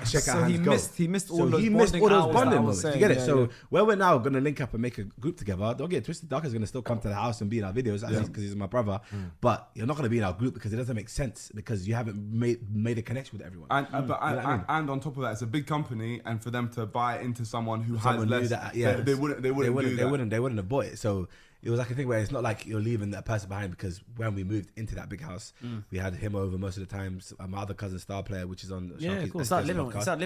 Check So out he missed all those bonding hours that I was moments. You saying, get it? yeah, So yeah. where we're now going to link up and make a group together, don't get it twisted. Dark is going to still come to the house and be in our videos because he's my brother. But you're not going to be in our group because it doesn't make sense because you haven't made a connection with everyone. And on top of that, it's a big company, and for them to buy into someone who Someone has knew less, that, yeah. they wouldn't do that. They wouldn't have bought it. So it was like a thing where it's not like you're leaving that person behind because when we moved into that big house, we had him over most of the times. My other cousin, Star Player, which is on Yeah, Sharky, cool. Start living with us. Started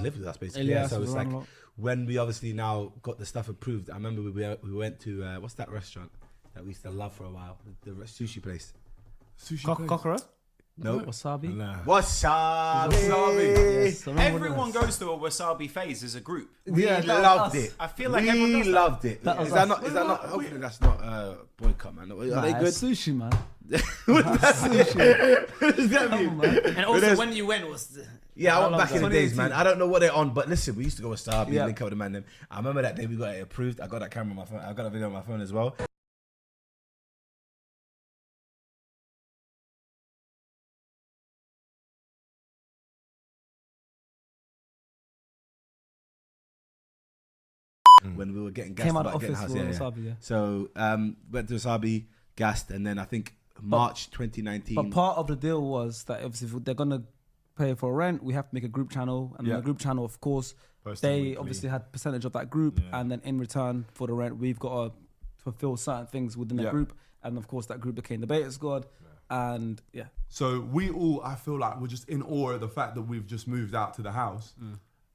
living with us basically. Elias Yeah, so was it's like around a lot. when we obviously now got the stuff approved. I remember we went to what's that restaurant that we used to love for a while, the sushi place. Kokoro? No, Wasabi? Nah. Wasabi. Yes, I remember Everyone this. goes to a wasabi phase as a group. We Yeah, that was loved us. it. I feel like everyone we does that. loved it. That was Is that us. not? Is that not? Hopefully that's not boycott, man. Are they Nah, good? Sushi, man. What does that Come mean? on, man. And also, there's- when you went was Yeah, I How went long back in ago? the days, 2018. man. I don't know what they're on, but listen, we used to go with Wasabi, Yeah. link up with the man. Them. I remember that day we got it approved. I got that camera on my phone. I got a video on my phone as well. When we were getting gassed Came out about of getting office a for house, Wasabi, yeah. So went to Wasabi, gassed, and then I think March 2019. But part of the deal was that obviously if they're gonna pay for rent, we have to make a group channel, and the group channel, of course, Posting they weekly. obviously had percentage of that group, and then in return for the rent, we've got to fulfill certain things within the group, and of course that group became the Beta Squad, and yeah. So we all, I feel like we're just in awe of the fact that we've just moved out to the house,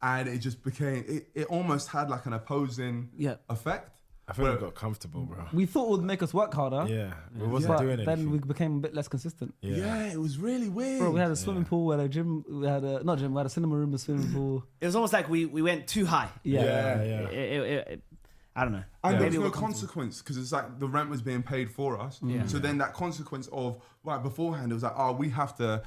and it just became, it almost had like an opposing effect. I think we got comfortable, bro. We thought it would make us work harder. Yeah, we wasn't But doing anything. then we became a bit less consistent. Yeah, it was really weird. Bro, we had a swimming pool, we had a gym, we had a not gym, we had a cinema room, a swimming pool. it was almost like we went too high. Yeah. yeah. I don't know. And there was Maybe no we'll come to- consequence because it's like the rent was being paid for us. Yeah. So then that consequence of right beforehand, it was like, oh, we have to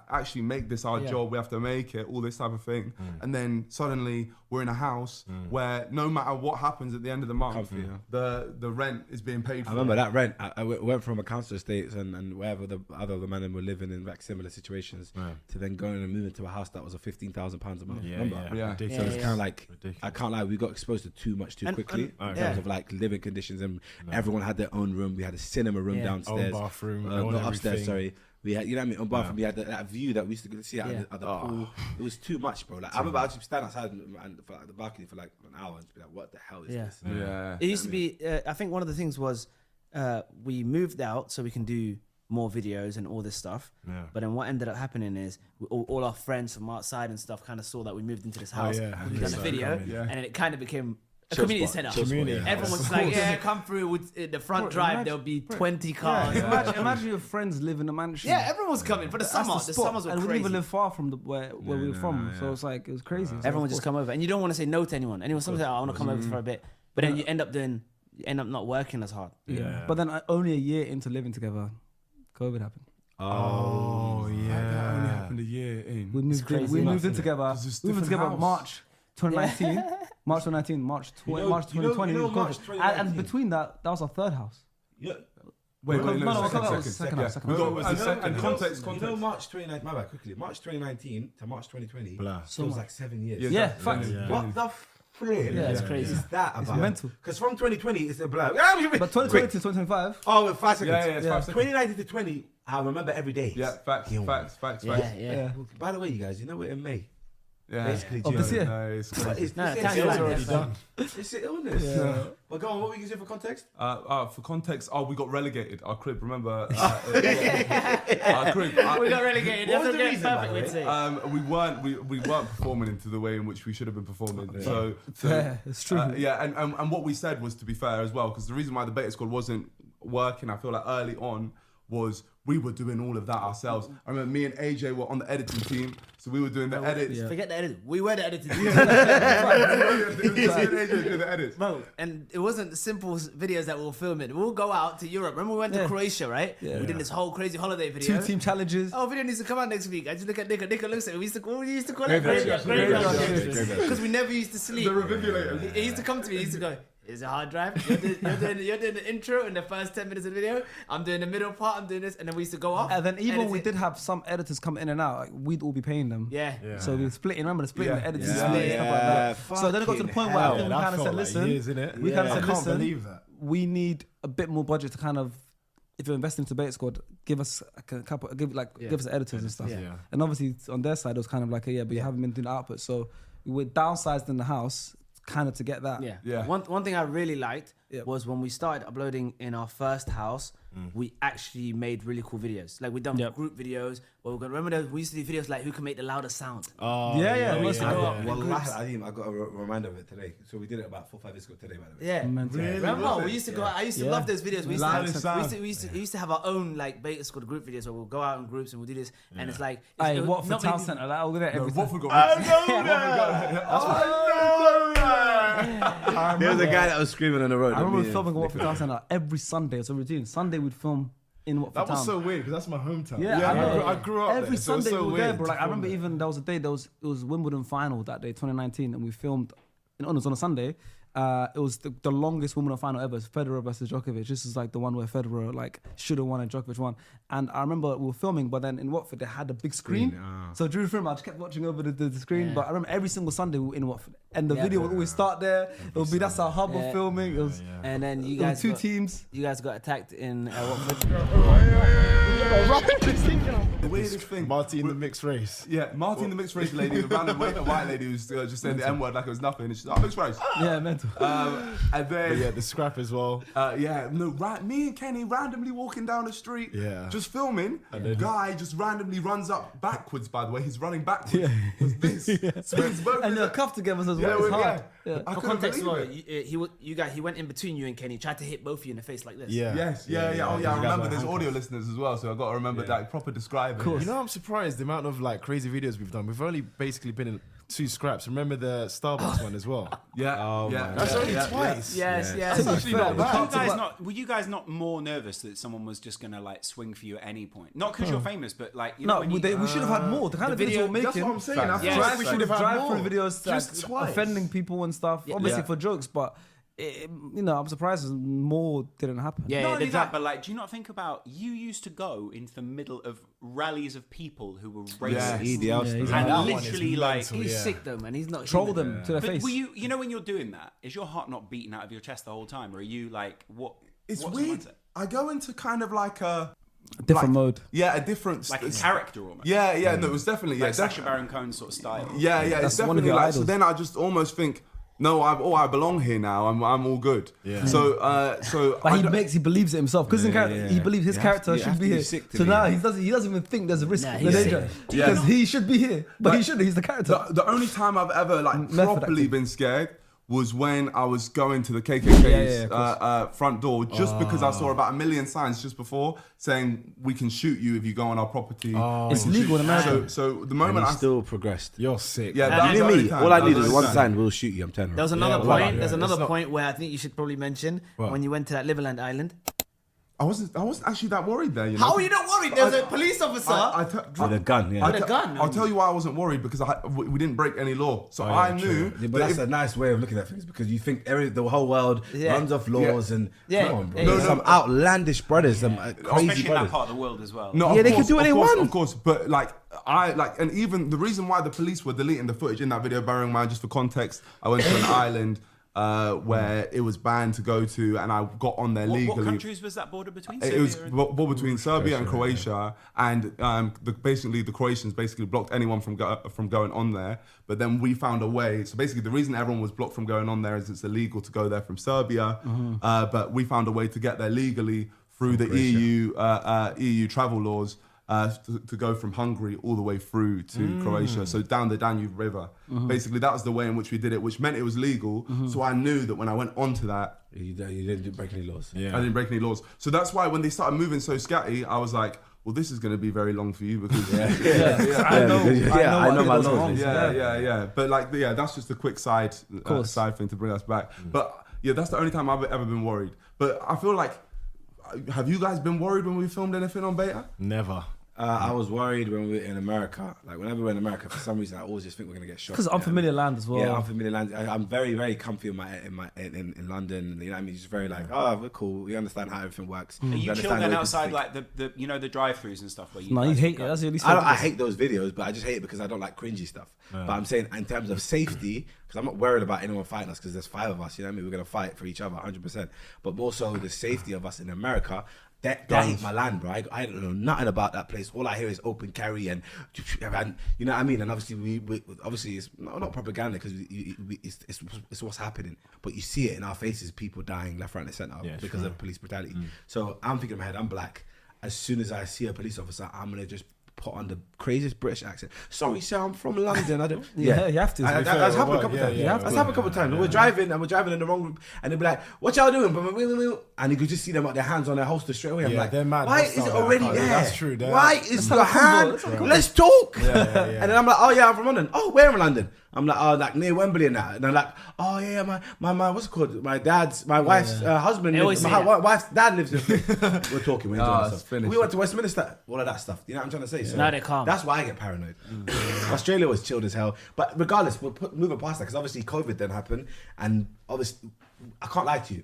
actually make this our job. We have to make it, all this type of thing. And then suddenly we're in a house where no matter what happens at the end of the month, the rent is being paid for. I remember that rent. I went from a council estates and wherever the other men were living in like similar situations to then going and moving to a house that was a £15,000 a month. Remember? Yeah. So it's kind of like, I can't lie, we got exposed to too much too quickly in terms of like living conditions, and everyone had their own room. We had a cinema room downstairs. Own bathroom, not own upstairs, everything. sorry. We had, you know what I mean, on bathroom, we had that view that we used to see out at the pool. It was too much, bro. Like I remember I used to stand outside and for like the balcony for like an hour and be like, what the hell is this? Yeah. It used to be. I think one of the things was we moved out so we can do more videos and all this stuff. Yeah. But then what ended up happening is all our friends from outside and stuff kind of saw that we moved into this house. We done a video, and then it kind of became a community centre. Everyone was like, yeah, come through with the front drive. There'll be 20 cars. Imagine your friends live in a mansion. Yeah, everyone was coming for the summer. That's The spot. summers were and we crazy. didn't even live far from where we were from, so it's like it was crazy. So Everyone of just course- come over, and you don't want to say no to anyone. Sometimes like, I want to come over for a bit, but then you end up not working as hard. But then only a year into living together, COVID happened. Oh yeah. That only happened a year in. We moved in, crazy. together. it's We moved different together house. March 2019. March 2019. March 2020. you know COVID. March And 2019. between that was our third house. Wait, No, no, that was second house. We got was the second and house. context. You know March 2019, my bad, quickly. March 2019 to March 2020. Blast. So it was like 7 years. Yeah, facts. What the flip? Yeah, it's crazy. Is that about? mental. Because from 2020, it's a blur. But 2020 to 2025. Oh, 5 seconds. Yeah, it's 5 seconds. 2019 to 20, I remember every day. Yeah, facts. Yeah. By the way, you guys, you know we're in May. Yeah. Basically, Of this year. No, it's But crazy. it's No, this time illness. is already done. It's an illness. Well, go on. What were you using for context? For context, we got relegated. Our crib, remember? Our crib. We got relegated. What That's was the a reason, by perfect the way way? to say it. We weren't performing into the way in which we should have been performing. So Yeah, it's true. and what we said was, to be fair as well, because the reason why the beta squad wasn't working, I feel like early on, was we were doing all of that ourselves. I remember me and AJ were on the editing team, so we were doing the edits. Forget the edit. We were the editing team. Me and AJ were doing the edits. Bro, and it wasn't the simple videos that we were filming. We'll go out to Europe. Remember we went to Croatia, right? We did this whole crazy holiday video. 2 team challenges. Oh, video needs to come out next week. I just look at Niko. Niko looks at it. We used to call it Graveyard graveyard because we never used to sleep. The revivulators. He used to come to me. He used to go, "Is it hard drive? You're doing the intro and the first 10 minutes of the video. I'm doing the middle part. I'm doing this." And then we used to go off. And then even edit we it. did have some editors come in and out. Like, we'd all be paying them. Yeah. So we splitting. Remember the splitting the editors Yeah. split and stuff like that. So then it got to the point where I think we that kind of felt said, like listen, years, innit? we kind of I said, can't listen, believe that. we need a bit more budget to kind of, if you're investing into Beta Squad, give us a couple, give us the editors and stuff. Yeah. And obviously on their side, it was kind of like, but you haven't been doing output. So we downsized in the house, kind of to get that. Yeah. One thing I really liked was when we started uploading in our first house, we actually made really cool videos. Like we done group videos. Remember we used to do videos like who can make the loudest sound. We used to go up. I got a reminder of it today. So we did it about 4 or 5 years ago today, by the way. Yeah. Really? Remember we used to go out. I used to love those videos. We Loudest used to have our own like Beta Squad group videos where we'll go out in groups and we'll do this. And it's like Hey, it's Watford not Town many- Centre, like, we're there every time. Watford There was a guy that was screaming on the road. I remember filming at Watford Town Centre every Sunday. It's a routine. Sunday we'd film in Watford That Town. was so weird because that's my hometown. Yeah, I know. I grew up every there, so it was Sunday so we were there, weird bro. to Like I film remember there. even there was a day it was Wimbledon final that day, 2019, and we filmed. It was on a Sunday. It was the longest Wimbledon final ever. It's Federer versus Djokovic. This is like the one where Federer like should have won and Djokovic won. And I remember we were filming, but then in Watford they had a big screen. So during the film I just kept watching over the screen. But I remember every single Sunday we were in Watford, and the video would always start there. It would be that's our hub of filming. It was And then you it was guys two got- teams. You guys got attacked in Watford. The weirdest thing. Marty in the mixed race. Yeah, Marty in the mixed race lady, the random white lady who's just saying the N word like it was nothing. And she's like, mixed race. Yeah, mental. And then, But yeah, the scrap as well. me and Kenny randomly walking down the street, just filming. then- Guy just randomly runs up backwards, by the way. He's running backwards. This. Swings both And his- you're cuffed together as well. Yeah, It's yeah. hard. Yeah. I For couldn't context, believe it. he went in between you and Kenny, tried to hit both of you in the face like this. Yes, yeah. Oh, yeah. I remember there's audio listeners as well, so I got got to remember that proper describe it. You know, I'm surprised the amount of like crazy videos we've done. We've only basically been in 2 scraps. Remember the Starbucks one as well? Yeah, That's only twice. Yes. That's actually not bad. Were you guys not more nervous that someone was just gonna like swing for you at any point? Not because you're famous, but like you know. No, we should have had more. The kind of videos we're making. That's what I'm saying. I feel Yes. like we should have had drive-through more. videos Just twice. offending people and stuff. Obviously for jokes, but you know, I'm surprised more didn't happen. Yeah, Not only the that, but like, do you not think about you used to go into the middle of rallies of people who were racist he's and that literally like. He's sick though, man. He's not Troll human. them to their But face. were you know when you're doing that, is your heart not beating out of your chest the whole time, or are you like what? It's what's the weird. mindset? I go into kind of like a Different mode. Yeah, a different Like a character almost. Yeah. No, it was definitely Like Sacha definitely. Baron Cohen sort of style. Yeah. It's That's one of definitely your like. So idols. then I just almost think, no, I belong here now. I'm all good. Yeah. So But I he don't- he believes it himself because he believes his character you should have be to be here. sick to So be now here. he doesn't even think there's a risk, Nah, the he's danger, sick. because he should be here, but he shouldn't. He's the character. The only time I've ever like Method properly acting. been scared was when I was going to the KKK's of front door just because I saw about 1 million signs just before saying we can shoot you if you go on our property. It's legal in America. So the And moment he I still progressed. You're sick. yeah, And that was You the know only me. time. All I That need was is the one only time. sign. We'll shoot you. I'm telling you. There was another well, point. yeah, There's another it's not- point where I think you should probably mention when you went to that Liverland Island. I wasn't actually that worried there. You know? How are you not worried? There's a police officer. With a gun, yeah. With a gun. I'll tell you why I wasn't worried because we didn't break any law. So I knew. Yeah, but that's a nice way of looking at things because you think the whole world runs off laws and Yeah. come on, bro. Yeah. There's some outlandish brothers, some crazy Especially in that brothers. part of the world as well. No, Yeah, of they could course, do what of they course, want. Of course, but and even the reason why the police were deleting the footage in that video, bearing in mind, just for context, I went to an island where it was banned to go to, and I got on there legally. What countries was that border between? It was Serbia and- border between Serbia and Croatia, and basically the Croatians basically blocked anyone from going on there. But then we found a way. So basically, the reason everyone was blocked from going on there is it's illegal to go there from Serbia. But we found a way to get there legally through the EU travel laws. To go from Hungary all the way through to Croatia, so down the Danube River. Basically, that was the way in which we did it, which meant it was legal. So I knew that when I went onto that, You didn't break any laws. I didn't break any laws. So that's why when they started moving so scatty, I was like, well, this is going to be very long for you because I know my what laws. yeah. But that's just a quick side thing to bring us back. But yeah, that's the only time I've ever been worried. But I feel like, have you guys been worried when we filmed anything on beta? Never. I was worried when we were in America. Like whenever we're in America, for some reason, I always just think we're gonna get shot. Because unfamiliar land as well. Yeah, unfamiliar land. I'm very, very comfy in London. You know what I mean? Just very like, oh, we're cool. We understand how everything works. Are We you understand chill then how outside think. like the drive-throughs and stuff where you? No, you guys hate it. go? That's the least. I hate those videos, but I just hate it because I don't like cringy stuff. But I'm saying in terms of safety, because I'm not worried about anyone fighting us because there's 5 of us. You know what I mean? We're gonna fight for each other 100%. But more so the safety of us in America. That ain't my land, bro. I don't know nothing about that place. All I hear is open carry and you know what I mean. And obviously, we obviously it's not propaganda because it's what's happening. But you see it in our faces, people dying left, right, and centre because of police brutality. So I'm thinking in my head, I'm black. As soon as I see a police officer, I'm gonna just put on the craziest British accent. Sorry, sir, I'm from London. I don't. Yeah, you have to. That's happened a couple times. That's happened a couple times. We're driving in the wrong room, and they'll be like, "What y'all doing?" And you could just see them with their hands on their holster straight away. I'm Yeah, like, they're mad. why That's is it not already that. there? That's true. Why is your hand? Let's talk. And then I'm like, "Oh yeah, I'm from London." "Oh, where in London?" I'm like, "Oh, like near Wembley and that." And they're like, "Oh yeah, my what's it called? My wife's husband. My wife's dad lives there." We're talking. We're doing stuff. We went to Westminster. All of that stuff. You know what I'm trying to say? So Now they're calm. That's why I get paranoid. Australia was chilled as hell. But regardless, we're moving past that because obviously COVID then happened. And obviously, I can't lie to you.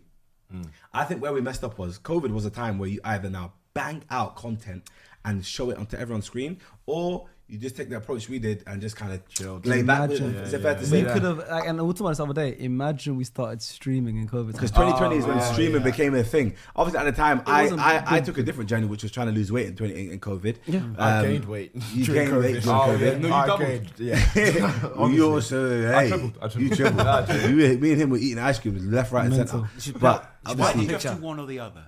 I think where we messed up was COVID was a time where you either now bang out content and show it onto everyone's screen, or you just take the approach we did and just kind of chill. Lay back. Is it fair to say We that? could have, and we were talking about this the other day. Imagine we started streaming in COVID. Because 2020 is when streaming became a thing. Obviously, at the time, I took a different journey, which was trying to lose weight in COVID. Yeah. I gained weight. You during gained weight COVID. during COVID. No, you I doubled. gained, yeah. Well, you also, hey, I tripled. you tripled. Me and him were eating ice cream left, right, and Mental. centre. But Why obviously, did you have to one or the other?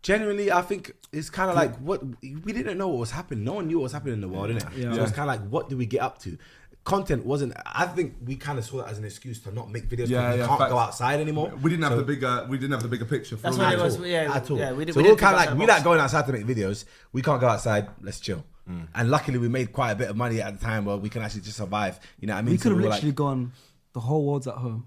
generally, I think it's kind of like what we didn't know what was happening. No one knew what was happening in the world, innit? Yeah. So it's kind of like, what do we get up to? content wasn't. I think we kind of saw that as an excuse to not make videos. Yeah, we yeah, can't facts. go outside anymore. We didn't have the bigger picture. That's for what it. it was. Yeah, at all. Yeah, we did. So we we're did kind of think like, we're outside not going outside to make videos. We can't go outside. Let's chill. And luckily, we made quite a bit of money at the time where we can actually just survive. You know what I mean? We So could have were literally like, gone. The whole world's at home.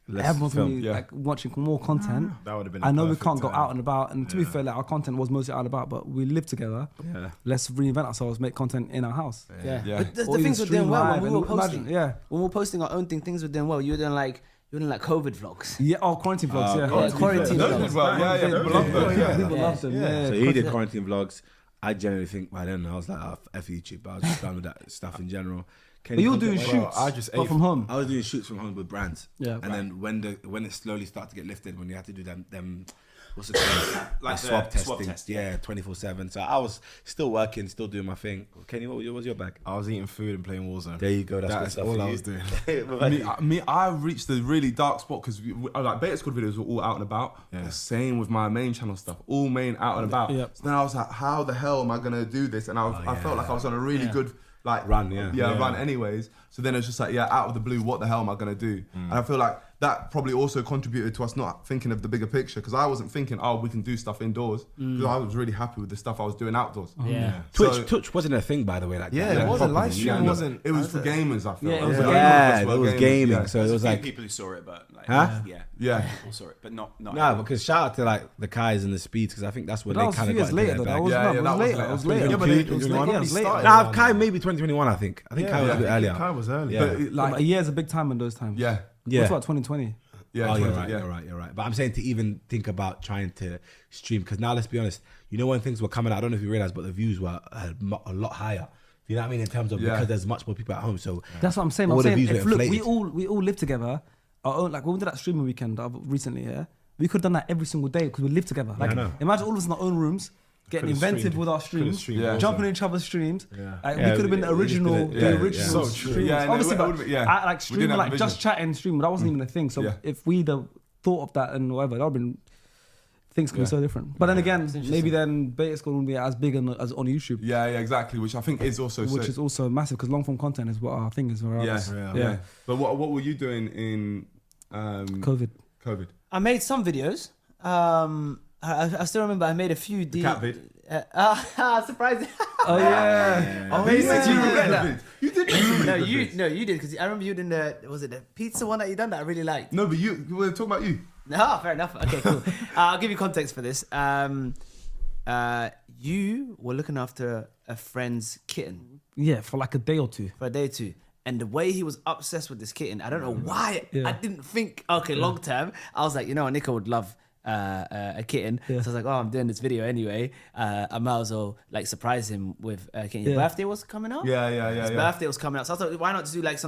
let's Everyone's gonna film. be Yeah. like watching more content. That would have been. I know we perfect can't go time. out and about, and to be fair, like our content was mostly out and about, but we live together. Yeah. Let's reinvent ourselves, make content in our house. Yeah. Yeah. But the Or even things were doing stream well when live we and were posting. imagine- yeah. When we were posting our own things were doing well. You were doing like COVID vlogs. Yeah, quarantine vlogs. Yeah, quarantine Those vlogs. did well. Yeah, people love those. Yeah, Yeah. people love them. Yeah. So he did quarantine vlogs. I generally think by then I was like, F YouTube. I was just done with that stuff in general. But you were doing Content- shoots. I just but ate from home. I was doing shoots from home with brands. Yeah. And then when it slowly started to get lifted, when you had to do them what's it called? Like the swab testing. swab test, Yeah, 24/7. So I was still working, still doing my thing. Kenny, what was your bag? I was eating food and playing Warzone. There you go. That's good That's stuff all for I you. was doing. I reached a really dark spot because like beta squad videos were all out and about. Yeah. The same with my main channel stuff, all main out and about. Yep. So then I was like, how the hell am I gonna do this? And I felt like I was on a really good Run, run anyways. So then it's just like, out of the blue, what the hell am I gonna do? And I feel like that probably also contributed to us not thinking of the bigger picture, because I wasn't thinking, oh, we can do stuff indoors, because I was really happy with the stuff I was doing outdoors. Yeah. Twitch wasn't a thing, by the way. Like Yeah, that. it wasn't. Properly, Live you know stream what I mean? wasn't. It was for gamers, I feel. Yeah, it was Yeah, it was gaming. Yeah. So it was There's a few like, people who saw it, but like, Huh? yeah, people saw it, but not. no, everyone. because shout out to like the Kais and the Speeds, because I think that's when But they that was a kind few of years got into later. their Though. That bag. was Yeah, not. yeah, It that was was later. later. It was Yeah, later. but It was they- later. It was started Nah, Kai maybe 2021. I think Kai was a bit earlier. Kai was early. Yeah. But Like a year's a big time in those times. yeah, Yeah. What's about 2020? yeah, Oh, you're 20, right, yeah. you're right. But I'm saying to even think about trying to stream, because now let's be honest, you know when things were coming out, I don't know if you realize, but the views were a lot higher. You know what I mean? In terms of, Yeah. because there's much more people at home. So That's what I'm saying. all I'm the saying, views were if, look, inflated. we all live together. Our own, like when we did that streaming weekend recently, yeah, we could have done that every single day because we live together. Like, I know. imagine all of us in our own rooms, getting Could've inventive streamed. with our streams, streamed Yeah. jumping in each other's streams. Yeah. Like, Yeah, we could have been the we just original, didn't- the yeah, original yeah. So true. streams. Yeah, no, Obviously, it but would've been- yeah. I, like We streaming, didn't have like the just vision. chatting, streaming. That wasn't even a thing. So Yeah. if we'd have thought of that and whatever, that would have been. Things can Yeah. be so different. But then again, maybe then Beta Squad wouldn't be as big as on YouTube, Yeah, exactly. Which I think is also which is also massive because long form content is what our thing is. For yeah, us. yeah. But what were you doing in COVID. COVID? I made some videos. I still remember I made a few. Cat vid. Surprising. Oh yeah. I made Yeah, some- you regret that? You did. you did because I remember you did the pizza one that you done that I really liked. No, but you were talking about you. No, fair enough. Okay, cool. I'll give you context for this. You were looking after a friend's kitten Yeah, for like a day or two. for a day or two. And the way he was obsessed with this kitten, I don't know why. Yeah. I didn't think, long term. I was like, Niko would love a kitten. Yeah. So I was like, I'm doing this video anyway. I might as well like surprise him with a kitten. Your Yeah. birthday was coming up? Yeah. His birthday was coming up, so I thought, why not just do like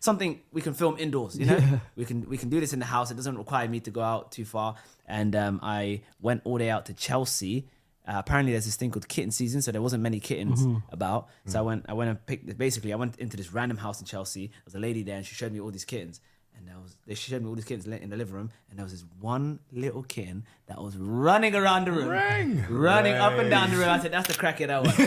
something we can film indoors? You know, we can do this in the house. It doesn't require me to go out too far. And I went all the way out to Chelsea. Apparently, there's this thing called kitten season, so there wasn't many kittens about. So I went and picked. Basically, I went into this random house in Chelsea. There was a lady there, and she showed me all these kittens. And she showed me all these kittens in the living room, and there was this one little kitten that was running around the room, running up and down the room. I said, "That's the crackhead I want.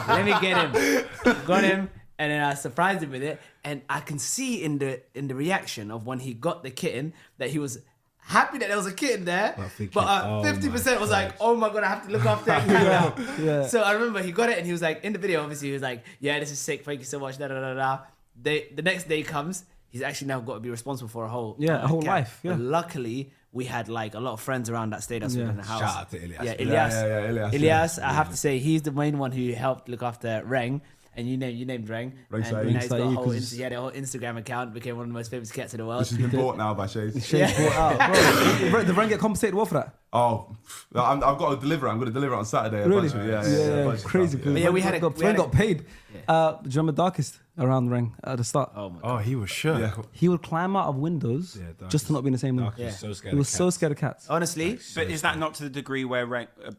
Let me get him." Got him, and then I surprised him with it. And I can see in the reaction of when he got the kitten that he was happy that there was a kitten there, thinking, but oh 50% was like, "Oh my god, I have to look after it now." So I remember he got it, and he was like, in the video, obviously, he was like, "Yeah, this is sick. Thank you so much." Da da da da. The next day comes. He's actually now got to be responsible for a whole whole cat. life. Yeah. But luckily, we had like a lot of friends around that stayed us in the house. Shout out to Ilyas. Yeah, Yeah, Ilyas. Ilyas, I have to say, he's the main one who helped look after Reng. And you named Reng. Reng And Saeed. now he's got a whole, Saeed, he had a whole Instagram account, became one of the most famous cats in the world. Which has been bought now by Shays. Shades brought out. Bro, the Reng get compensated well for that. Oh, I've got to deliver. I'm going to deliver it on Saturday. Really? A bunch of Crazy. stuff, Cool. But yeah, we had Reng got paid. Do you remember Darkest around Reng at the start? Oh my god. Oh, he was sure. Yeah. He would climb out of windows just to not be in the same room. Dark is so scared. He was of so cats. scared of cats. Honestly, But is that not to the degree where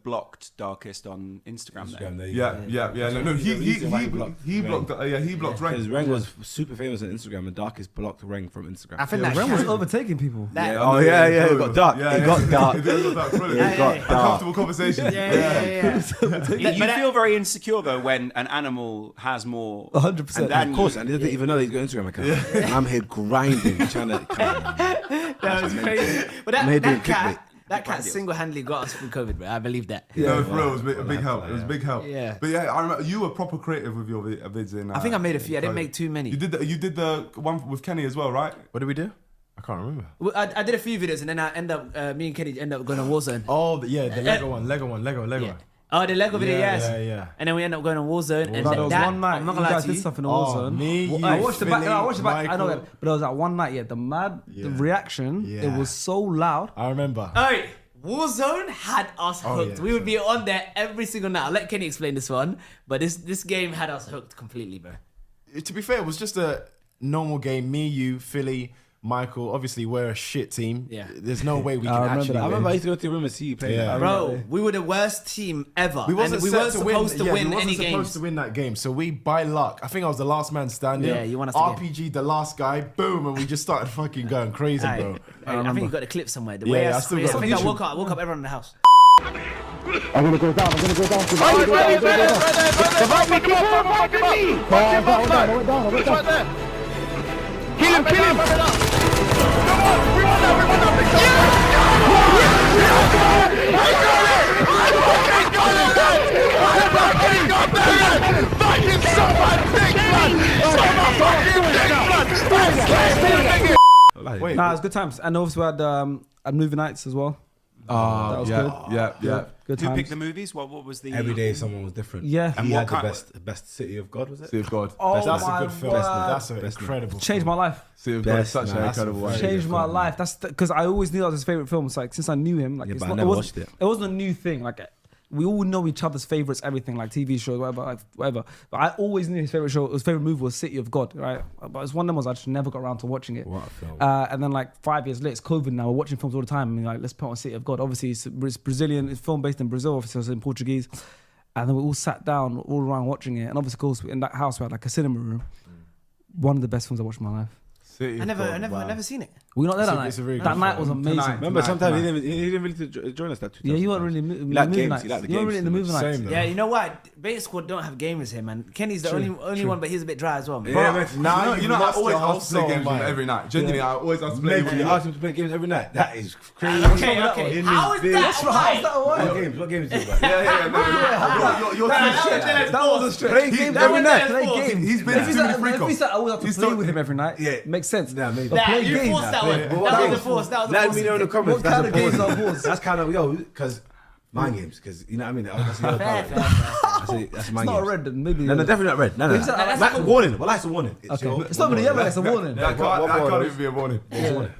blocked Darkest on Instagram? Instagram, there you Yeah. No, he blocked. He blocked Because Reng. Reng was super famous on Instagram, and Darkest blocked Reng from Instagram. I think Reng was overtaking people. that Oh yeah, it got dark. It got dark. like brilliant. Yeah, yeah, yeah. A comfortable conversation. Yeah. You feel very insecure though when an animal has more. 100%. And then Of course, and he didn't even know he's got an Instagram account. And I'm here grinding, trying to. That was crazy. But Made doing that cat single-handedly got us through COVID, bro. I believe that. No, for real, it was a big help. It was a big help. Yeah. But yeah, I remember you were proper creative with your vids in. I think I made a few. I didn't make too many. You did the one with Kenny as well, right? What did we do? I can't remember. I did a few videos and then I end up, me and Kenny end up going to Warzone. Oh, the Lego one. Yeah. Oh, the Lego video, yes. Yeah. And then we end up going to Warzone. And There was that, one night I'm not you gonna lie guys to did you. stuff in Oh, Warzone. me, you, I watched the back. Philly, I watched the back. I know Michael. that, but there was that one night. Yeah, the reaction. Yeah. It was so loud. I remember. Alright, Warzone had us hooked. yeah, We would be on there every single night. I'll let Kenny explain this one, but this game had us hooked completely, bro. To be fair, it was just a normal game. Me, you, Philly, Michael. Obviously, we're a shit team. Yeah. There's no way we I can remember actually that. I win. remember I used to go to your room and see you play. Yeah. Bro, we were the worst team ever. We wasn't and we set weren't to supposed to win. win we wasn't any supposed games. to win that game. So we, by luck, I think I was the last man standing. Yeah, you won us the game. RPG, the last guy, boom, and we just started fucking going crazy, bro. I think you got the clip somewhere. The Yeah, way yeah, I I still screamed, got I it. think I woke up everyone in the house. Wait, Nah, it was good times, and also we had movie nights as well. That was good. Yeah. Good Who times. picked the movies? What was the Every day someone was different. Yeah. And He what had the kind- best City of God, was it? See of God. Oh that's my a good film. word. That's an Best incredible. Changed my life. See of God. Best, Such man, an that's a incredible one. very- Changed my life. That's because I always knew that was his favorite film. It's like since I knew him, like Yeah, it's but I not, never wasn't, watched it. It wasn't a new thing. Like we all know each other's favorites, everything like TV shows, whatever. But I always knew his favorite show, his favorite movie was City of God, right? But it's one of them ones I just never got around to watching it. What a film. And then like 5 years later, it's COVID now. We're watching films all the time. And like, let's put on City of God. Obviously, it's Brazilian. It's film based in Brazil. Obviously, it's in Portuguese. And then we all sat down all around watching it. And obviously, of course, in that house we had like a cinema room. One of the best films I watched in my life. City I of God, wow. never seen it. Were we not there that It's a- night? it's a very That good night film. was amazing. Tonight. Remember, sometimes Tonight. he didn't really join us that 2 Yeah, you weren't really He movie liked nights. games. He liked the You weren't really in the games. movie nights. Same though. Yeah, you know what? Beta Squad don't have gamers here, man. Kenny's the only one, but he's a bit dry as well, man. Yeah, man. Now you know I lost always your ask to play whole games with soul, him every night. Genuinely, I always ask to play Maybe with you him. asked him to play games every night. That is crazy. Okay. How is that? What games is that? You're That was a stretch. Play games every night. Play games. He's been If too many free he calls. said I always have to He's play not- with him every night, Yeah. makes sense. Nah, maybe. But Nah, play you games. forced that one. But That what was games? a force. That was a Let force. me know in the comments. What kind of games are forced? That's kind of because mind games. Because you know what I mean. That's your Fair, power. fair. That's It's mind not games. red, then maybe. No, definitely not red. No. That's Like like a a- warning. Well, that's a warning. Okay. your- It's not really yellow, it's a warning. That can't even be a warning.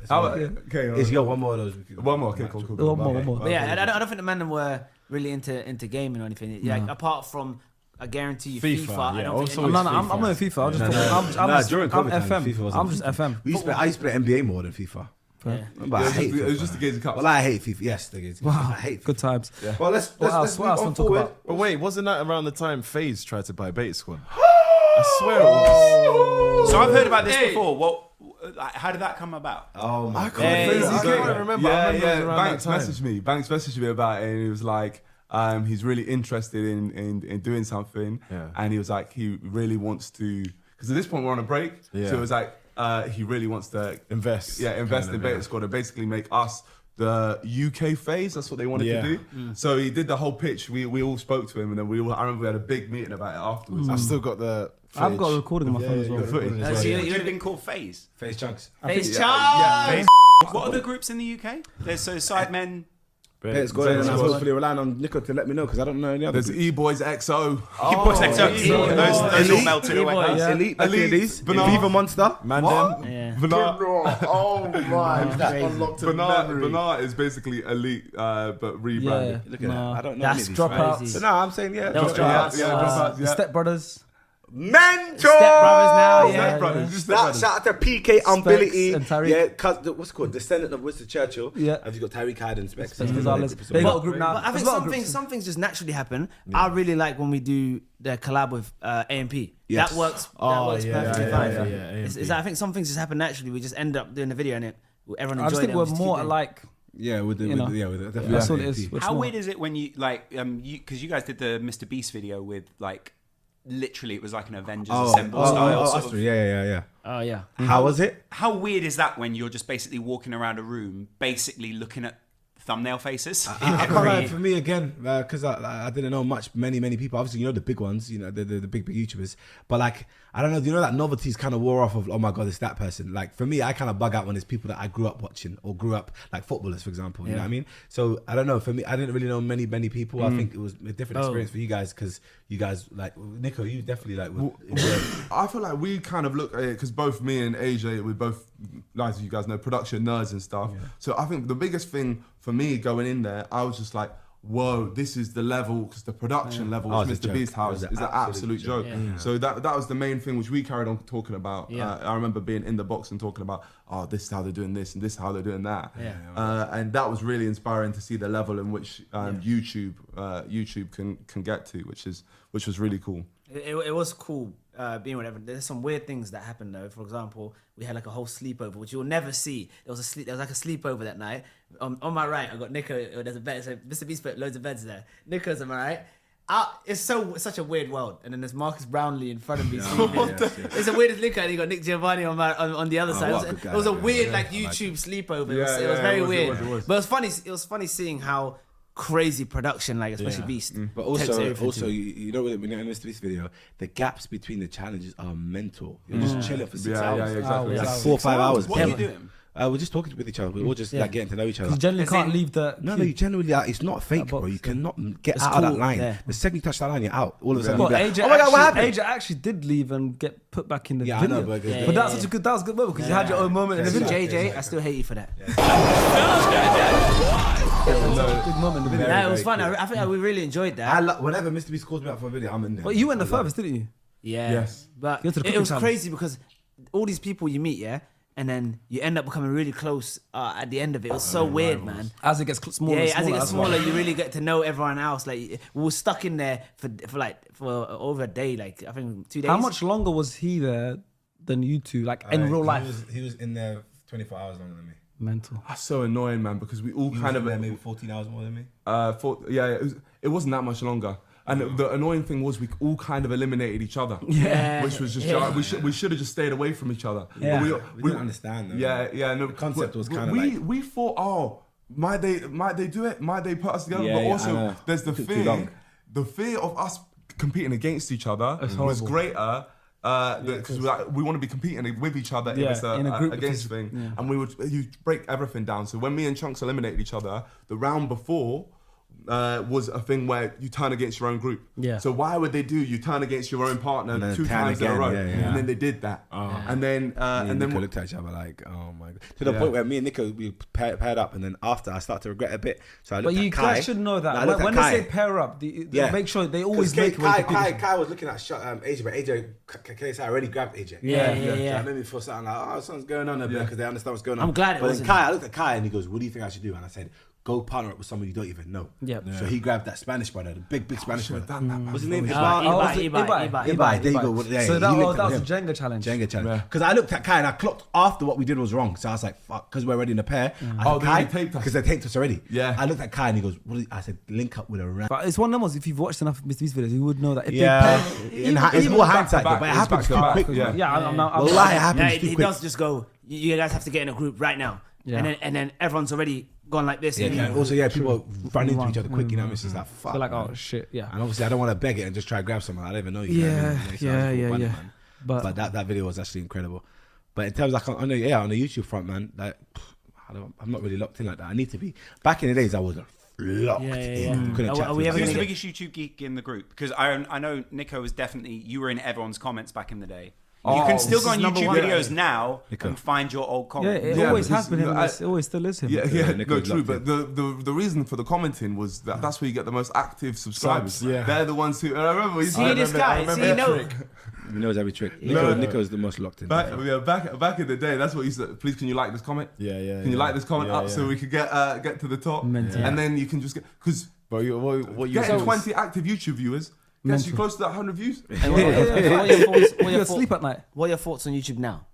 How about- Okay, It's your one more of those. one more. Okay, cool. One more. But yeah, I don't think the men were really into gaming or anything. Yeah, like, apart from I guarantee you FIFA, FIFA. I yeah, don't also think No, any- I'm not in FIFA. I'm just No, talking. no. I'm Nah, just during I'm COVID time, FM. FIFA wasn't I'm just FM. I used to play NBA more than FIFA. Yeah. But I hate It was FIFA. just the games of cups. Well, I hate FIFA. Yes, the games. I hate FIFA. Good times. Well, let's What else move on want to talk forward. about? But wait, wasn't that around the time Faze tried to buy Beta Squad? I swear it was. So I've heard about this before. How did that come about? Oh my god. Hey, I can't remember. I remember it was around Banks that time. messaged me about it, and he was like, he's really interested in doing something, Yeah. and he was like, he really wants to, because at this point we're on a break, Yeah. so it was like, he really wants to Invest. invest Kind in of, Beta yeah. Squad and basically make us the UK phase. That's what they wanted Yeah. to do. So he did the whole pitch. We all spoke to him, and then I remember we had a big meeting about it afterwards. I've still got the. I've got a footage. recording on my phone as well. footage. So You you- would have been called Faze. Face Chunkz. Face Yeah, charge. What are the groups in the UK? There's Sidemen. It's good. And I'm hopefully relying on Niko to let me know because I don't know any other. There's E-Boys XO. Those all melted away. E-boys. Yeah. Elite, back in Elite, these. Banana. Viva Monster. Man, Yeah. Bernard, Oh my! That unlocked a memory. Bernard is basically Elite, but rebranded. Look at that. I don't know That's any of these dropouts. guys. So no, I'm saying yeah. That was Dropouts. dropouts. Dropouts, The yeah. Step Brothers. Mentor. Step Brothers now, yeah. Step Brothers, just Step Shout Brothers. out to PK Umbility. and Tariq. Yeah, what's it called? Descendant of Winston Churchill. Yeah. Have you got Tariq Hyde and Specs? They got a group now. But I think There's a lot of groups. some things just naturally happen. I really like when we do the collab with AMP. Yes. That works. That Oh, works yeah, perfectly yeah, fine. yeah, It's I think some things just happen naturally. We just end up doing the video and everyone I just enjoyed think it. we're and we just more keep doing it. alike Yeah, with the definitely. That's all it is. How weird is it when you like because you guys did the Mr. Beast video with like literally it was like an Avengers Assemble style. Sort of. Yeah. Oh yeah. How was it? How weird is that when you're just basically walking around a room, basically looking at thumbnail faces? I can't lie, for me again, because I didn't know many people. Obviously, you know the big ones, you know the big YouTubers. But like, I don't know, you know that novelties kind of wore off of, oh my god, it's that person. Like for me, I kind of bug out when it's people that I grew up watching or grew up like footballers, for example. You know what I mean? So I don't know. For me, I didn't really know many people. I think it was a different experience for you guys because you guys like Niko, you definitely like. I feel like we kind of look at it because both me and AJ, we both, as you guys know, production nerds and stuff. Yeah. So I think the biggest thing for me going in there, I was just like, whoa, this is the level, because the production level of Mr. Beast House is an absolute joke. Yeah. So that was the main thing which we carried on talking about. Yeah. I remember being in the box and talking about, oh, this is how they're doing this and this is how they're doing that. Yeah. And that was really inspiring to see the level in which YouTube can get to, which was really cool. It was cool being whatever. There's some weird things that happened though. For example, we had like a whole sleepover, which you'll never see. There was like a sleepover that night. On my right, I got Niko. There's a bed. So Mr. Beast put loads of beds there. Niko's on my right. It's such a weird world. And then there's Marcus Brownlee in front of me. It's the weirdest Niko, and you got Nick Giovanni on the other side. It was a weird like YouTube sleepover. It was very weird. But it was funny seeing how crazy production, like especially Beast. But also you know, when you're in this video, the gaps between the challenges are mental. You're just chilling for 6 hours. Yeah, exactly. Like 4 or 5 hours. What are you doing? We're just talking with each other. We're all just like getting to know each other. You generally can't leave the... No, you generally... it's not fake, bro. You cannot get out of that line. Yeah. The second you touch that line, you're out. All of a sudden, well, AJ, oh my God, what happened? AJ actually did leave and get put back in the video. I know, but that was a good moment because you had your own moment in the video. JJ, I still hate you for that. Big moment in the video. Yeah, it was fun. I think we really enjoyed that. Whenever Mr. Beast calls me out for a video, I'm in there. But you went the furthest, didn't you? Yeah. Yes. But it was crazy because all these people you meet, and then you end up becoming really close at the end of it. It was so weird, man. As it gets smaller, as it gets smaller, you really get to know everyone else. Like we were stuck in there for over a day. Like I think 2 days. How much longer was he there than you two? Like in real life, he was in there 24 hours longer than me. Mental. That's so annoying, man, because we all kind of maybe 14 hours more than me. It wasn't that much longer. And the annoying thing was we all kind of eliminated each other. Yeah. Which was just we should have just stayed away from each other. Yeah. We didn't understand. No, the concept was kind of we thought, might they do it? Might they put us together? But also there's the fear of us competing against each other was greater. Because we want to be competing with each other in a group against thing, and you break everything down. So when me and Chunkz eliminated each other, the round before was a thing where you turn against your own group. Yeah. So why would they do you turn against your own partner 2 times in a row? And then they did that. And then Niko looked at each other like, oh my god. To the point where me and Niko we paired up, and then after I started to regret a bit. So I looked at Kai. But you guys should know that when they say pair up, they make sure they always make Kai was looking at AJ, but AJ I already grabbed AJ. Yeah. So I made me feel something like, something's going on a bit because they understand what's going on. I'm glad it wasn't. But then I looked at Kai and he goes, what do you think I should do? And I said, go partner up with someone you don't even know. So he grabbed that Spanish brother, the big Spanish brother. What's his name? Ibai. There you go. So that was a Jenga challenge. Because I looked at Kai and I clocked after what we did was wrong. So I was like, fuck, because we're already in a pair. Because they taped us already. Yeah. I looked at Kai and he goes, I said, link up with a round. But it's one of them ones, if you've watched enough Mr. Beast videos, you would know that. It's more hindsight, but it happens too quick. He does just go, you guys have to get in a group right now. And then everyone's already gone like this. People run into each other quick, you know, it's just like, fuck. They're like, oh shit, And obviously I don't want to beg it and just try to grab someone. I don't even know you. But that video was actually incredible. But in terms of on the YouTube front, man, like I'm not really locked in like that. I need to be. Back in the days I was locked in. Who's the biggest YouTube geek in the group? Because I know Niko was definitely, you were in everyone's comments back in the day. You can still go on YouTube videos now and find your old comments. It always has been him. It always still is him. True. But the reason for the commenting was that's where you get the most active subscribers. They're the ones who. I remember. This guy. He knows every trick. Niko's the most locked in. Back in the day, that's what you said. Please, can you like this comment? Can you like this comment up so we could get to the top? And then you can just get because getting 20 active YouTube viewers. Gets you close to that 100 views. What are your thoughts? Sleep at night. What are your thoughts on YouTube now?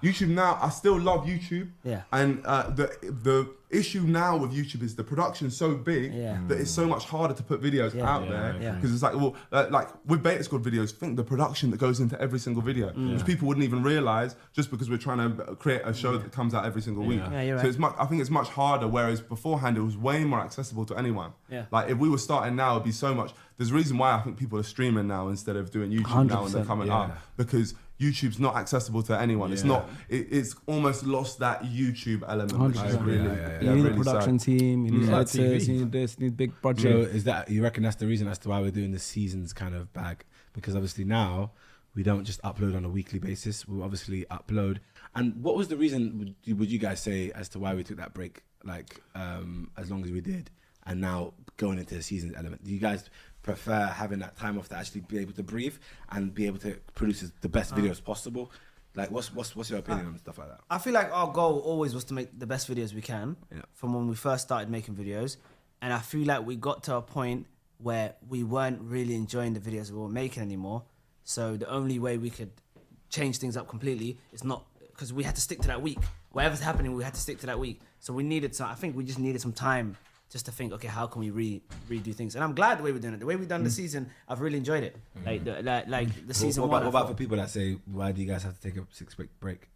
YouTube now, I still love YouTube. Yeah. And the issue now with YouTube is the production's so big that it's so much harder to put videos out there. Because it's like, well, like with Beta Squad videos, think the production that goes into every single video, which people wouldn't even realize just because we're trying to create a show that comes out every single week. Yeah, you're So it's I think it's much harder, whereas beforehand it was way more accessible to anyone. Yeah. Like if we were starting now, it'd be so much. There's a reason why I think people are streaming now instead of doing YouTube now and they're coming up, because YouTube's not accessible to anyone. It's not. It's almost lost that YouTube element. Which is really, you need really a production team. You need editors. You need this. You need big budget. So is that, you reckon that's the reason as to why we're doing the seasons kind of bag? Because obviously now we don't just upload on a weekly basis. We obviously upload. And what was the reason? Would you guys say as to why we took that break? Like as long as we did, and now going into the seasons element. Do you guys prefer having that time off to actually be able to breathe and be able to produce the best videos possible? Like, what's your opinion on stuff like that? I feel like our goal always was to make the best videos we can from when we first started making videos. And I feel like we got to a point where we weren't really enjoying the videos we were making anymore. So the only way we could change things up completely is not, because we had to stick to that week. Whatever's happening, we had to stick to that week. So we needed some, I think we just needed some time just to think, okay, how can we redo things? And I'm glad the way we're doing it. The way we've done the season, I've really enjoyed it. Like the season what about for people that say, why do you guys have to take a 6-week break?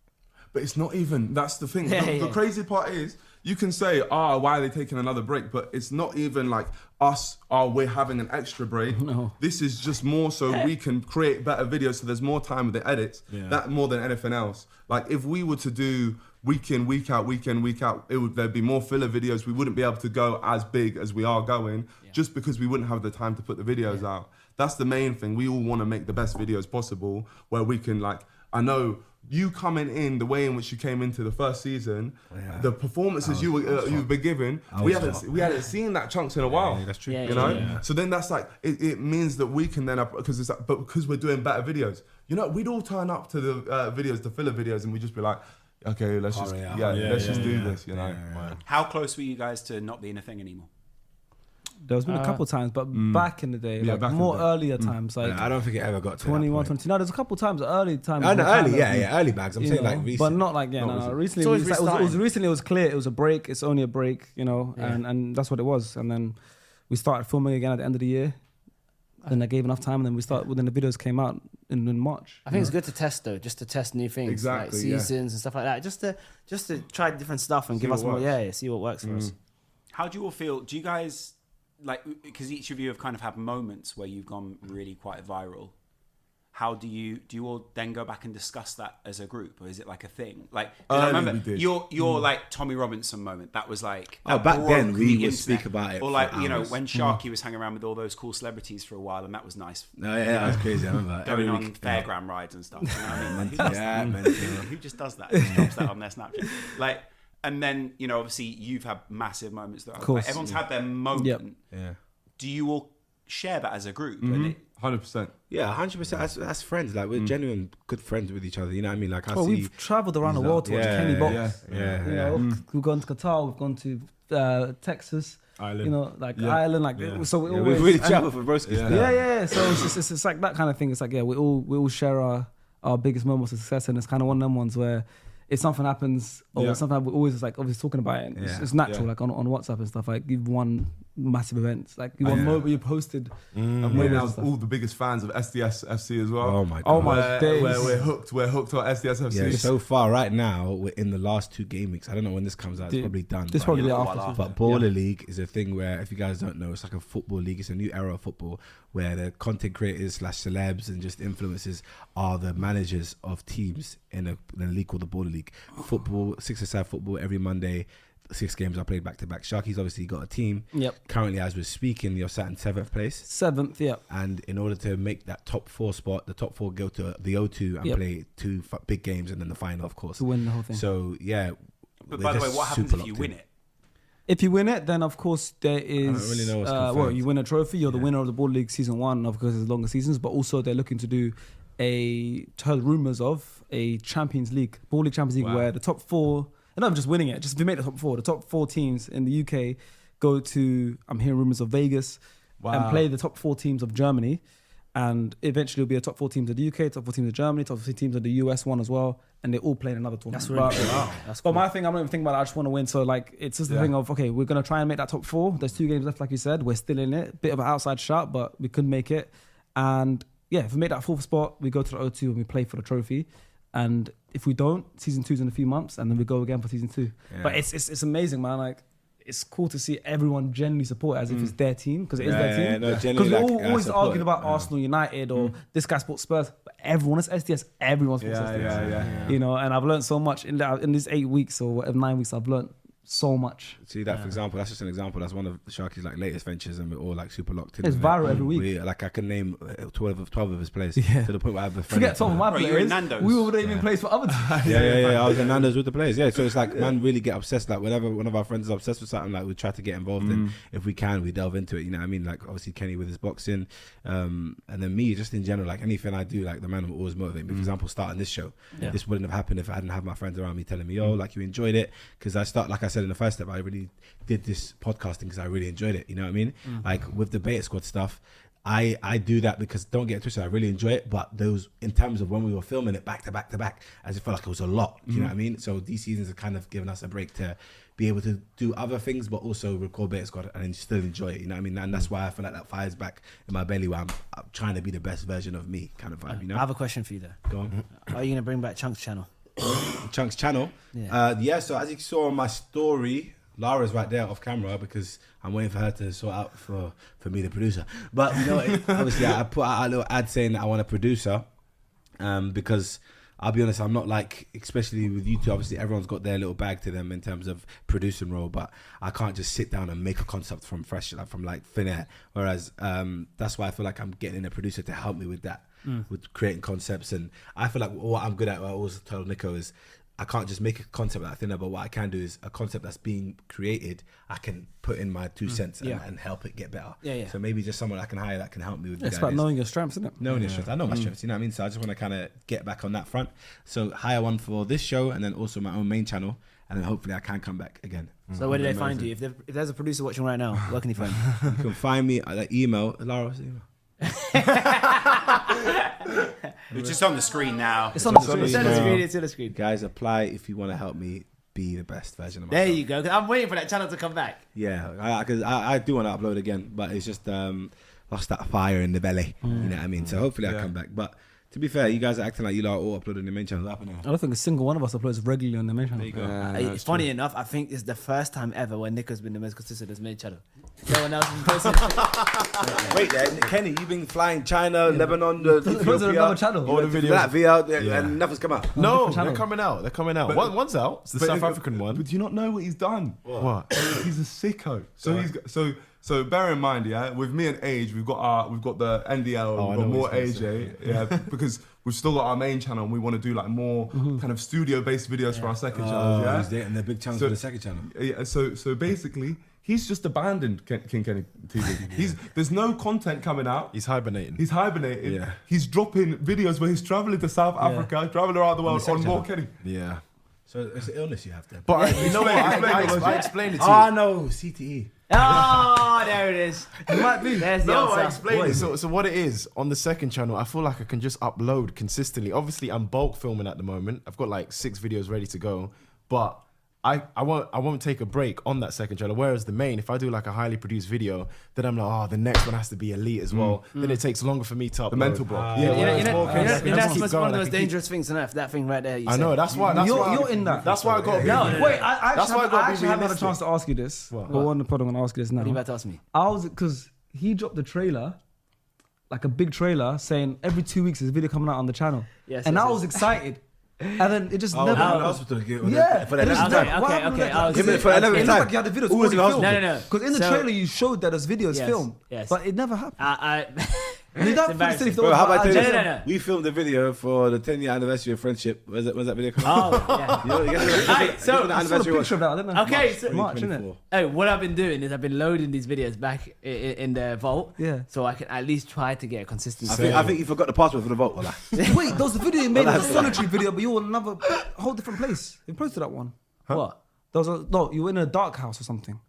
But it's not even, that's the thing. The crazy part is, you can say, why are they taking another break? But it's not even like us, we're having an extra break. No. This is just more so we can create better videos so there's more time with the edits. That more than anything else. Like if we were to do week in, week out, there'd be more filler videos. We wouldn't be able to go as big as we are going just because we wouldn't have the time to put the videos out. That's the main thing. We all want to make the best videos possible where we can, like, I know you coming in the way in which you came into the first season, the performances you've been given, we hadn't seen that Chunkz in a while. Yeah, that's true. You know, so then that's like it means that we can then because it's like, but because we're doing better videos, you know, we'd all turn up to the videos, the filler videos, and we'd just be like, okay, let's just do this. You know, How close were you guys to not being a thing anymore? There's been a couple times, but back in the day, like back in more the day. earlier times, like I don't think it ever got to 21, that point. 22. No, there's a couple times, early times. Early bags. I'm you saying know, like recent. but not like recently. It's always Recently, it was clear it was a break. It's only a break, you know, and that's what it was. And then we started filming again at the end of the year. Then I gave enough time, and then then the videos came out in March. I think it's good to test though, just to test new things, Exactly, like seasons and stuff like that, just to try different stuff and give us more, see what works for us. How do you all feel? Do you guys, like, because each of you have kind of had moments where you've gone really quite viral. How do you all then go back and discuss that as a group, or is it like a thing? Like, 'cause I remember your like Tommy Robinson moment. That was like, back then we would speak about it. Or like, for you know, hours. when Sharky was hanging around with all those cool celebrities for a while, and that was nice. No, that was crazy. I remember Going on fairground rides and stuff. You know what I mean? Like, who just does that? Just drops that on their Snapchat. Like, and then, you know, obviously you've had massive moments. That like, everyone's had their moment. Yeah. Do you all share that as a group? 100%. Yeah, 100%. As friends, like we're genuine good friends with each other. You know what I mean? Like we've travelled around the world to watch Kenny box. You know, we've gone to Qatar, we've gone to Texas, Ireland. You know, like Ireland, like so we always we've really traveled for broskies. So it's like that kind of thing. It's like we all share our biggest moments of success, and it's kind of one of them ones where if something happens or something, we're always like obviously talking about it. It's natural, like on WhatsApp and stuff. Like you've won massive events, like you won mobile, you posted. And we're now all the biggest fans of SDS FC as well. Oh my god! Oh my days! Where we're hooked on SDS FC. Yeah, so far right now we're in the last 2 game weeks. I don't know when this comes out. It's probably done. This probably after. But Baller League is a thing where, if you guys don't know, it's like a football league. It's a new era of football where the content creators / celebs and just influencers are the managers of teams in a league called the Baller League. Football, 6-a-side football every Monday. 6 games are played back to back. Sharky's obviously got a team. Yep. Currently, as we're speaking, you're sat in 7th place. 7th, yeah. And in order to make that top 4 spot, the top 4 go to the O2 and play 2 big games and then the final, of course. To win the whole thing. So, yeah. But by the way, what happens if you win it? If you win it, then of course there is. I don't really know what's confirmed. You win a trophy. You're the winner of the Baller League season 1, of course, it's longer seasons. But also they're looking to do heard rumours of a Champions League, Baller League Champions League, where the top 4. And not just winning it, just if you make the top 4, the top 4 teams in the UK go to. I'm hearing rumours of Vegas and play the top 4 teams of Germany. and eventually it'll be a top 4 teams of the UK, top 4 teams of Germany, top 4 teams of the US one as well, and they all play in another tournament. That's really cool. Wow. That's But cool. my thing, I'm not even thinking about it. I just want to win. So like, it's just the thing of, okay, we're gonna try and make that top 4. There's 2 games left, like you said. We're still in it. Bit of an outside shot, but we could make it. And yeah, if we make that 4th spot, we go to the O2 and we play for the trophy. And if we don't, season 2's in a few months, and then we go again for season 2. Yeah. But it's amazing, man. Like, it's cool to see everyone genuinely support it as if it's their team, because it is their team. no, Because genuinely, we're like, always support arguing it. about Arsenal United or this guy supports Spurs, but everyone is SDS. Everyone supports SDS. Yeah. You know, and I've learned so much in these 8 weeks or whatever, 9 weeks. I've learned so much. See that, for example, that's just an example. That's one of Sharky's like latest ventures, and we're all like super locked in. It's with viral it. every week. Like I can name 12 of his plays Yeah. to the point where I have a friend. Forget some of my Bro, you were in players. Nando's. We were naming plays for other teams. Yeah. I was in Nando's with the players. Yeah, so it's like, man, really get obsessed. Like whenever one of our friends is obsessed with something, like we try to get involved in. If we can, we delve into it. You know what I mean? Like obviously Kenny with his boxing, and then me just in general. Like anything I do, like the man will always motivate me. For example, starting this show, this wouldn't have happened if I hadn't had my friends around me telling me, "Yo, like you enjoyed it." Because like I said in the first step, I really did this podcasting because I really enjoyed it. You know what I mean? Like with the Beta Squad stuff. I do that because, don't get it twisted, I really enjoy it, but those, in terms of when we were filming it back to back to back, I just felt like it was a lot. You know what I mean? So these seasons have kind of given us a break to be able to do other things, but also record Beta Squad and still enjoy it. You know what I mean? And that's why I feel like that fire's back in my belly, where I'm trying to be the best version of me, kind of vibe. You know? I have a question for you though. Go on. Are you gonna bring back Chunkz channel? Chunkz channel. Yeah. So as you saw on my story, Lara's right there off camera because I'm waiting for her to sort out for me, the producer. But you know, obviously I put out a little ad saying that I want a producer, because I'll be honest, I'm not like, especially with YouTube, obviously everyone's got their little bag to them in terms of producing role, but I can't just sit down and make a concept from fresh, like from like thin air. Whereas that's why I feel like I'm getting in a producer to help me with that, with creating concepts. And I feel like what I'm good at, what I always tell Niko, is I can't just make a concept that thin air, but what I can do is a concept that's being created, I can put in my 2 cents and help it get better. Yeah. So maybe just someone I can hire that can help me with It's the about ideas. knowing your strengths, isn't it? Knowing your strengths. I know my strengths, you know what I mean? So I just want to kind of get back on that front. So hire one for this show and then also my own main channel, and then hopefully I can come back again. So where do they find you? If there's a producer watching right now, where can he find you? You can find me at the email. Lara, what's the email? It's just on the screen now. It's on the It's on the screen. It's on the screen. Guys, apply if you want to help me be the best version of There myself. you go. 'Cause I'm waiting for that channel to come back. Yeah, because I do want to upload again, but it's just lost that fire in the belly. You know what I mean? So hopefully I come back. But to be fair, you guys are acting like you lot are all uploading the main channels. What happened I now? don't think a single one of us uploads regularly on the main channel. There you go. It's funny enough, I think it's the first time ever when Niko's been the most consistent as main channel. No one else has been posting. Wait there, Kenny, you've been flying China, Lebanon, Those are another channel. all the videos. Latvia, and nothing's come out. No, different channel. they're coming out. One's out. It's the South African one. But do you not know what he's done? What? He's a sicko. So bear in mind, yeah, with me and AJ, we've got the NDL, I we've got know more what he's AJ, yeah, because we've still got our main channel and we want to do like more kind of studio-based videos for our second channel, yeah. He's dating the big channel for the second channel. Yeah, so basically, he's just abandoned Kingkenny TV. There's no content coming out. He's hibernating. He's hibernating. Yeah. He's dropping videos where he's traveling to South Africa, traveling around the world on MoreKenny. Yeah. So it's an illness you have then. But you know what? I explained it to you. Ah, no, CTE. Oh, there it is. It might be. There's the No, answer. I explained it. So what it is, on the second channel, I feel like I can just upload consistently. Obviously, I'm bulk filming at the moment. I've got like 6 videos ready to go. But I won't take a break on that second channel. Whereas the main, if I do like a highly produced video, then I'm like, oh, the next one has to be elite as well. Then it takes longer for me to upload. The mental block. You know, whereas that's MoreKenny, I can just keep one of going, the I most can keep- dangerous things on earth. That thing right there. You I said. know, that's why. You're in that. That's why I got. No, Wait, I That's why I gotta be actually haven't had a realistic. chance to ask you this. What? But on the pod, I'm going to ask you this now. What are you about to ask me? I was, because he dropped the trailer, like a big trailer, saying every 2 weeks there's a video coming out on the channel. Yes, and yes, I yes. was excited. And then it just Oh, never. in the hospital. Yeah, For the it just 11th never- time. what Okay, happened with okay, that? I was- Because For 11th it looked time. like you had the videos Who was in already the filmed. No. Because in the So- trailer you showed that there's videos Yes, filmed, yes. but it never happened. I You it's don't embarrassing. feel Bro, how about I tell you No, this? no. We filmed the video for the 10-year anniversary of friendship. When's that video coming out? Oh, yeah. You know, you guess Alright, what so- the I saw the anniversary was? picture of that. I don't know. Okay, so March, isn't it? 2024. Oh, what I've been doing is I've been loading these videos back in the vault. Yeah. So I can at least try to get a consistent. I think you forgot the password for the vote. Wallah. Wait, there was a video you made, a solitary video, but you were in another whole different place. You posted that one. What? There was no, you were in a dark house or something.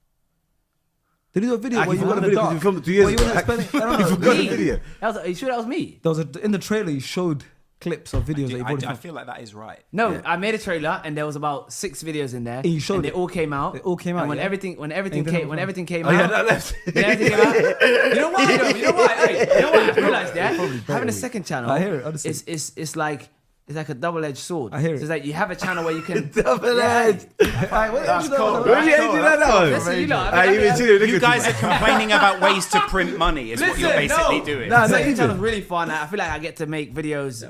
Did you do a video I where you forgot were in the the video 'cause dark? we filmed it 2 years Where you ago. were spending- I don't know. forgot the Me? video. Are you sure that was me? There was in the trailer you showed clips of videos that you've already I filmed. feel like that is right. No, I made a trailer and there was about 6 videos in there. And you showed and they it. all came out. They all came out, And when yeah? everything And you didn't have when fun. everything came Oh yeah, out. that left. when everything came out. You know why? Though? You know why? Hey, you know what I realized? Yeah, having a second channel. I hear it, honestly. It's like a double-edged sword. I hear it. So it's like you have a channel where you can Double-edged. That's cold. When you edited that one? Listen, you lot, I even see it. You guys are complaining about ways to print money, is what you're basically doing. No, second channel's really fun. I feel like I get to make videos.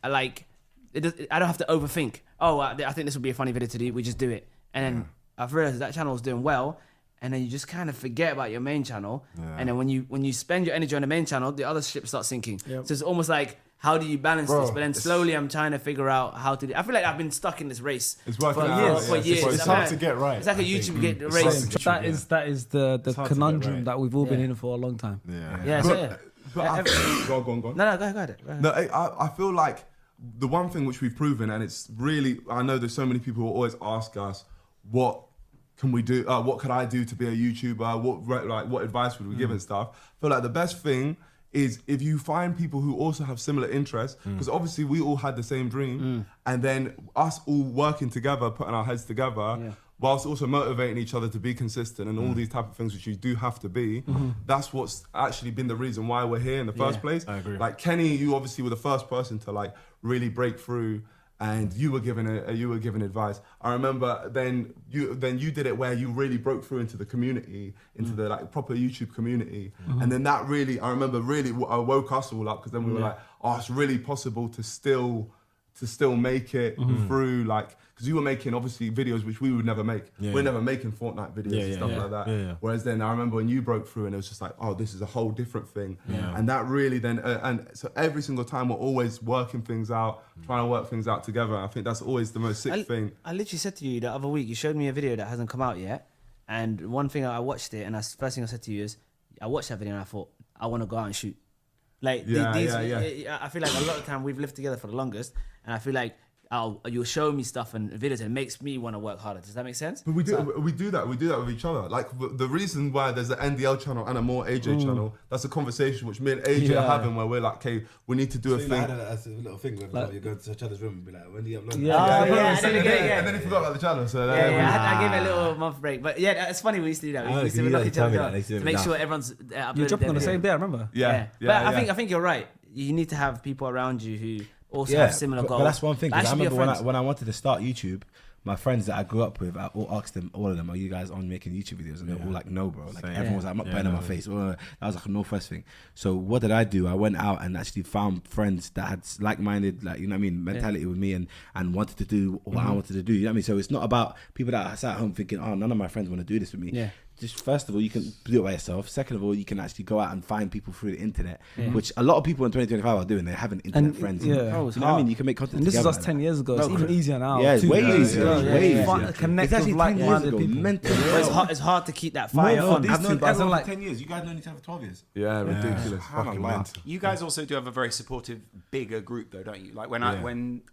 Like I don't have to overthink. Oh, I think this would be a funny video to do. We just do it, and then I've realized that channel is doing well. And then you just kind of forget about your main channel, and then when you spend your energy on the main channel, the other ship starts sinking. Yep. So it's almost like, how do you balance Bro, this? But then slowly, I'm trying to figure out how to do. I feel like I've been stuck in this race It's working for out. years. For Yeah, years. It's I hard mean, to get right. It's like a I think. YouTube get It's race. hard to get That right. is the hard to get conundrum right. that we've all been Yeah. in for a long time. Yeah. Yeah, so yeah. But I, go on. No, go ahead. No, I feel like the one thing which we've proven, and it's really, I know there's so many people who always ask us, what can we do? What could I do to be a YouTuber? What advice would we give and stuff? I feel like the best thing is if you find people who also have similar interests, because obviously we all had the same dream, and then us all working together, putting our heads together, whilst also motivating each other to be consistent and all these type of things which you do have to be, that's what's actually been the reason why we're here in the first place. I agree. Like Kenny, you obviously were the first person to like really break through, and you were given advice. I remember then you did it where you really broke through into the community, into the like proper YouTube community, and then that really, I remember really woke us all up, because then we were like, oh, it's really possible to still make it through, like, because you were making obviously videos which we would never make. We're never making Fortnite videos and stuff like that. Yeah. Whereas then I remember when you broke through and it was just like, oh, this is a whole different thing. And that really then, and so every single time we're always working things out, trying to work things out together. I think that's always the most sick thing. I literally said to you the other week, you showed me a video that hasn't come out yet, and one thing I watched it, and first thing I said to you is, I watched that video and I thought, I want to go out and shoot. Like I feel like a lot of time we've lived together for the longest, and I feel like you'll show me stuff and videos and it makes me want to work harder. Does that make sense? But we do that with each other. Like the reason why there's an NDL channel and a More AJ channel, that's a conversation which me and AJ are having, where we're like, okay, we need to do a thing. That's a little thing where you go to each other's room and be like, when do you upload? And then he forgot about the channel. So I gave it a little month break, but yeah, it's funny we used to do that. We used to knock each other down to make sure everyone's uploaded. You dropped on the same day, I remember. But I think you're right. You need to have people around you who also have similar goals. But that's one thing. 'Cause I remember friends. when I wanted to start YouTube, my friends that I grew up with, I all asked them, all of them, are you guys on making YouTube videos? And they're all like, no, bro. Like everyone was like, I'm not putting on my face. That was like a Northwest thing. So what did I do? I went out and actually found friends that had like-minded, like, you know what I mean, mentality with me, and wanted to do what I wanted to do. You know what I mean? So it's not about people that sat at home thinking, oh, none of my friends want to do this with me. Yeah. Just first of all, you can do it by yourself. Second of all, you can actually go out and find people through the internet, which a lot of people in 2025 are doing. They're having internet friends. yeah. You know what I mean? You can make content And this is together us 10 years ago. It's even easier now. Yeah, it's too. way easier. Way easier. Connect It's actually with 10 years like-minded ago. people. Mental. But it's hard to keep that fire on. I've known everyone like 10 years. You guys known each other for 12 years. Yeah, ridiculous. Fucking SubhanAllah. mental. You guys also do have a very supportive, bigger group, though, don't you? Like when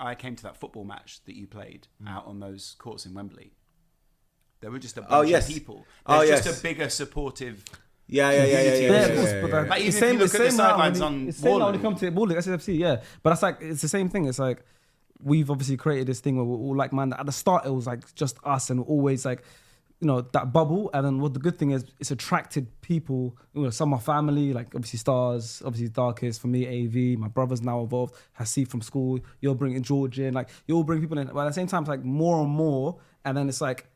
I came to that football match that you played out on those courts in Wembley, there were just a bunch of people. There's just a bigger, supportive. Yeah. of course, but Like, it's even if you look at the sidelines on it's same when Waterloo. it comes to bullied, SDFC, yeah. But that's like, it's the same thing. It's like, we've obviously created this thing where we're all like, man, at the start it was like just us, and we're always like, you know, that bubble. And then what the good thing is, it's attracted people, you know, some are family, like obviously Stars, obviously Darkest, for me, AV, my brother's now involved, Hasif from school, you're bringing George in, like you all bring people in. But at the same time, it's like more and more, and then it's like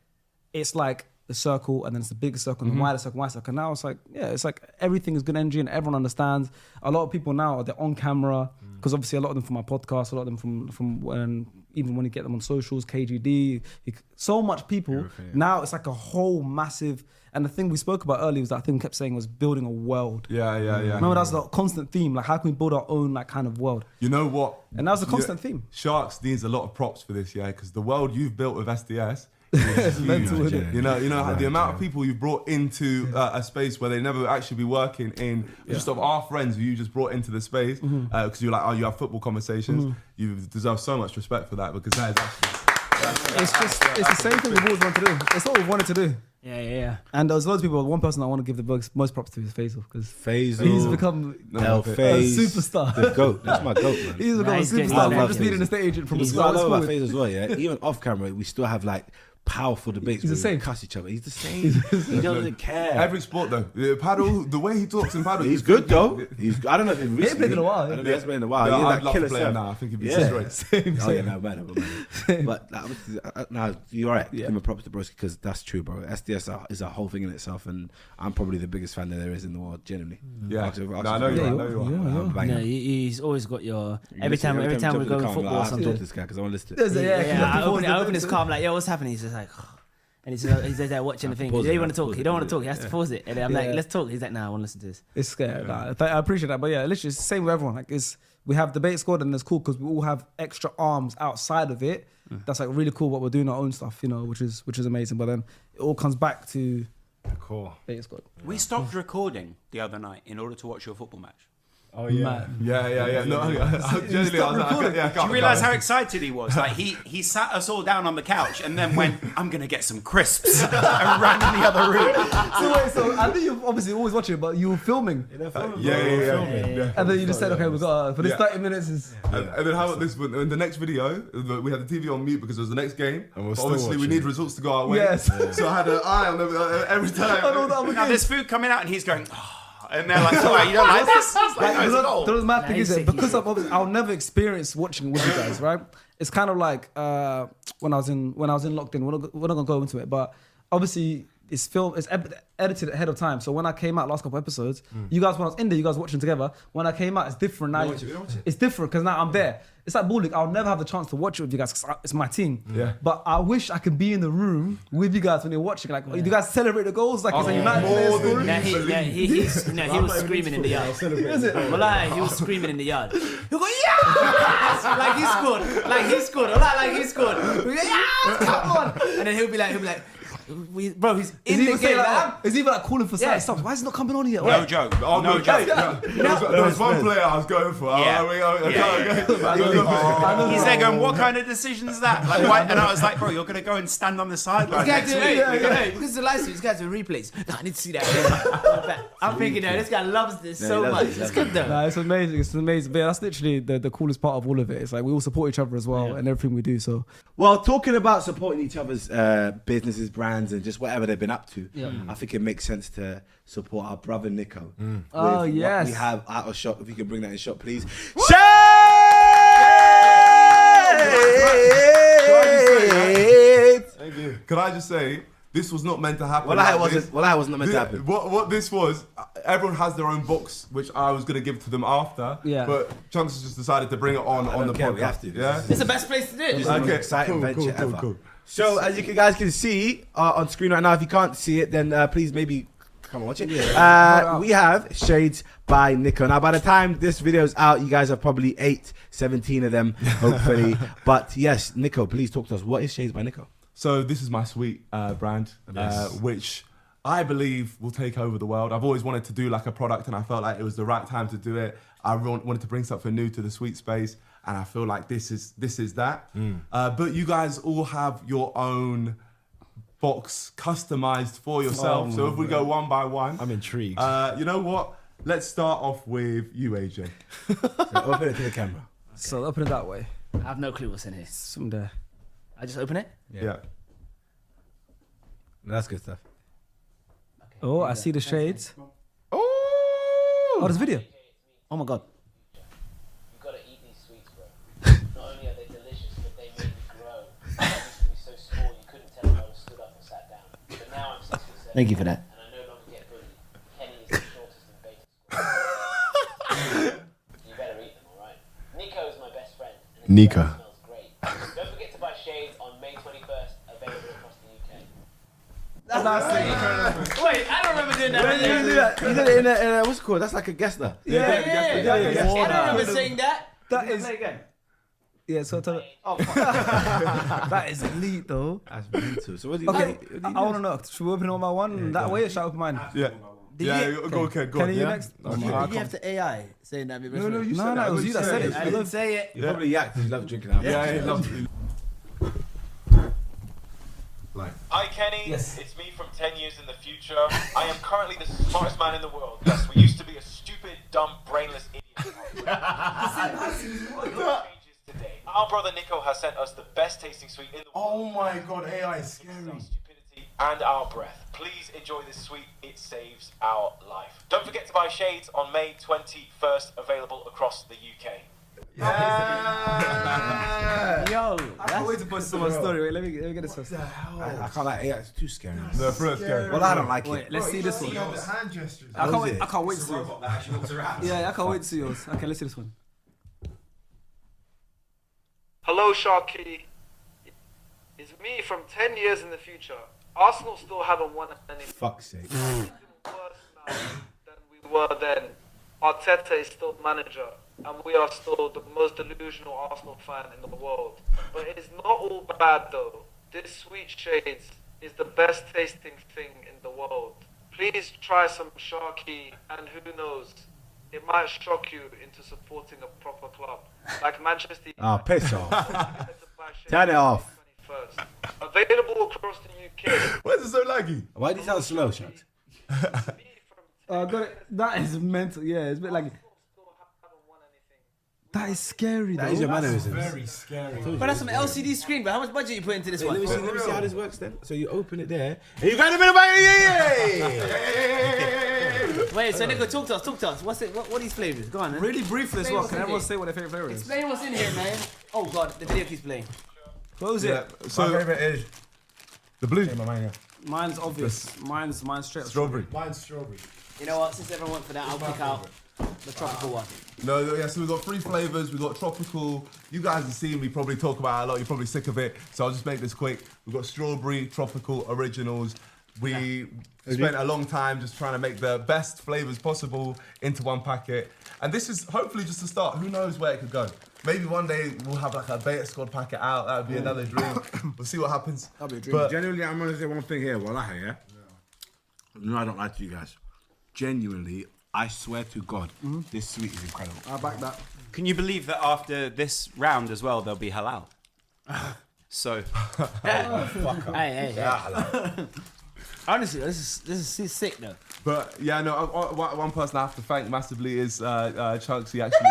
the circle, and then it's the bigger circle, and the wider circle, and now it's like, yeah, it's like everything is good energy and everyone understands. A lot of people now, they're on camera, because obviously a lot of them from my podcast, a lot of them from when, even when you get them on socials, KGD, so much people. Now it's like a whole massive, and the thing we spoke about earlier was that thing we kept saying was building a world. Yeah. Remember, that's the constant theme, like how can we build our own like kind of world? You know what? And that was a constant theme. Sharks needs a lot of props for this, because the world you've built with SDS is huge. mental, isn't it? You know the amount of people you've brought into a space where they never actually be working in, just of our friends who you just brought into the space, because you're like, oh, you have football conversations. You deserve so much respect for that, because that is actually. It's the same thing we've always wanted to do. It's what we've wanted to do. Yeah. And there's loads of people. One person I want to give the most props to is Faze, because Faze, he's become a Faze, superstar. the goat. That's my goat, man. He's become a he's good. superstar. I I've love just been an Faze. estate agent from the He's what I love start. about Faze as well, yeah. Even off camera, we still have like powerful debates. He's the where we same. Cuss each other. He's the same. He doesn't care. Every sport though, paddle, the way he talks in paddle, He's good though. I don't know if he's recently. played in a while. I don't know if he's played in a while. Yeah, He's I'd that love killer to play stuff. now. I think he'd be Yeah. straight. Oh yeah, no, man. But now you're right. Yeah. Give me props to Broski because that's true, bro. SDS is a whole thing in itself, and I'm probably the biggest fan that there is in the world, genuinely. Yeah, Actually, no, I know you Yeah, are. I know you are. yeah. Banging. No, he's always got your every time we you go jump in the car, I'm football like, or I have to something. talk to this guy because I want to listen to it. I open his car. I'm like, yo, what's happening? He's just like, and he's there watching the thing. pause You it, don't want to pause talk. it, You don't want pause to it. talk. He has to pause it. And then I'm like, Yeah. let's talk. He's like, nah, I want to listen to this. It's scary. Nah, I appreciate that, but yeah, literally it's the same with everyone. Like, we have debate squad, and it's cool because we all have extra arms outside of it. That's like really cool. What we're doing our own stuff, which is amazing. But then it all comes back to Cool. debate squad. We stopped recording the other night in order to watch your football match. Oh yeah. Man. Yeah. No, genuinely, I was like, I Do you realise how excited he was? Like he sat us all down on the couch and then went, "I'm gonna get some crisps," and ran in the other room. So I think you're obviously always watching it, but you were filming, Yeah. and then you just said, okay, we got for this Yeah. 30 minutes is. And then how about this? In the next video, we had the TV on mute because it was the next game. And we're But still obviously, we watching. need results to go our way. Yes. So I had an eye on them every time. I know that other Now game. there's food coming out and he's going, "Oh," and they're like, "Oh, you don't like this?" It's like, "No, it's a goal." The mad thing he's is that sick, because he's I'll never experience watching with you guys, right? It's kind of like when I was in locked in. We're not gonna go into it, but obviously it's edited ahead of time. So when I came out last couple episodes, you guys when I was in there, you guys watching together. When I came out, it's different now. It's different because now I'm there. It's like bullied. I'll never have the chance to watch it with you guys because it's my team. Yeah. But I wish I could be in the room with you guys when you're watching. Like, you guys celebrate the goals like it's a United more player than story. He was screaming in the yard. Is it? Well, he was screaming in the yard. He'll go, yes! Like he scored. Like he scored. Yes! Come on! And then he'll be like, bro, he's in the game. Is he even like calling for Yeah. certain stuff? Why is he not coming on yet? No joke. Oh, No joke. There was one player I was going for. He's there going, "What kind of decision is that?" Like, why? And I was like, "Bro, you're gonna go and stand on the sideline next week." Because the lights, these guys are replays. No, I need to see that. I'm thinking, this guy loves this so much. It's good though. Nah, it's amazing. It's amazing. But yeah, that's literally the coolest part of all of it. It's like we all support each other as well and everything we do. So Well, talking about supporting each other's businesses, brands, and just whatever they've been up to, I think it makes sense to support our brother Niko. with what yes. we have out of shop. If you can bring that in shop, please. Can I just say, this was not meant to happen. Well, I wasn't meant to happen. What this was, everyone has their own box, which I was going to give to them after. Yeah. But Chunkz has just decided to bring it on the care, podcast. we have to. Yeah. It's the best place to do it. This is the most Okay, exciting cool, venture cool, ever. cool. So, as you guys can see on screen right now, if you can't see it, then please maybe come and watch it. We have Shades by Niko. Now, by the time this video's out, you guys have probably 17 of them, hopefully. But yes, Niko, please talk to us. What is Shades by Niko? So this is my sweet brand, which I believe will take over the world. I've always wanted to do like a product, and I felt like it was the right time to do it. I wanted to bring something new to the sweet space, and I feel like this is that. But you guys all have your own box customized for yourself. So if we go one by one, I'm intrigued. you know what? Let's start off with you, AJ. So open it to the camera. So open it that way. I have no clue what's in here. Some there. I just open it. Yeah. That's good stuff. Oh, I see the shades. Oh, Oh, there's video. Oh my god. You gotta eat these sweets, bro. Not only are they delicious, but they make me grow. I used to be so small you couldn't tell if I was stood up or sat down. But now I'm 6 foot 7. Thank you for that. And I no longer get bullied. Kenny is the shortest in beta. You better eat them, alright? Niko is my best friend. And his Niko. breath smells great. Don't forget to buy Shades on May 21st, available across the UK. Wait, I don't remember doing that. You did that. You did it in a what's it called? That's like a guest there. Yeah. I don't remember saying that. That is. Play again. Yeah, so tell Oh, fuck. that is elite though. That's mental. So what do you Okay, do? I want to know. Should we open one by one that way or should I open mine? yeah. Yeah, go ahead, go Kenny, on. you Yeah. next? You have to AI saying that. No, you No, said no, it was you that said it. I didn't say it. You probably yak because you love drinking alcohol. Yeah, he loves it. Hi Kenny, Yes. it's me from 10 years in the future. I am currently the smartest man in the world. Yes, we used to be a stupid, dumb, brainless idiot. Changes today. Our brother Niko has sent us the best tasting sweet in the world. Oh my god, AI is It's our scary. stupidity and our breath. Please enjoy this sweet, it saves our life. Don't forget to buy shades on May 21st, available across the UK. Yo, I can't wait to post this on my story. Wait, let me get this first. I can't like AI. It's too scary. No, for real, scary. Well, I don't like Wait, it. let's see this one. The hand gestures. I What is it? can't wait to see yours. Yeah, I can't wait to see yours. Okay, let's see this one. Hello, Sharky. It's me from 10 years in the future. Arsenal still haven't won anything. Fuck's sake. Worse now than we were then. Arteta is still manager, and we are still the most delusional Arsenal fan in the world. But it is not all bad though. This sweet shades is the best tasting thing in the world. Please try some Sharky, and who knows, it might shock you into supporting a proper club like Manchester United. Ah, piss off. Turn it off. 21st. Available across the UK. Why is it so laggy? Why do you sound slow, Chunkz? Got it. That is mental. Yeah, it's a bit like. That is scary, though. That is your mannerisms. Very scary. but that's some LCD screen, but how much budget you put into this one? Let me see how this works then. So you open it there, and you got a bit of Wait, so Niko, talk to us. What's it? What are these flavors? Go on, man. Really briefly as Explain well. what's Can in everyone here. say what their favorite flavor is? Explain what's in here, man. Oh god, the video keeps playing. What was Yeah. it? So My favorite is the blue, Mine's obvious. Mine's straight up strawberry. mine's strawberry. You know what? Since everyone went for that, I'll pick out the tropical one. No, yeah. So we've got 3 flavors. We've got tropical. You guys have seen me probably talk about it a lot. You're probably sick of it, so I'll just make this quick. We've got strawberry, tropical, originals. We spent a long time just trying to make the best flavors possible into one packet, and this is hopefully just a start. Who knows where it could go? Maybe one day we'll have like a beta squad packet out. That would be another dream. We'll see what happens. That'll be a dream. But Genuinely, I'm gonna say one thing here. Well, yeah. No, I don't lie to you guys. Genuinely, I swear to God, this sweet is incredible. I back that. Can you believe that after this round as well, there'll be halal? So, Hey. Honestly, this is sick though. But yeah, no. One person I have to thank massively is Chunkz. He actually,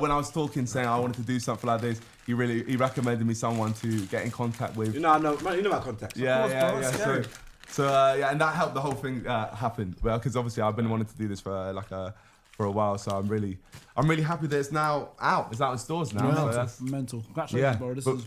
when I was talking, saying I wanted to do something like this, he recommended me someone to get in contact with. You know my contacts. Yeah. So and that helped the whole thing happen. Well, because obviously I've been wanting to do this for for a while, so I'm really happy that it's now out. It's out in stores now. So that's, Mental. Congratulations, bro. This is.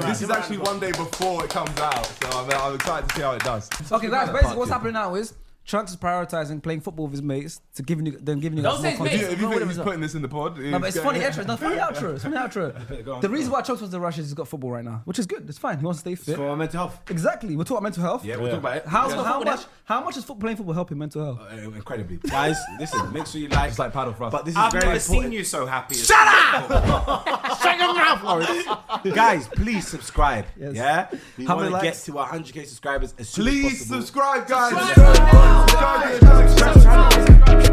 this is actually one day before it comes out, so I'm excited to see how it does. Okay, guys. Basically, what's happening now is Chunkz is prioritizing playing football with his mates to giving you Don't guys say more his content. mates. If you think he's putting this in the pod, No, but it's funny intro. It's not funny outro. It's funny outro. The reason why Chunkz wants to rush is he's got football right now, which is good. It's fine. He wants to stay fit. For mental health. Exactly. We're talking about mental health. Yeah, we'll talk about it. How much is playing football helping mental health? Incredibly. Guys, listen, make sure you like. It's like paddle for us. But this is I've very never important. seen you so happy. Shut up! Shut your mouth, Lawrence. Guys, please subscribe. Yes. Yeah? We How want many to get likes? to our 100k subscribe as soon as Please possible. subscribe, guys. Subscribe right now. Subscribe.